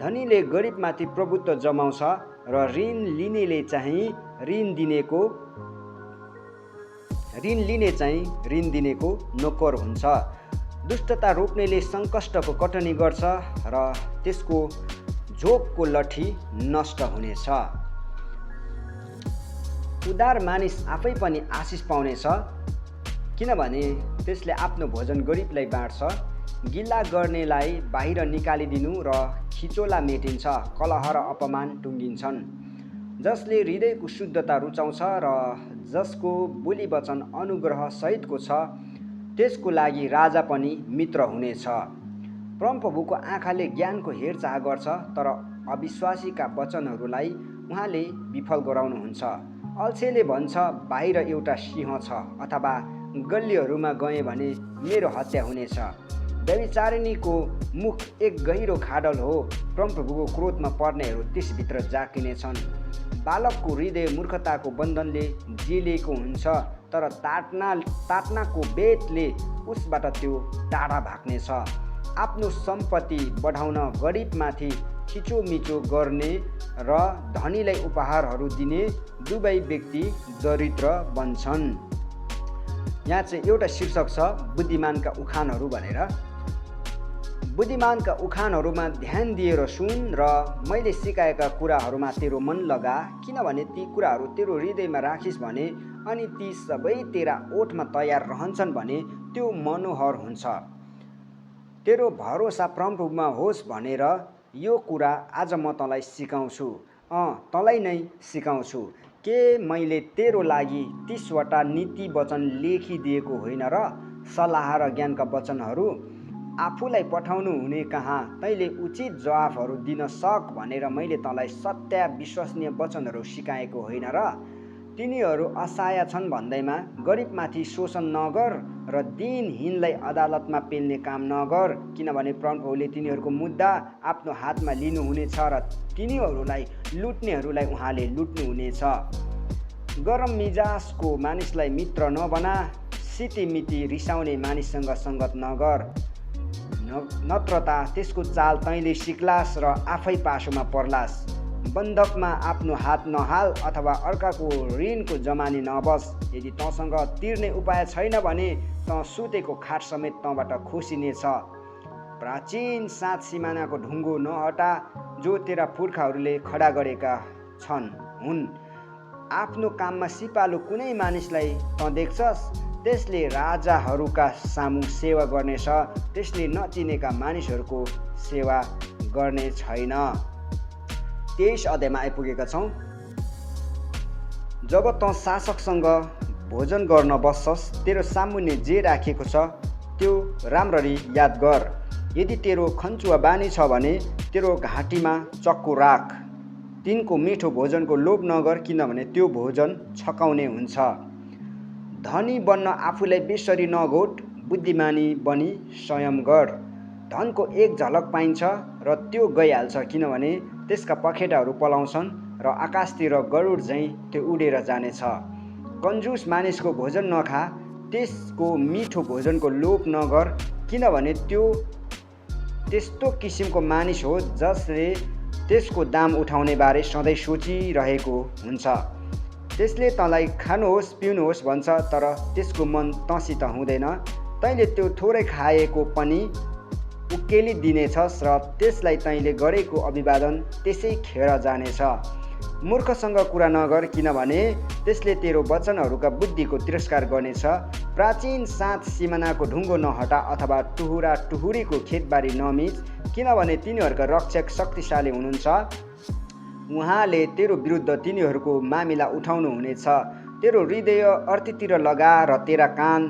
धनीले गरिबमाथि प्रभुत्व जमाउँछ र ऋण लिने चाहिँ ऋण दिनेको नोकर हुन्छ। दुष्टता रोक्नेले सङ्कष्टको कटनी गर्छ र त्यसको झोकको लठी नष्ट हुनेछ। उदार मानिस आफै पनि आशिष पाउनेछ, किनभने त्यसले आफ्नो भोजन गरिबलाई बाँड्छ। गिल्ला गर्नेलाई बाहिर निकालिदिनु र खिचोला मेटिन्छ, कलह र अपमान टुङ्गिन्छन्। जसले हृदयको शुद्धता रुचाउँछ र जसको बोली वचन अनुग्रह सहितको छ, त्यसको लागि राजा पनि मित्र हुनेछ। परमप्रभुको आँखाले ज्ञानको हेरचाह गर्छ, तर अविश्वासीका वचनहरूलाई उहाँले विफल गराउनुहुन्छ। अल्छेले भन्छ, बाहिर एउटा सिंह छ, अथवा गल्लीहरूमा गएँ भने मेरो हत्या हुनेछ। व्यभिचारिणीको मुख एक गहिरो खाडल हो, परमप्रभुको क्रोधमा पर्नेहरू त्यसभित्र जाकिनेछन्। बालकको हृदय मूर्खताको बन्धनले जेलिएको हुन्छ, तर ताट्नाको बेतले उसबाट त्यो टाढा भाग्नेछ। आफ्नो सम्पत्ति बढाउन गरिबमाथि थिचोमिचो गर्ने र धनीलाई उपहारहरू दिने दुवै व्यक्ति दरिद्र बन्छन्। यहाँ चाहिँ एउटा शीर्षक छ बुद्धिमानका उखानहरू भनेर। बुद्धिमानका उखानहरूमा ध्यान दिएर सुन र मैले सिकाएका कुराहरूमा तेरो मन लगा, किनभने ती कुराहरू तेरो हृदयमा राखिस् भने अनि ती सबै तेरा ओठमा तयार रहन्छन् भने त्यो मनोहर हुन्छ। तेरो भरोसा परमप्रभुमा होस् भनेर यो कुरा आज म तँलाई सिकाउँछु। तँलाई नै सिकाउँछु। के मैले तेरो लागि 30 वटा नीति वचन लेखिदिएको होइन र सल्लाह र ज्ञानका वचनहरू आफूलाई पठाउनु हुने कहाँ तैँले उचित जवाफहरू दिन सक भनेर मैले तँलाई सत्य विश्वसनीय वचनहरू सिकाएको होइन र? तिनीहरू असहाय छन् भन्दैमा गरिबमाथि शोषण नगर र दिनहीनलाई अदालतमा पेल्ने काम नगर, किनभने परमप्रभुले तिनीहरूको मुद्दा आफ्नो हातमा लिनुहुनेछ र तिनीहरूलाई लुट्नेहरूलाई उहाँले लुट्नुहुनेछ। गरम मिजाजको मानिसलाई मित्र नबना, सितिमिति रिसाउने मानिससँग सङ्गत नगर, नत्रता त्यसको चाल तैँले सिक्लास र आफै पासोमा पर्लास। बन्धकमा आफ्नो हात नहाल अथवा अर्काको ऋणको जमानी नबस। यदि तँसँग तिर्ने उपाय छैन भने तँ सुतेको खाट समेत तँबाट खोसिनेछ। प्राचीन 7 सिमानाको ढुङ्गो नहटा जो तेरा पुर्खाहरूले खडा गरेका हुन्। आफ्नो काममा सिपालु कुनै मानिसलाई तँ देख्छस्, त्यसले राजाहरूका सामु सेवा गर्नेछ, त्यसले नचिनेका मानिसहरूको सेवा गर्ने छैन। 23 अध्यायमा आइपुगेका छौँ। जब तँ शासकसँग भोजन गर्न बस्छस्, तेरो सामुन्ने जे राखिएको छ त्यो राम्ररी याद गर। यदि तेरो खन्चुवा बानी छ भने तेरो घाँटीमा चक्कु राख। तिनको मिठो भोजनको लोभ नगर, किनभने त्यो भोजन छकाउने हुन्छ। धनी बन्न आफूलाई बेसरी नघोट, बुद्धिमानी बनी संयम गर। धनको एक झलक पाइन्छ र त्यो गइहाल्छ, किनभने त्यसका पखेटाहरू पलाउँछन् र आकाशतिर गरुड झैँ त्यो उडेर जानेछ। कन्जुस मानिसको भोजन नखा, त्यसको मिठो भोजनको लोभ नगर, किनभने त्यो त्यस्तो किसिमको मानिस हो जसले त्यसको दाम उठाउने बारे सधैँ सोचिरहेको हुन्छ। त्यसले तँलाई खानुहोस् पिउनुहोस् भन्छ, तर त्यसको मन तँसित हुँदैन। तैँले त्यो थोरै खाएको पनि उकेलिदिनेछस् र त्यसलाई तैँले गरेको अभिवादन त्यसै खेर जानेछ। मूर्खसँग कुरा नगर, किनभने त्यसले तेरो वचनहरूका बुद्धिको तिरस्कार गर्नेछ। प्राचीन 7 सिमानाको ढुङ्गो नहटा अथवा टुहुरा टुहुरीको खेतबारी नमिच, किनभने तिनीहरूका रक्षक शक्तिशाली हुनुहुन्छ। उहाँले तेरो विरुद्ध तिनीहरूको मामिला उठाउनु हुनेछ। तेरो हृदय अर्थीतिर लगा र तेरा कान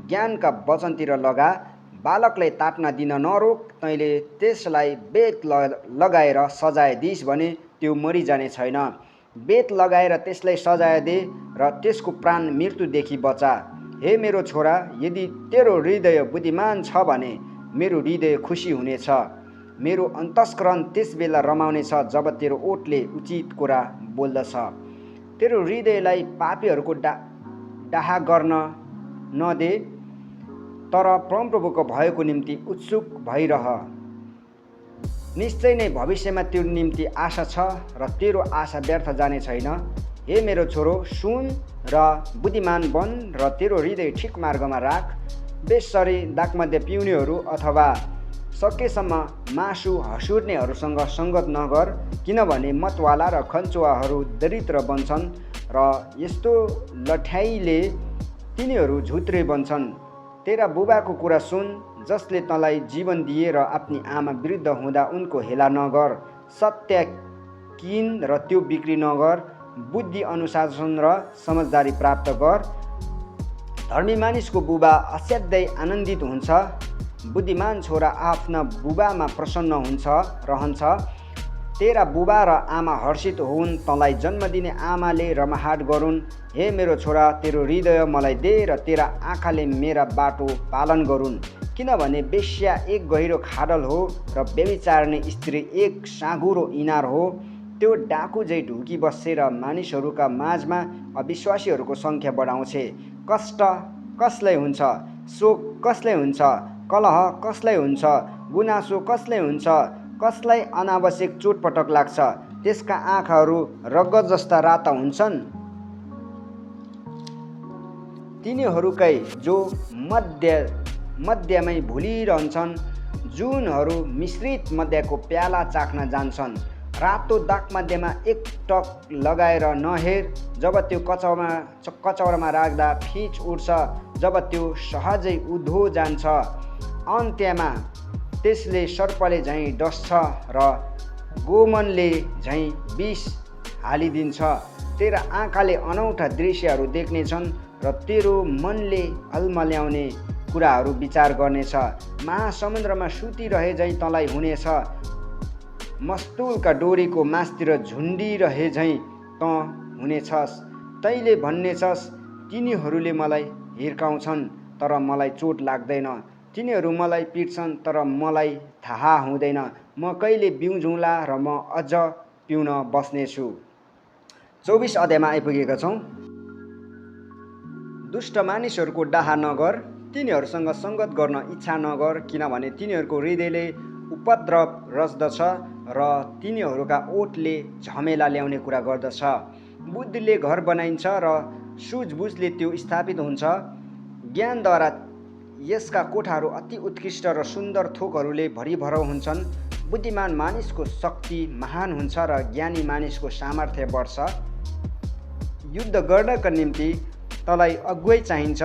ज्ञानका वचनतिर लगा। बालकलाई ताट्न दिन नरोक, तैँले त्यसलाई बेत लगाएर सजाय दिइस् भने त्यो मरिजाने छैन। बेत लगाएर त्यसलाई सजाय दे र त्यसको प्राण मृत्युदेखि बचा। हे मेरो छोरा, यदि तेरो हृदय बुद्धिमान छ भने मेरो हृदय खुसी हुनेछ। मेरो अन्तस्करण त्यस बेला रमाउनेछ जब तेरो ओठले उचित कुरा बोल्दछ। तेरो हृदयलाई पापीहरूको डाहा गर्न नदे, तर परमप्रभुको भयको निम्ति उत्सुक भइरह। निश्चय नै भविष्यमा तेरो निम्ति आशा छ र तेरो आशा व्यर्थ जाने छैन। हे मेरो छोरो, सुन र बुद्धिमान बन र तेरो हृदय ठिक मार्गमा राख। बेसरी दागमध्ये पिउनेहरू अथवा सकेसम्म मासु हसुर्नेहरूसँग सङ्गत नगर, किनभने मतवाला र खन्चुवाहरू दरिद्र बन्छन् र यस्तो लठ्याइले तिनीहरू झुत्रे बन्छन्। तेरा बुबाको कुरा सुन, जसले तँलाई जीवन दिए र आफ्नी आमा वृद्ध हुँदा उनको हेला नगर। सत्य किन र त्यो बिक्री नगर। बुद्धि, अनुशासन र समझदारी प्राप्त गर। धर्मी मानिसको बुबा असाध्यै आनन्दित हुन्छ। बुद्धिमान छोरा आफ्ना बुबामा प्रसन्न रहन्छ। तेरा बुबा र आमा हर्षित हुन्, तँलाई जन्म दिने आमाले रमाहाट गरून्। हे मेरो छोरा, तेरो हृदय मलाई दे र तेरा आँखाले मेरा बाटो पालन गरून्, किनभने वेश्या एक गहिरो खाडल हो र व्यभिचारिणी स्त्री एक साँघुरो इनार हो। त्यो डाकु झैँ ढुकी बस्छे र मानिसहरूका माझमा अविश्वासीहरूको सङ्ख्या बढाउँछे। कष्ट कसलाई हुन्छ, शोक कसलाई हुन्छ, कलह कसलाई हुन्छ, गुनासो कसलाई हुन्छ, कसलाई अनावश्यक चोटपटक लाग्छ, त्यसका आँखाहरू रगत जस्ता राता हुन्छन्। तिनीहरूकै जो मध्यमै भुलिरहन्छन्, जुनहरू मिश्रित मध्यको प्याला चाख्न जान्छन्। रातो दागमध्येमा एक टक लगाएर नहेर, जब त्यो कचौरामा राख्दा फिच उठ्छ, जब त्यो सहजै उधो जान्छ। अन्त्यमा त्यसले सर्पले झैँ डस्छ र गोमनले झैँ विष हालिदिन्छ। तेरा आँखाले अनौठा दृश्यहरू देख्नेछन् र तेरो मनले अल्मल्याउने कुराहरू विचार गर्नेछ। महासमुद्रमा सुतिरहे झैँ तँलाई हुनेछ। मस्तुलका डोरीको मासतिर झुन्डिरहे झैँ तँ हुनेछस्। तैँले भन्नेछस् तिनीहरूले मलाई हिर्काउँछन् तर मलाई चोट लाग्दैन। तिनीहरू मलाई पिट्छन् तर मलाई थाहा हुँदैन। म कहिले बिउँझौँला र म अझ पिउन बस्नेछु। 24 अध्यायमा आइपुगेका छौँ। दुष्ट मानिसहरूको डाहा नगर, तिनीहरूसँग सङ्गत गर्न इच्छा नगर, किनभने तिनीहरूको हृदयले उपद्रव रच्दछ र तिनीहरूका ओठले झमेला ल्याउने कुरा गर्दछ। बुद्धिले घर बनाइन्छ र सुझबुझले त्यो स्थापित हुन्छ। ज्ञानद्वारा यसका कोठाहरू अति उत्कृष्ट र सुन्दर थोकहरूले भरिभरौ हुन्छन्। बुद्धिमान मानिसको शक्ति महान हुन्छ र ज्ञानी मानिसको सामर्थ्य बढ्छ। युद्ध गर्नका निम्ति तँलाई अगुवै चाहिन्छ।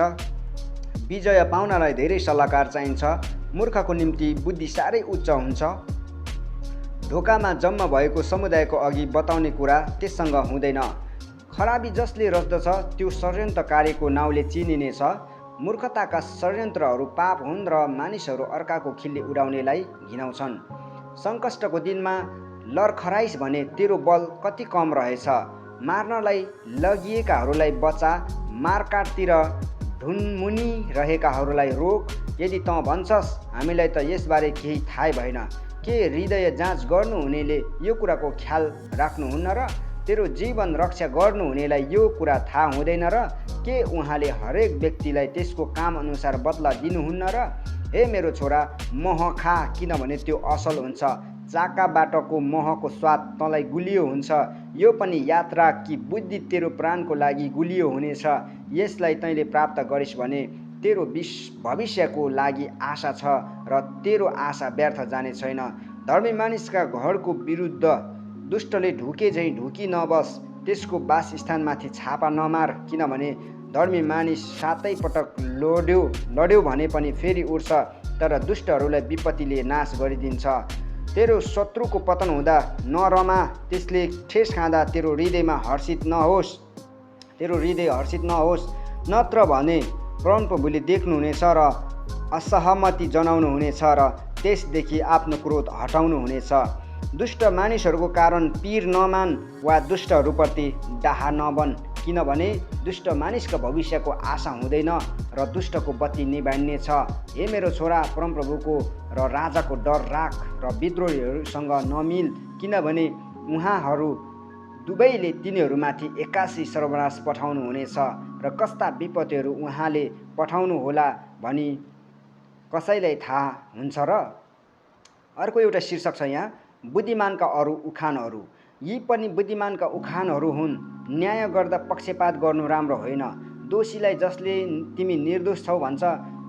विजय पाउनलाई धेरै सल्लाहकार चाहिन्छ। मूर्खको निम्ति बुद्धि साह्रै उच्च हुन्छ। ढोकामा जम्मा भएको समुदायको अघि बताउने कुरा त्यससँग हुँदैन। खराबी जसले रच्दछ त्यो षड्यन्त्रकारीको नाउँले चिनिनेछ। मूर्खताका षड्यन्त्रहरू पाप हुन् र मानिसहरू अर्काको खिल्ली उडाउनेलाई घिनाउँछन्। सङ्कष्टको दिनमा लरखराइस् भने तेरो बल कति कम रहेछ। मार्नलाई लगिएकाहरूलाई बचा, मारकाटतिर ढुनमुनी रहेकाहरूलाई रोक। यदि तँ भन्छस् हामीलाई त यसबारे केही थाहै भएन, के हृदय जाँच गर्नुहुनेले यो कुराको ख्याल राख्नुहुन्न र तेरो जीवन रक्षा गर्नुहुनेलाई यो कुरा थाहा हुँदैन र के उहाँले हरेक व्यक्तिलाई त्यसको काम अनुसार बदला दिनुहुन्न र? हे मेरो छोरा, मह खा, किनभने त्यो असल हुन्छ। चाका बाटोको महको स्वाद तँलाई गुलियो हुन्छ। यो पनि यात्रा कि बुद्धि तेरो प्राणको लागि गुलियो हुनेछ। यसलाई तैँले प्राप्त गरिस् भने तेरो भविष्यको लागि आशा छ र तेरो आशा व्यर्थ जाने छैन। धर्मी मानिसका घरको विरुद्ध दुष्टले ढुके झैँ ढुकी नबस। त्यसको वासस्थानमाथि छापा नमार, किनभने धर्मी मानिस 7 पटक लड्यो भने पनि फेरि उठ्छ, तर दुष्टहरूलाई विपत्तिले नाश गरिदिन्छ। तेरो शत्रुको पतन हुँदा नरमा, त्यसले ठेस खाँदा तेरो हृदय हर्षित नहोस्। नत्र भने परमप्रभुले देख्नुहुनेछ र असहमति जनाउनुहुनेछ र त्यसदेखि आफ्नो क्रोध हटाउनुहुनेछ। दुष्ट मानिसहरूको कारण पीर नमान वा दुष्टहरूप्रति डाहा नबन, किनभने दुष्ट मानिसको भविष्यको आशा हुँदैन र दुष्टको बत्ती निभाइनेछ। हे मेरो छोरा, परमप्रभुको र राजाको डर राख र विद्रोहीहरूसँग नमिल, किनभने उहाँहरू दुवैले तिनीहरूमाथि एक्कासी सर्वनाश पठाउनु हुनेछ र कस्ता विपत्तिहरू उहाँले पठाउनु होला भनी कसैलाई थाहा हुन्छ र? अर्को एउटा शीर्षक छ यहाँ, बुद्धिमानका अरू उखानहरू। यी पनि बुद्धिमानका उखानहरू हुन्। न्याय गर्दा पक्षपात गर्नु राम्रो होइन। दोषीलाई जसले तिमी निर्दोष छौ भन्छ,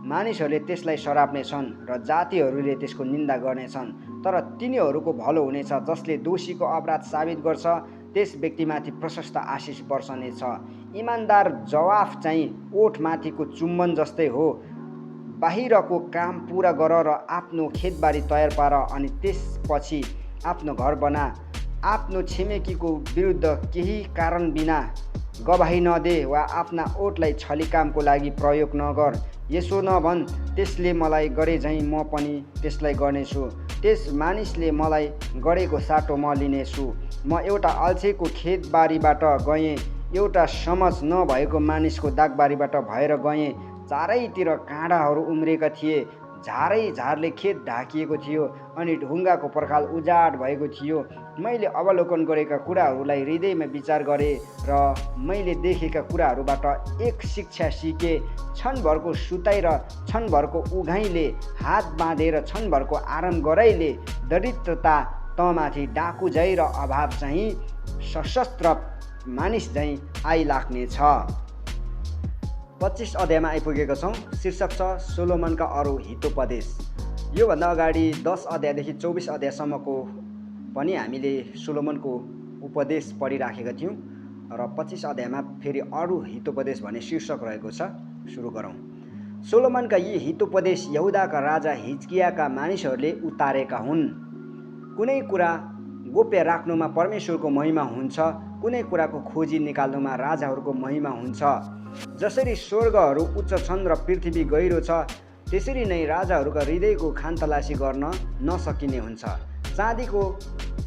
मानिसहरूले त्यसलाई सराप्नेछन् र जातिहरूले त्यसको निन्दा गर्नेछन्। तर तिनीहरूको भलो हुनेछ जसले दोषीको अपराध साबित गर्छ, त्यस व्यक्तिमाथि प्रशस्त आशिष वर्षनेछ। इमान्दार जवाफ चाहिँ ओठमाथिको चुम्बन जस्तै हो। बाहिरको काम पुरा गर र आफ्नो खेतबारी तयार पार, अनि त्यसपछि आफ्नो घर बना। आफ्नो छिमेकीको विरुद्ध केही कारण बिना गवाही नदे वा आफ्ना ओठलाई छली कामको लागि प्रयोग नगर। यसो नभन्, त्यसले मलाई गरे झैँ म पनि त्यसलाई गर्नेछु। त्यस मानिसले मलाई गरेको साटो म लिनेछु। म एउटा अल्छेको खेतबारीबाट गएँ, एउटा समझ नभएको मानिसको दागबारीबाट भएर गएँ। चारैतिर काँडाहरू उम्रेका थिए, झारले खेत ढाकिएको थियो अनि ढुङ्गाको पर्खाल उजाड भएको थियो। मैले अवलोकन गरेका कुराहरूलाई हृदयमा विचार गरेँ र मैले देखेका कुराहरूबाट एक शिक्षा सिकेँ। क्षणभरको सुताइ र क्षणभरको उघाइले, हात बाँधेर क्षणभरको आराम गराइले दरिद्रता तँमाथि डाकु झैँ र अभाव चाहिँ सशस्त्र मानिस झैँ आइलाग्नेछ। 25 अध्यायमा आइपुगेका छौँ। शीर्षक छ सोलोमनका अरू हितोपदेश। योभन्दा अगाडि 10 अध्यायदेखि 24 अध्यायसम्मको पनि हामीले सोलोमनको उपदेश पढिराखेका थियौँ र 25 अध्यायमा फेरि अरू हितोपदेश भन्ने शीर्षक रहेको छ। सुरु गरौँ। सोलोमनका यी हितोपदेश यहुदाका राजा हिजकियाका मानिसहरूले उतारेका हुन्। कुनै कुरा गोप्य राख्नुमा परमेश्वरको महिमा हुन्छ, कुनै कुराको खोजी निकाल्नुमा राजाहरूको महिमा हुन्छ। जसरी स्वर्गहरू उच्च छन् र पृथ्वी गहिरो छ, त्यसरी नै राजाहरूका हृदयको खानतलासी गर्न नसकिने हुन्छ। चाँदीको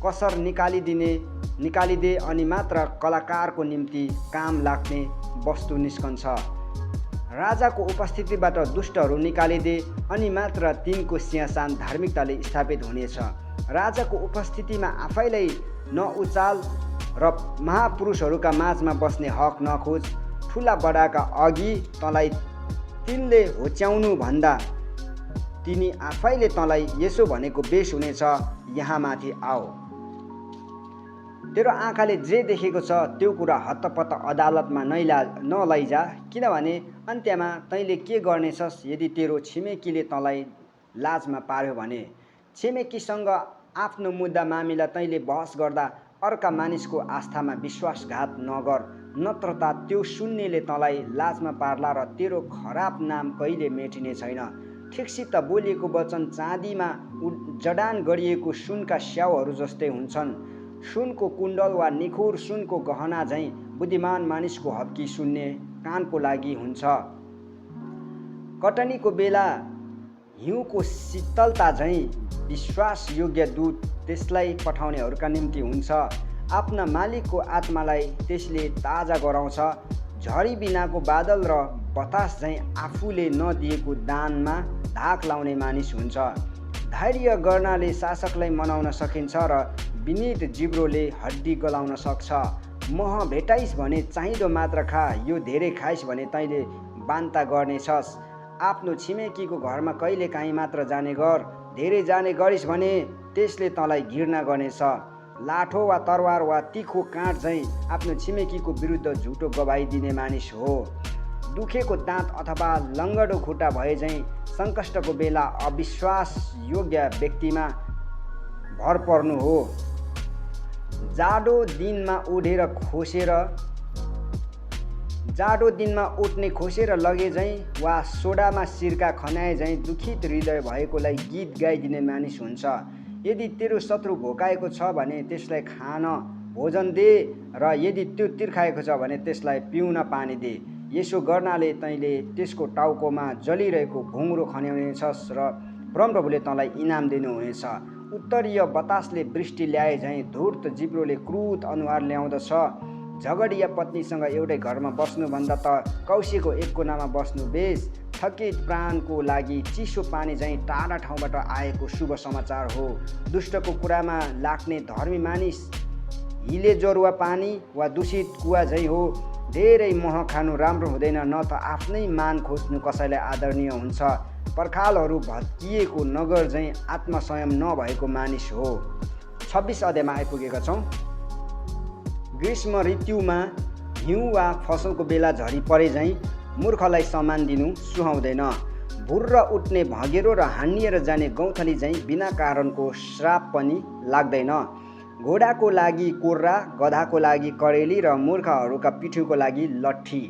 कसर निकालिदे अनि मात्र कलाकारको निम्ति काम लाग्ने वस्तु निस्कन्छ। राजाको उपस्थितिबाट दुष्टहरू निकालिदे अनि मात्र तिनको सिंहासन धार्मिकताले स्थापित हुनेछ। राजाको उपस्थितिमा आफैलाई नउचाल र महापुरुषहरूका माझमा बस्ने हक नखोज। ठुला बडाका अघि तँलाई तिनले होच्याउनु भन्दा तिनी आफैले तँलाई यसो भनेको बेस हुनेछ, यहाँ माथि आओ। तेरो आँखाले जे देखेको छ त्यो कुरा हत्तपत्त अदालतमा नलैजा, किनभने अन्त्यमा तैँले के गर्नेछस् यदि तेरो छिमेकीले तँलाई लाजमा पार्यो भने। छिमेकीसँग आफ्नो मुद्दा मामिला तैँले बहस गर्दा अर्का मानिसको आस्थामा विश्वासघात नगर, नत्र त त्यो सुन्नेले तँलाई लाजमा पार्ला र तेरो खराब नाम कहिले मेटिने छैन। ठिकसित बोलिएको वचन चाँदीमा जडान गरिएको सुनका स्याउहरू जस्तै हुन्छन्। सुनको कुण्डल वा निखुर सुनको गहना झैँ बुद्धिमान मानिसको हप्की सुन्ने कानको लागि हुन्छ। कटनीको बेला हिउँको शीतलता झैँ विश्वासयोग्य दूत त्यसलाई पठाउनेहरूका निम्ति हुन्छ। आफ्ना मालिकको आत्मालाई त्यसले ताजा गराउँछ। झरी बिनाको बादल र बतास झैँ आफूले नदिएको दानमा धाक लाउने मानिस हुन्छ। धैर्य गर्नाले शासकलाई मनाउन सकिन्छ र विनीत जिब्रोले हड्डी गलाउन सक्छ। मह भेटाइस् भने चाहिँदो मात्र खा, यो धेरै खाइस् भने तैँले बान्ता गर्नेछस्। आफ्नो छिमेकीको घरमा कहिलेकाहीँ मात्र जाने गर, धेरै जाने गरिस् भने त्यसले तँलाई घृणा गर्नेछ। लाठो वा तरवार वा तिखो काँट झैँ आफ्नो छिमेकीको विरुद्ध झुटो गवाही दिने मानिस हो। दुखेको दाँत अथवा लङ्गडो खुट्टा भए झैँ सङ्कष्टको बेला अविश्वास योग्य व्यक्तिमा भर पर्नु हो। जाडो दिनमा उठ्ने खोसेर लगे झैँ वा सोडामा सिर्का खन्याए झैँ दुखित हृदय भएकोलाई गीत गाइदिने मानिस हुन्छ। यदि तेरो शत्रु भोकाएको छ भने त्यसलाई खान भोजन दे, र यदि त्यो तिर्खाएको छ भने त्यसलाई पिउन पानी दे। यसो गर्नाले तैँले त्यसको टाउकोमा जलिरहेको घुङ्रो खन्याउनेछस् र परमप्रभुले तँलाई इनाम दिनुहुनेछ। उत्तरीय बतासले वृष्टि ल्याए झैँ धूर्त जिब्रोले क्रोध अनुहार ल्याउँदछ। झगडिया पत्नीसँग एउटै घरमा बस्नुभन्दा त कौशीको एक कुनामा बस्नु बेस। थकित प्राणको लागि चिसो पानी झैँ टाढा ठाउँबाट आएको शुभ समाचार हो। दुष्टको कुरामा लाग्ने धर्मी मानिस हिले जरुवा पानी वा दूषित कुवा झैँ हो। धेरै मह खानु राम्रो हुँदैन, न त आफ्नै मान खोज्नु कसैलाई आदरणीय हुन्छ। पर्खालहरू भत्किएको नगर झैँ आत्मसंयम नभएको मानिस हो। 26 अध्यायमा आइपुगेका छौँ। ग्रीष्म ऋतुमा हिउँ वा फसलको बेला झरी परे झैँ मूर्खलाई सम्मान दिनु सुहाउँदैन। भुर्र उठ्ने भँगेरो र हानिएर जाने गौँथली झैँ बिना कारणको श्राप पनि लाग्दैन। घोडाको लागि कोर्रा, गधाको लागि करेली र मूर्खहरूका पिठ्युको लागि लट्ठी।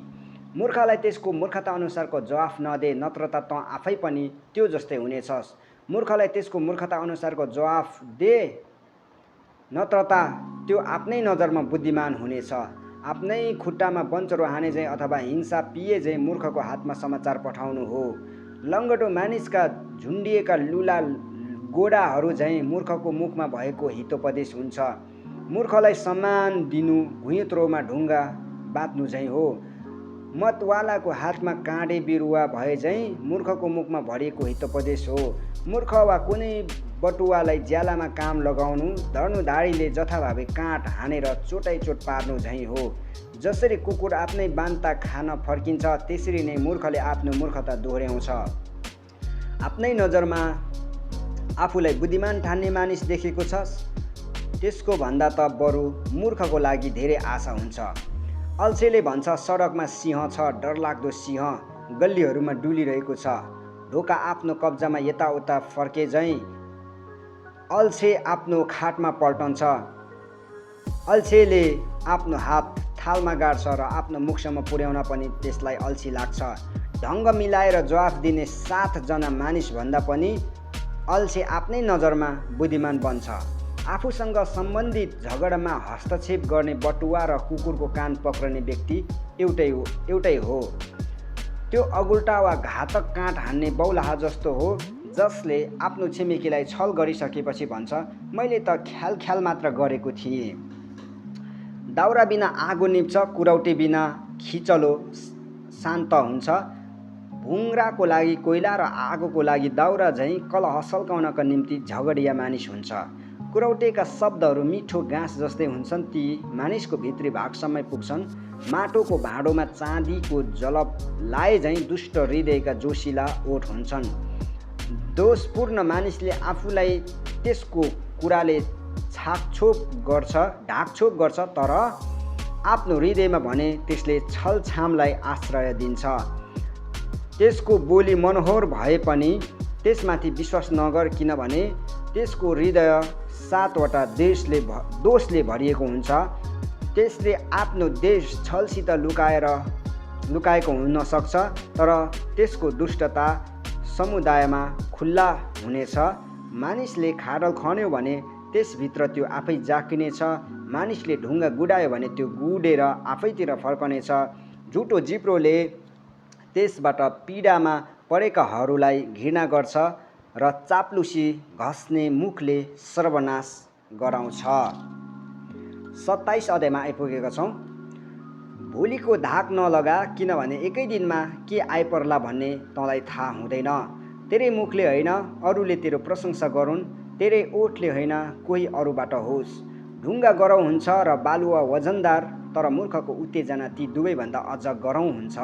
मूर्खलाई त्यसको मूर्खता अनुसारको जवाफ नदे, नत्र त तँ आफै पनि त्यो जस्तै हुनेछस्। मूर्खलाई त्यसको मूर्खता अनुसारको जवाफ दे, नत्र त त्यो आफ्नै नजरमा बुद्धिमान हुनेछ। आफ्नै खुट्टामा बन्चरो हाने झैँ अथवा हिंसा पिए झैँ मूर्खको हातमा समाचार पठाउनु हो। लङ्गडो मानिसका झुन्डिएका लुला गोडाहरू झैँ मूर्खको मुखमा भएको हितोपदेश हुन्छ। मूर्खलाई सम्मान दिनु भुइँत्रोमा ढुङ्गा बाँध्नु झैँ हो। मतवालाको हातमा काँडे बिरुवा भए झैँ मूर्खको मुखमा भरिएको हितोपदेश हो। मूर्ख वा कुनै बटुवालाई ज्यालामा काम लगाउनु धर्नुधारीले जथाभावी काँट हानेर चोटाइचोट पार्नु झैँ हो। जसरी कुकुर आफ्नै बान्ता खान फर्किन्छ त्यसरी नै मूर्खले आफ्नो मूर्खता दोहोऱ्याउँछ। आफ्नै नजरमा आफूलाई बुद्धिमान ठान्ने मानिस देखेको छस्, त्यसको भन्दा त बरु मूर्खको लागि धेरै आशा हुन्छ। अल्छेले भन्छ सडकमा सिंह छ, डरलाग्दो सिंह गल्लीहरूमा डुलिरहेको छ। ढोका आफ्नो कब्जामा यताउता फर्के झैँ अल्छे आफ्नो खाटमा पल्टन्छ। अल्छेले आफ्नो हात थालमा गाड्छ र आफ्नो मुखसम्म पुर्याउन पनि त्यसलाई अल्छी लाग्छ। ढङ्ग मिलाएर जवाफ दिने 7 जना मानिसभन्दा पनि अल्छे आफ्नै नजरमा बुद्धिमान बन्छ। आफूसँग सम्बन्धित झगडामा हस्तक्षेप गर्ने बटुवा र कुकुरको कान पक्रने व्यक्ति एउटै हो। त्यो अगुल्टा वा घातक काँट हान्ने बौलाहा जस्तो हो, जसले आफ्नो छिमेकीलाई छल गरिसकेपछि भन्छ, मैले त ख्याल ख्याल मात्र गरेको थिएँ। दाउरा बिना आगो निप्छ, कुरौटे बिना खिचलो शान्त हुन्छ। भुङ्राको लागि कोइला र आगोको लागि दाउरा झैँ कलह सल्काउनका निम्ति झगडिया मानिस हुन्छ। कुरौटेका शब्दहरू मिठो गाँस जस्तै हुन्छन्, ती मानिसको भित्री भागसम्म पुग्छन्। माटोको भाँडोमा चाँदीको जलप लाए झैँ दुष्ट हृदयका जोसिला ओठ हुन्छन्। दोषपूर्ण मानिसले आफूलाई त्यसको कुराले ढाकछोप गर्छ, तर आफ्नो हृदयमा भने त्यसले छलछामलाई आश्रय दिन्छ। त्यसको बोली मनोहर भए पनि त्यसमाथि विश्वास नगर, किनभने त्यसको हृदय 7वटा दोषले भरिएको हुन्छ। त्यसले आफ्नो देश छलसित लुकाएको हुन सक्छ, तर त्यसको दुष्टता समुदायमा खुल्ला हुनेछ। मानिसले खाडल खन्यो भने त्यसभित्र त्यो आफै जाकिनेछ। मानिसले ढुङ्गा गुडायो भने त्यो गुडेर आफैतिर फर्कनेछ। झुटो जिब्रोले त्यसबाट पीडामा परेकाहरूलाई घृणा गर्छ र चाप्लुसी घस्ने मुखले सर्वनाश गराउँछ। 27 अध्यायमा आइपुगेका छौँ। भोलिको धाक नलगा, किनभने एकै दिनमा के आइपर्ला भन्ने तँलाई थाहा हुँदैन। तेरै मुखले होइन अरूले तेरो प्रशंसा गरून्, तेरै ओठले होइन कोही अरूबाट होस्। ढुङ्गा गरौँ हुन्छ र बालुवा वजनदार, तर मूर्खको उत्तेजना ती दुवैभन्दा अझ गरौँ हुन्छ।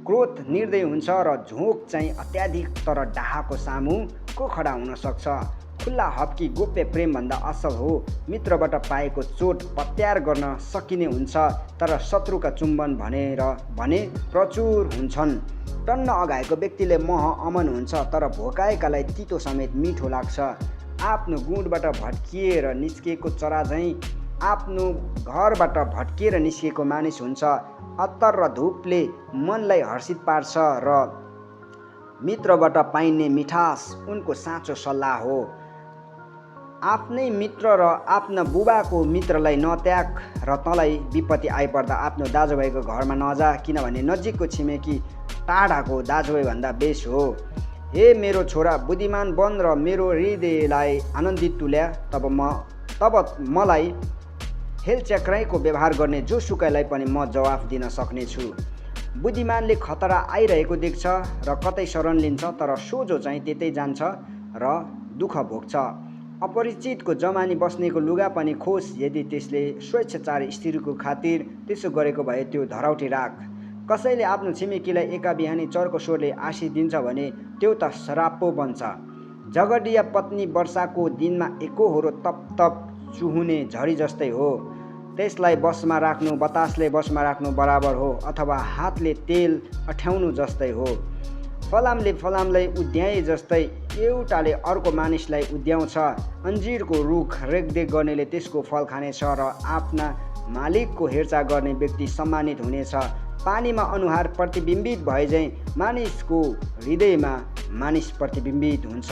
क्रोध निर्दय हुन्छ र झोक चाहिँ अत्याधिक, तर डाहाको सामु को खडा हुन सक्छ। खुल्ला हप्की गोप्य प्रेमभन्दा असल हो। मित्रबाट पाएको चोट पत्यार गर्न सकिने हुन्छ, तर शत्रुका चुम्बन भने प्रचुर हुन्छन्। टन्न अघाएको व्यक्तिले मह अमन हुन्छ, तर भोकाएकालाई तितो समेत मिठो लाग्छ। आफ्नो गुँडबाट भट्किएर निस्किएको चरा झैँ आफ्नो घरबाट भट्किएर निस्किएको मानिस हुन्छ। अत्तर र धुपले मनलाई हर्षित पार्छ र मित्रबाट पाइने मिठास उनको साँचो सल्लाह हो। आफ्नै मित्र र आफ्ना बुबाको मित्रलाई नत्याग र तँलाई विपत्ति आइपर्दा आफ्नो दाजुभाइको घरमा नजा, किनभने नजिकको छिमेकी टाढाको दाजुभाइभन्दा बेस हो। हे मेरो छोरा, बुद्धिमान बन र मेरो हृदयलाई आनन्दित तुल्या, तब मलाई हेलच्याक्राइको व्यवहार गर्ने जोसुकैलाई पनि म जवाफ दिन सक्नेछु। बुद्धिमानले खतरा आइरहेको देख्छ र कतै शरण लिन्छ, तर सोझो चाहिँ त्यतै जान्छ र दुःख भोग्छ। अपरिचितको जमानी बस्नेको लुगा पनि खोस्, यदि त्यसले स्वेच्छाचारी स्त्रीको खातिर त्यसो गरेको भए त्यो धराउटी राख। कसैले आफ्नो छिमेकीलाई एका बिहानी चर्को स्वरले आशिष दिन्छ भने त्यो त श्राप पो बन्छ। झगडिया पत्नी वर्षाको दिनमा एकोहोरो तप चुहुने झरी जस्तै हो। त्यसलाई बसमा राख्नु बतासले बसमा राख्नु बराबर हो, अथवा हातले तेल अठ्याउनु जस्तै हो। फलामले फलामलाई उद्याए जस्तै एउटाले अर्को मानिसलाई उद्याउँछ। अन्जिरको रुख रेखदेख गर्नेले त्यसको फल खानेछ र आफ्ना मालिकको हेरचाह गर्ने व्यक्ति सम्मानित हुनेछ। पानीमा अनुहार प्रतिबिम्बित भए झैँ मानिसको हृदयमा मानिस प्रतिबिम्बित हुन्छ।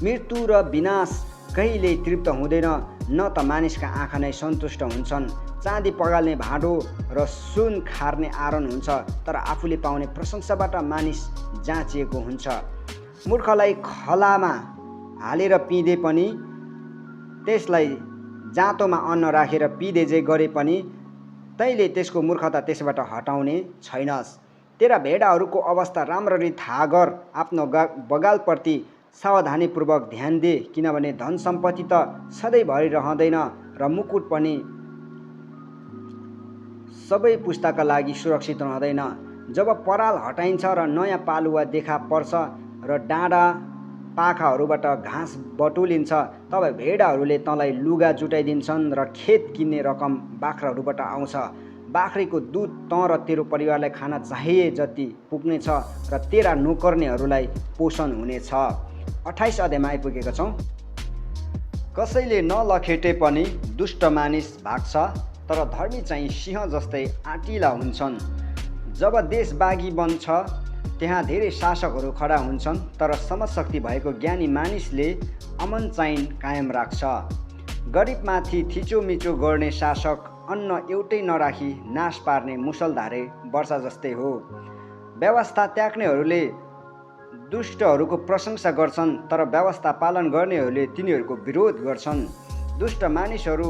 मृत्यु र विनाश कहिल्यै तृप्त हुँदैन, न त मानिसका आँखा नै सन्तुष्ट हुन्छन्। चाँदी पगाल्ने भाँडो र सुन खार्ने आरण हुन्छ, तर आफूले पाउने प्रशंसाबाट मानिस जाँचिएको हुन्छ। मूर्खलाई खलामा हालेर पिँधे पनि, त्यसलाई जाँतोमा अन्न राखेर पिँधे जे गरे पनि तैँले त्यसको मूर्खता त्यसबाट हटाउने छैनस्। तेरा भेडाहरूको अवस्था राम्ररी थाहा गर, आफ्नो बगालप्रति सावधानीपूर्वक ध्यान दे, किनभने धन सम्पत्ति त सधैँभरि रहँदैन र मुकुट पनि सबै पुस्ताका लागि सुरक्षित रहँदैन। जब पराल हटाइन्छ र नयाँ पालुवा देखा पर्छ र डाँडा पाखाहरूबाट घाँस बटुलिन्छ, तब भेडाहरूले तँलाई लुगा जुटाइदिन्छन् र खेत किन्ने रकम बाख्राहरूबाट आउँछ। बाख्रीको दुध तँ र तेरो परिवारलाई खाना चाहिए जति पुग्नेछ र तेरा नोकर्नेहरूलाई पोषण हुनेछ। 28 अध्यायमा आइपुगेका छौँ। कसैले नलखेटे पनि दुष्ट मानिस भाग्छ, तर धर्मी चाहिँ सिंह जस्तै आँटिला हुन्छन्। जब देश बागी बन्छ त्यहाँ धेरै शासकहरू खडा हुन्छन्, तर समझशक्ति भएको ज्ञानी मानिसले अमन चाहिँ कायम राख्छ। गरिबमाथि थिचोमिचो गर्ने शासक अन्न एउटै नराखी नाश पार्ने मुसलधारे वर्षा जस्तै हो। व्यवस्था त्याग्नेहरूले दुष्टहरूको प्रशंसा गर्छन्, तर व्यवस्था पालन गर्नेहरूले तिनीहरूको विरोध गर्छन्। दुष्ट मानिसहरू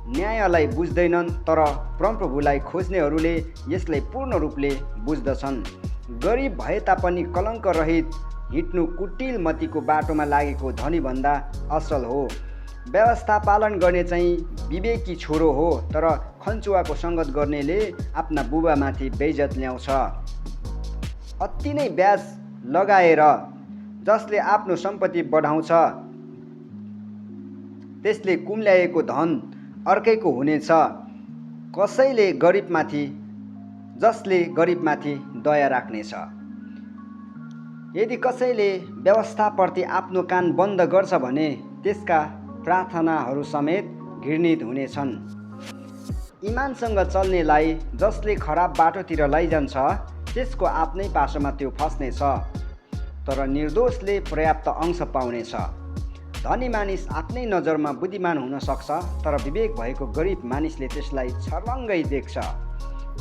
न्यायलाई बुझ्दैनन्, तर परमप्रभुलाई खोज्नेहरूले यसलाई पूर्ण रूपले बुझ्दछन्। गरिब भए तापनि कलङ्क रहित हिँड्नु कुटिल मतीको बाटोमा लागेको धनीभन्दा असल हो। व्यवस्था पालन गर्ने चाहिँ विवेकी छोरो हो, तर खन्चुवाको सङ्गत गर्नेले आफ्ना बुबामाथि बेइज्जत ल्याउँछ। अति नै ब्याज लगाएर जसले आफ्नो सम्पत्ति बढाउँछ त्यसले कुम्ल्याएको धन अर्कैको हुनेछ। जसले गरिबमाथि दया राख्नेछ। यदि कसैले व्यवस्थाप्रति आफ्नो कान बन्द गर्छ भने त्यसका प्रार्थनाहरू समेत घृणित हुनेछन्। इमानसँग चल्नेलाई जसले खराब बाटोतिर लैजान्छ त्यसको आफ्नै पासोमा त्यो फस्नेछ, तर निर्दोषले पर्याप्त अंश पाउनेछ। धनी मानिस आफ्नै नजरमा बुद्धिमान हुन सक्छ, तर विवेक भएको गरिब मानिसले त्यसलाई छर्लङ्गै देख्छ।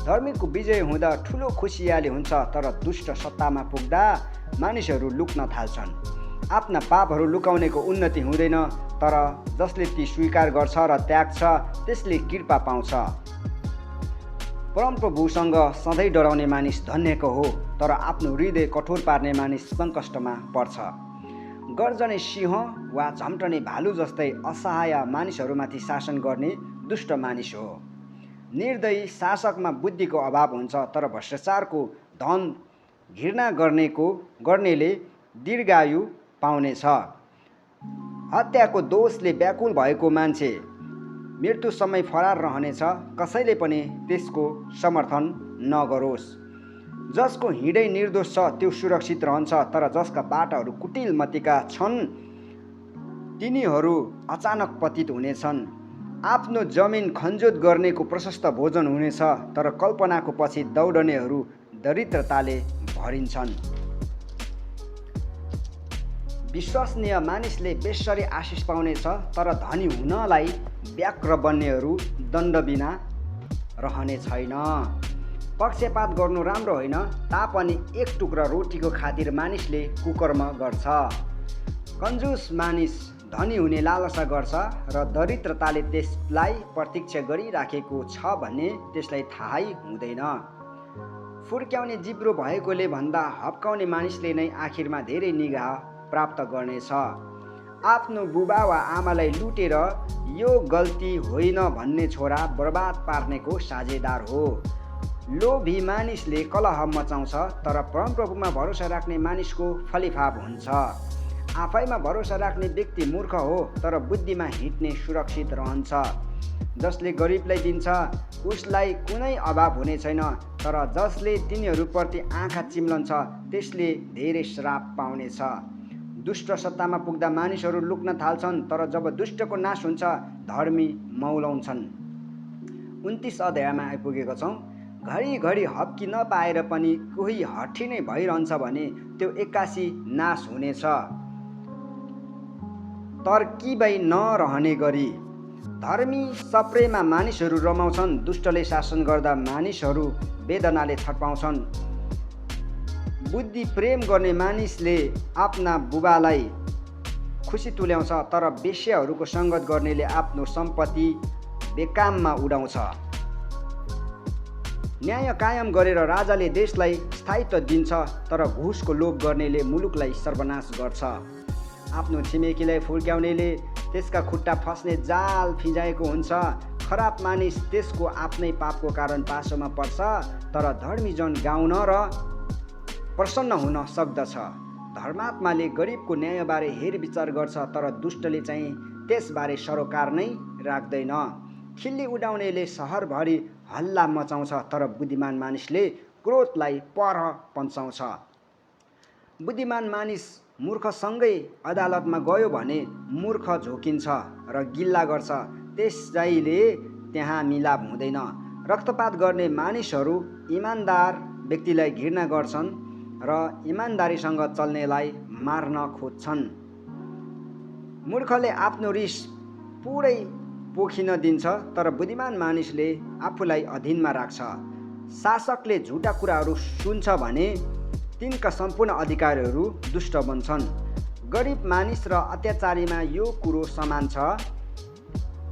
धर्मीको विजय हुँदा ठुलो खुसियाली हुन्छ, तर दुष्ट सत्तामा पुग्दा मानिसहरू लुक्न थाल्छन्। आफ्ना पापहरू लुकाउनेको उन्नति हुँदैन, तर जसले ती स्वीकार गर्छ र त्याग्छ त्यसले कृपा पाउँछ। परमप्रभुसँग सधैँ डराउने मानिस धन्यको हो, तर आफ्नो हृदय कठोर पार्ने मानिस सङ्कष्टमा पर्छ। गर्जने सिंह वा झम्टने भालु जस्तै असहाय मानिसहरूमाथि शासन गर्ने दुष्ट मानिस हो। निर्दयी शासकमा बुद्धिको अभाव हुन्छ, तर भ्रष्टाचारको धन घृणा गर्नेले दीर्घायु पाउनेछ। हत्याको दोषले व्याकुल भएको मान्छे मृत्यु समय फरार रहनेछ। कसैले पनि त्यसको समर्थन नगरोस्। जसको हिँडै निर्दोष छ त्यो सुरक्षित रहन्छ, तर जसका बाटाहरू कुटिल मतीका छन् तिनीहरू अचानक पतित हुनेछन्। आफ्नो जमिन खनजोत गर्नेको प्रशस्त भोजन हुनेछ, तर कल्पनाको पछि दौडनेहरू दरिद्रताले भरिन्छन्। विश्वसनीय मानिसले बेसरी आशिष पाउनेछ, तर धनी हुनलाई व्याघ्र बन्नेहरू दण्ड बिना रहने छैन। पक्षपात गर्नु राम्रो होइन, तापनि एक टुक्रा रोटीको खातिर मानिसले कुकर्म गर्छ। कन्जुस मानिस धनी हुने लालसा गर्छ र दरिद्रताले त्यसलाई प्रतीक्षा गरिराखेको छ भन्ने त्यसलाई थाहै हुँदैन। फुर्क्याउने जिब्रो भएकोले भन्दा हप्काउने मानिसले नै आखिरमा धेरै निगाह प्राप्त गर्नेछ। आफ्नो बुबा वा आमालाई लुटेर यो गल्ती होइन भन्ने छोरा बर्बाद पार्नेको साझेदार हो। लोभी मानिसले कलह मचाउँछ, तर परमप्रभुमा भरोसा राख्ने मानिसको फलिफाप हुन्छ। आफैमा भरोसा राख्ने व्यक्ति मूर्ख हो, तर बुद्धिमा हिँड्ने सुरक्षित रहन्छ। जसले गरिबलाई दिन्छ उसलाई कुनै अभाव हुने छैन, तर जसले तिनीहरूप्रति आँखा चिम्लन्छ त्यसले धेरै श्राप पाउनेछ। दुष्ट सत्तामा पुग्दा मानिसहरू लुक्न थाल्छन्, तर जब दुष्टको नाश हुन्छ धर्मी मौलाउँछन्। 29 अध्यायमा आइपुगेका छौँ। घरिघरि हप्की नपाएर पनि कोही हठी नै भइरहन्छ भने त्यो एक्कासी नाश हुनेछ। तरकिबै नरहने गरी धर्मी सप्रेमा मानिसहरू रमाउँछन्, दुष्टले शासन गर्दा मानिसहरू वेदनाले छटपाउँछन्। बुद्धि प्रेम गर्ने मानिसले आफ्ना बुबालाई खुसी तुल्याउँछ, तर वेश्याहरूको सङ्गत गर्नेले आफ्नो सम्पत्ति बेकाममा उडाउँछ। न्याय कायम गरेर राजाले देशलाई स्थायित्व दिन्छ, तर घुसको लोभ गर्नेले मुलुकलाई सर्वनाश गर्छ। आफ्नो छिमेकीलाई फुर्क्याउनेले त्यसका खुट्टा फस्ने जाल फिजाएको हुन्छ। खराब मानिस त्यसको आफ्नै पापको कारण पासोमा पर्छ, तर धर्मीजन गाउन र प्रसन्न हुन सक्दछ। धर्मात्माले गरिबको न्यायबारे हेरविचार गर्छ, तर दुष्टले चाहिँ त्यसबारे सरोकार नै राख्दैन। खिल्ली उडाउनेले सहरभरि हल्ला मचाउँछ, तर बुद्धिमान मानिसले क्रोधलाई पर पन्साउँछ। बुद्धिमान मानिस मूर्खसँगै अदालतमा गयो भने मूर्ख झोकिन्छ र गिल्ला गर्छ, त्यसैले त्यहाँ मिलाप हुँदैन। रक्तपात गर्ने मानिसहरू इमान्दार व्यक्तिलाई घृणा गर्छन् र इमान्दारीसँग चल्नेलाई मार्न खोज्छन्। मूर्खले आफ्नो रिस पुरै पोखिन दिन्छ, तर बुद्धिमान मानिसले आफूलाई अधीनमा राख्छ। शासकले झुटा कुराहरू सुन्छ भने तिनका सम्पूर्ण अधिकारहरू दुष्ट बन्छन्। गरिब मानिस र अत्याचारीमा यो कुरो समान छ,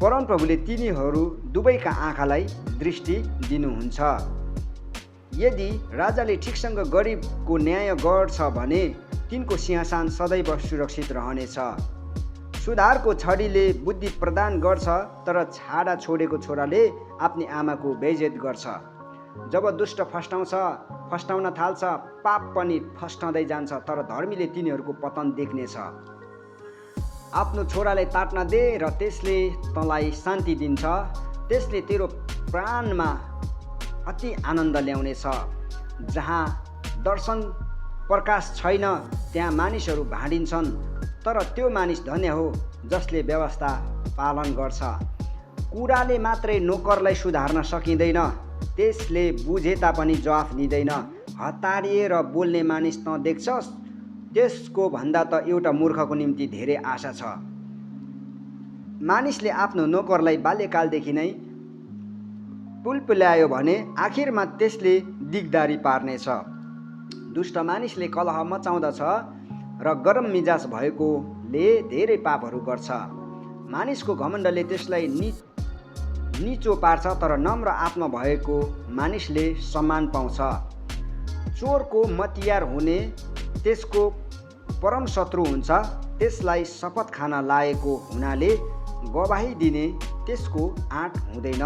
परमप्रभुले तिनीहरू दुवैका आँखालाई दृष्टि दिनुहुन्छ। यदि राजाले ठिकसँग गरिबको न्याय गर्छ भने तिनको सिंहासन सदैव सुरक्षित रहनेछ। सुधारको छडीले बुद्धि प्रदान गर्छ, तर छाडा छोडेको छोराले आफ्नी आमाको बेइज्जत गर्छ। जब दुष्ट फस्टाउन थाल्छ, पाप पनि फस्टाउँदै जान्छ, तर धर्मीले तिनीहरूको पतन देख्नेछ। आफ्नो छोरालाई ताट्न दे र त्यसले तँलाई शान्ति दिन्छ। त्यसले तेरो प्राणमा अति आनन्द ल्याउनेछ। जहाँ दर्शन प्रकाश छैन त्यहाँ मानिसहरू भाँडिन्छन्, तर त्यो मानिस धन्य हो जसले व्यवस्था पालन गर्छ। कुराले मात्रै नोकरलाई सुधार्न सकिँदैन, त्यसले बुझे तापनि जवाफ दिँदैन। हतारिएर बोल्ने मानिस त देख्छस्, त्यसको भन्दा त एउटा मूर्खको निम्ति धेरै आशा छ। मानिसले आफ्नो नोकरलाई बाल्यकालदेखि नै पुलपुल्यायो भने आखिरमा त्यसले दिगदारी पार्नेछ। दुष्ट मानिसले कलह मचाउँदछ र गरम मिजाज भएकोले धेरै पापहरू गर्छ। मानिसको घमण्डले त्यसलाई निचो पार्छ, तर नम्र आत्मा भएको मानिसले सम्मान पाउँछ। चोरको मतियार हुने त्यसको परम शत्रु हुन्छ। त्यसलाई शपथ खान लागेको हुनाले गवाही दिने त्यसको आँट हुँदैन।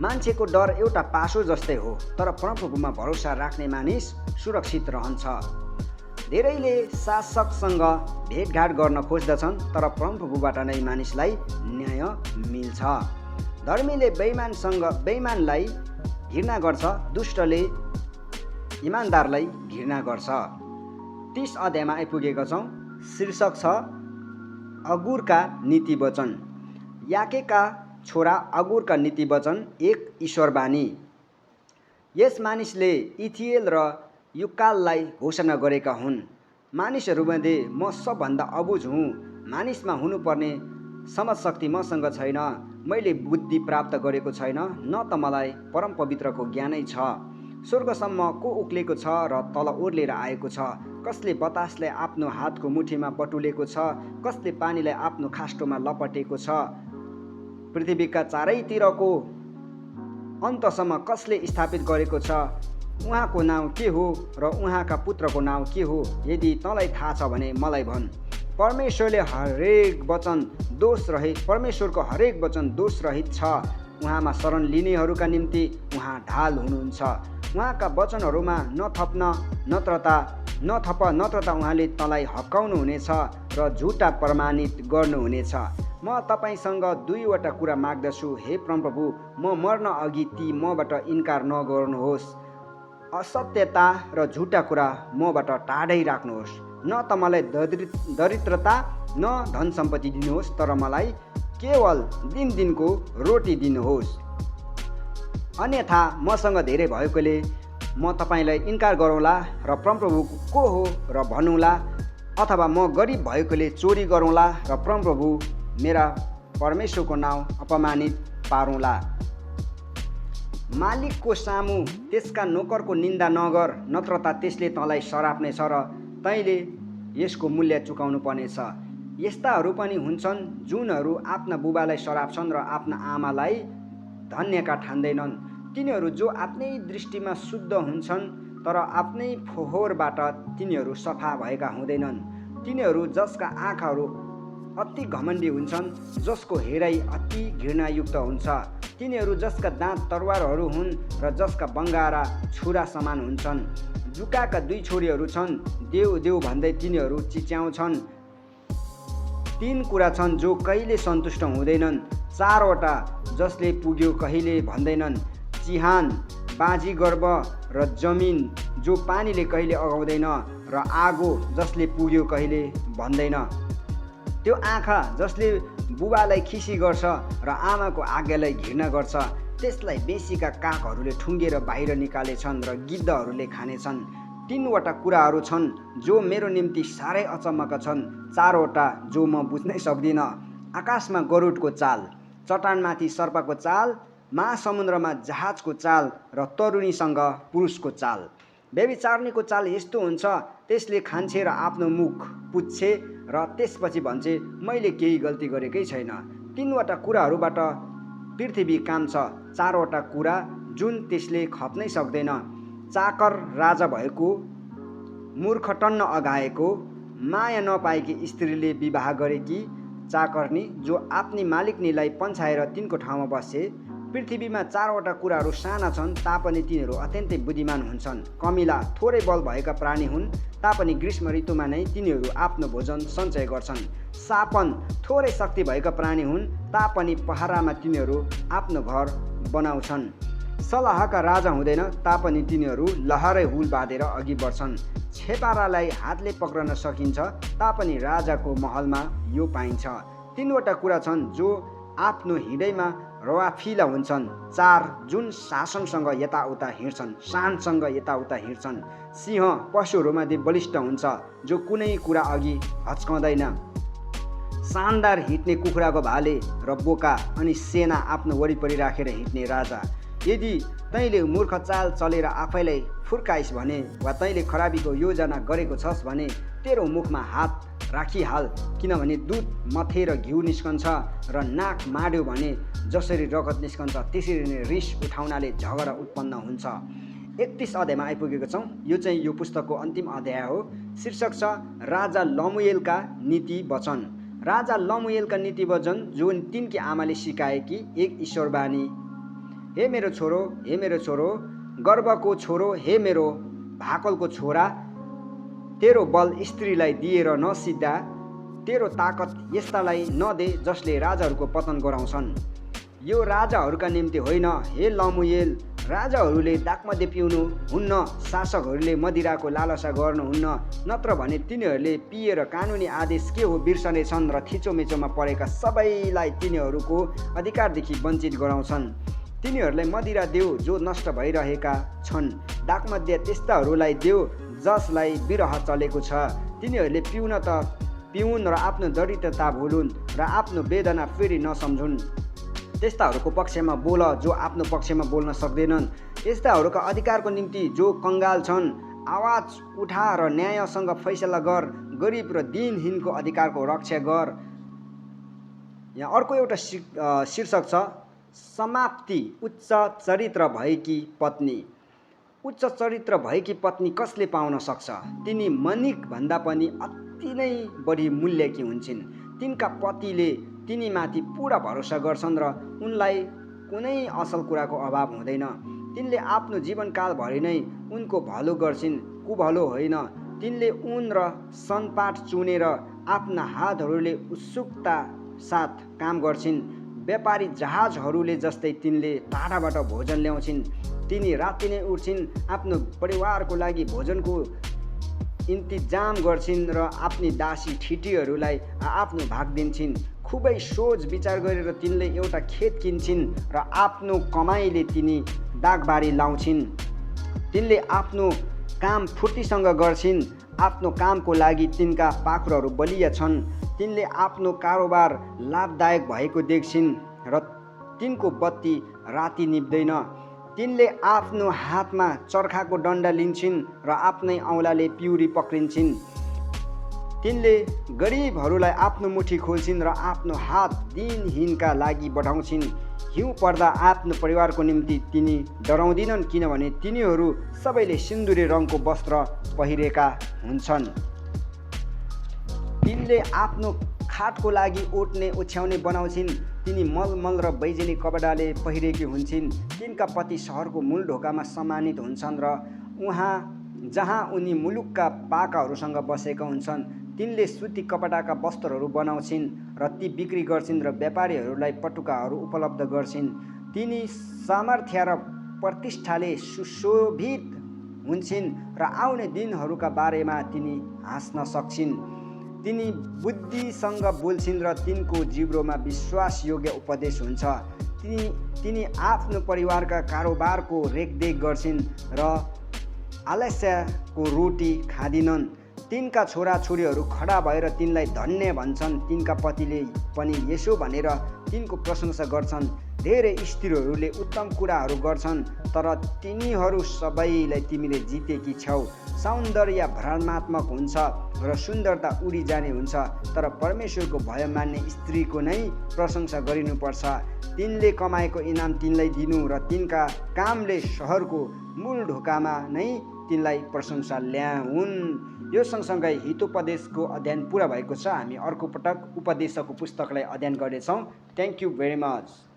मान्छेको डर एउटा पासो जस्तै हो, तर परमप्रभुमा भरोसा राख्ने मानिस सुरक्षित रहन्छ। धेरैले शासकसँग भेटघाट गर्न खोज्दछन्, तर परमप्रभुबाट नै मानिसलाई न्याय मिल्छ। धर्मीले बेइमानलाई घृणा गर्छ, दुष्टले इमान्दारलाई घृणा गर्छ। 30 अध्यायमा आइपुगेका छौँ। शीर्षक छ अगुरका नीति वचन। याकेका छोरा अगुरका नीति वचन, एक ईश्वरवाणी। यस मानिसले इथिएल र युकाललाई घोषणा गरेका हुन्। मानिसहरूमध्ये म सबभन्दा अबुझ हुँ। मानिसमा हुनुपर्ने समझशक्ति मसँग छैन। मैले बुद्धि प्राप्त गरेको छैन, न त मलाई परम पवित्रको ज्ञानै छ। स्वर्गसम्म को उक्लेको छ र तल ओर्लेर आएको छ? कसले बतासलाई आफ्नो हातको मुठीमा बटुलेको छ? कसले पानीलाई आफ्नो खास्टोमा लपटेको छ? पृथ्वीका चारैतिरको अन्तसम्म कसले स्थापित गरेको छ? उहाँको नाउँ के हो र उहाँका पुत्रको नाउँ के हो? यदि तँलाई थाहा छ भने मलाई भन्। परमेश्वरको हरेक वचन दोषरहित छ। उहाँमा शरण लिनेहरूका निम्ति उहाँ ढाल हुनुहुन्छ। उहाँका वचनहरूमा नथप नत्रता उहाँले तँलाई हप्काउनुहुनेछ र झुटा प्रमाणित गर्नुहुनेछ। म तपाईँसँग दुईवटा कुरा माग्दछु, हे परमप्रभु, म मर्न अघि ती मबाट इन्कार नगर्नुहोस्। असत्यता र झुटा कुरा मबाट टाढै राख्नुहोस्। न त मलाई दरिद्रता न धन सम्पत्ति दिनुहोस्, तर मलाई केवल दिनको रोटी दिनुहोस्। अन्यथा मसँग धेरै भएकोले म तपाईँलाई इन्कार गरौँला र परमप्रभु को हो र भनौँला, अथवा म गरिब भएकोले चोरी गरौँला र परमप्रभु मेरा परमेश्वरको नाउँ अपमानित पारौँला। मालिकको सामु त्यसका नोकरको निन्दा नगर, नत्रता त्यसले तँलाई सराप्नेछ र तैँले यसको मूल्य चुकाउनु पर्नेछ। यस्ताहरू पनि हुन्छन् जुनहरू आफ्ना बुबालाई सराप्छन् र आफ्ना आमालाई धन्यका ठान्दैनन्। तिनीहरू जो आफ्नै दृष्टिमा शुद्ध हुन्छन्, तर आफ्नै फोहोरबाट तिनीहरू सफा भएका हुँदैनन्। तिनीहरू जसका आँखाहरू अति घमण्डी हुन्छन्, जसको हेराइ अति घृणायुक्त हुन्छ। तिनीहरू जसका दाँत तरवारहरू हुन् र जसका बङ्गारा छुरा समान हुन्छन्। जुकाका दुई छोरीहरू छन्, देउ देउ भन्दै तिनीहरू चिच्याउँछन्। 3 कुरा छन् जो कहिले सन्तुष्ट हुँदैनन्, 4वटा जसले पुग्यो कहिले भन्दैनन्। चिहान, बाँझी गर्भ र जमिन जो पानीले कहिले अगाउँदैन, र आगो जसले पुग्यो कहिले भन्दैन। त्यो आँखा जसले बुबालाई खिसी गर्छ र आमाको आज्ञालाई घृणा गर्छ, त्यसलाई बेसीका कागहरूले ठुङ्गेर बाहिर निकालेछन् र गिद्धहरूले खानेछन्। 3वटा कुराहरू छन् जो मेरो निम्ति साह्रै अचम्मका छन्, 4वटा जो म बुझ्नै सक्दिनँ। आकाशमा गरुडको चाल, चट्टानमाथि सर्पको चाल, महासमुद्रमा जहाजको चाल र तरुणीसँग पुरुषको चाल। व्यभिचारिणीको चाल यस्तो हुन्छ, त्यसले खान्छे र आफ्नो मुख पुच्छे र त्यसपछि भन्छे मैले केही गल्ती गरेकै छैन। 3वटा कुराहरूबाट पृथ्वी काम्छ, 4वटा कुरा जुन त्यसले खप्नै सक्दैन। चाकर राजा भएको, मूर्ख टन्न अघाएको, माया नपाएकी स्त्रीले विवाह गरेकी चाकर्नी जो आफ्नी मालिकनीलाई पन्छाएर तिनको ठाउँमा बसे। पृथ्वीमा 4वटा कुराहरू साना छन् तापनि तिनीहरू अत्यन्तै बुद्धिमान हुन्छन्। कमिला थोरै बल भएका प्राणी हुन् तापनि ग्रीष्म ऋतुमा नै तिनीहरू आफ्नो भोजन सञ्चय गर्छन्। सापन थोरै शक्ति भएका प्राणी हुन् तापनि पहरामा तिनीहरू आफ्नो घर बनाउँछन्। सलाहका राजा हुँदैन तापनि तिनीहरू लहरै हुल बाँधेर अघि बढ्छन्। छेपारालाई हातले पक्रन सकिन्छ तापनि राजाको महलमा यो पाइन्छ। 3वटा कुरा छन् जो आफ्नो हिँडैमा रवाफिला हुन्छन्, 4 जुन शासनसँग यताउता हिँड्छन्, शानसँग यताउता हिँड्छन्। सिंह पशुहरूमध्ये बलिष्ठ हुन्छ जो कुनै कुरा अघि हच्काउँदैन। शानदार हिँड्ने कुखुराको भाले र बोका अनि सेना आफ्नो वरिपरि राखेर हिँड्ने राजा। यदि तैँले मूर्ख चाल चलेर आफैलाई फुर्काइस् भने वा तैँले खराबीको योजना गरेको छस् भने तेरो मुखमा हात राखिहाल, किनभने दुध मथेर घिउ निस्कन्छ र नाक माड्यो भने जसरी रगत निस्कन्छ त्यसरी नै रिस उठाउनाले झगडा उत्पन्न हुन्छ। 31 अध्यायमा आइपुगेको छौँ। यो चाहिँ यो पुस्तकको अन्तिम अध्याय हो। शीर्षक छ राजा लमुएलका नीति वचन। राजा लमुएलका नीति वचन जुन तिनकी आमाले सिकाए कि एक ईश्वरवाणी। हे मेरो छोरो, हे मेरो छोरो, गर्वको छोरो, हे मेरो भाकलको छोरा, तेरो बल स्त्रीलाई दिएर नसिद्धा, तेरो ताकत यस्तालाई नदे जसले राजाहरूको पतन गराउँछन्। यो राजाहरूका निम्ति होइन, हे लमुएल, राजाहरूले दागमध्ये पिउनु हुन्न, शासकहरूले मदिराको लालसा गर्नुहुन्न, नत्र भने तिनीहरूले पिएर कानुनी आदेश के हो बिर्सनेछन् र थिचोमिचोमा परेका सबैलाई तिनीहरूको अधिकारदेखि वञ्चित गराउँछन्। तिनीहरूलाई मदिरा देऊ जो नष्ट भइरहेका छन्, दागमध्ये त्यस्ताहरूलाई देऊ जसलाई विरह चलेको छ। तिनीहरूले पिउन त पिउन् र आफ्नो दरिद्रता भुलुन् र आफ्नो वेदना फेरि नसम्झुन्। त्यस्ताहरूको पक्षमा बोल जो आफ्नो पक्षमा बोल्न सक्दैनन्, यस्ताहरूका अधिकारको निम्ति जो कङ्गाल छन्। आवाज उठा र न्यायसँग फैसला गर, गरिब र दिनहीनको अधिकारको रक्षा गर। यहाँ अर्को एउटा शीर्षक छ समाप्ति। उच्च चरित्र भएकी पत्नी। उच्च चरित्र भएकी पत्नी कसले पाउन सक्छ? तिनी मनिक भन्दा पनि अति नै बढी मूल्यकी हुन्छन्। तिनका पतिले तिनीमाथि पुरा भरोसा गर्छन् र उनलाई कुनै असल कुराको अभाव हुँदैन। तिनले आफ्नो जीवनकालभरि नै उनको भलो गर्छिन्, कुभलो होइन। तिनले ऊन र सनपाट चुनेर आफ्ना हातहरूले उत्सुकता साथ काम गर्छिन्। व्यापारी जहाजहरूले जस्तै तिनले टाढाबाट भोजन ल्याउँछिन्। तिनी राति नै उठ्छिन्, आफ्नो परिवारको लागि भोजनको इन्तजाम गर्छिन् र आफ्नी दासी ठिटीहरूलाई आफ्नो भाग दिन्छन्। खुबै सोच विचार गरेर तिनले एउटा खेत किन्छन् र आफ्नो कमाइले तिनी दागबारी लाउँछिन्। तिनले आफ्नो काम फुर्तीसँग गर्छिन्। आफ्नो कामको लागि तिनका पाखुराहरू बलिया छन्। तिनले आफ्नो कारोबार लाभदायक भएको देख्छिन् र तिनको बत्ती राति निप्दैन। तिनले आफ्नो हातमा चर्खाको डन्डा लिन्छन् र आफ्नै औँलाले पिउरी पक्रिन्छन्। तिनले गरिबहरूलाई आफ्नो मुठी खोल्छिन् र आफ्नो हात दिनहीनका लागि बढाउँछिन्। हिउँ पर्दा आफ्नो परिवारको निम्ति तिनी डराउँदिनन्, किनभने तिनीहरू सबैले सिन्दुरे रङको वस्त्र पहिरेका हुन्छन्। तिनले आफ्नो खाटको लागि ओट्ने ओछ्याउने बनाउँछिन्। तिनी मलमल र बैजनी कपडाले पहिरेकी हुन्छन्। तिनका पति सहरको मूल ढोकामा सम्मानित हुन्छन् र जहाँ उनी मुलुकका पाकाहरूसँग बसेका हुन्छन्। तिनले सुती कपडाका वस्त्रहरू बनाउँछिन् र ती बिक्री गर्छिन् र व्यापारीहरूलाई पटुकाहरू उपलब्ध गर्छिन्। तिनी सामर्थ्य र प्रतिष्ठाले सुशोभित हुन्छन् र आउने दिनहरूका बारेमा तिनी हाँस्न सक्छिन्। तिनी बुद्धिसँग बोल्छिन् र तिनको जिब्रोमा विश्वासयोग्य उपदेश हुन्छ। तिनी आफ्नो परिवारका कारोबारको रेखदेख गर्छिन् र आलस्यको रोटी खाँदिनन्। तिनका छोराछोरीहरू खडा भएर तिनलाई धन्य भन्छन्। तिनका पतिले पनि यसो भनेर तिनको प्रशंसा गर्छन्। धेरै स्त्रीहरूले उत्तम कुराहरू गर्छन् तर तिनीहरू सबैलाई तिमीले जितेकी छौ। सौन्दर्य भ्रमात्मक हुन्छ र सुन्दरता उडी जाने हुन्छ, तर परमेश्वरको भय मान्ने स्त्रीको नै प्रशंसा गरिनुपर्छ। तिनले कमाएको इनाम तिनलाई दिनु र तिनका कामले सहरको मूल ढोकामा नै तिनलाई प्रशंसा ल्याउन्। यो सँगसँगै हितोपदेशको अध्ययन पुरा भएको छ। हामी अर्को पटक उपदेशकको पुस्तकलाई अध्ययन गर्नेछौँ। Thank you very much.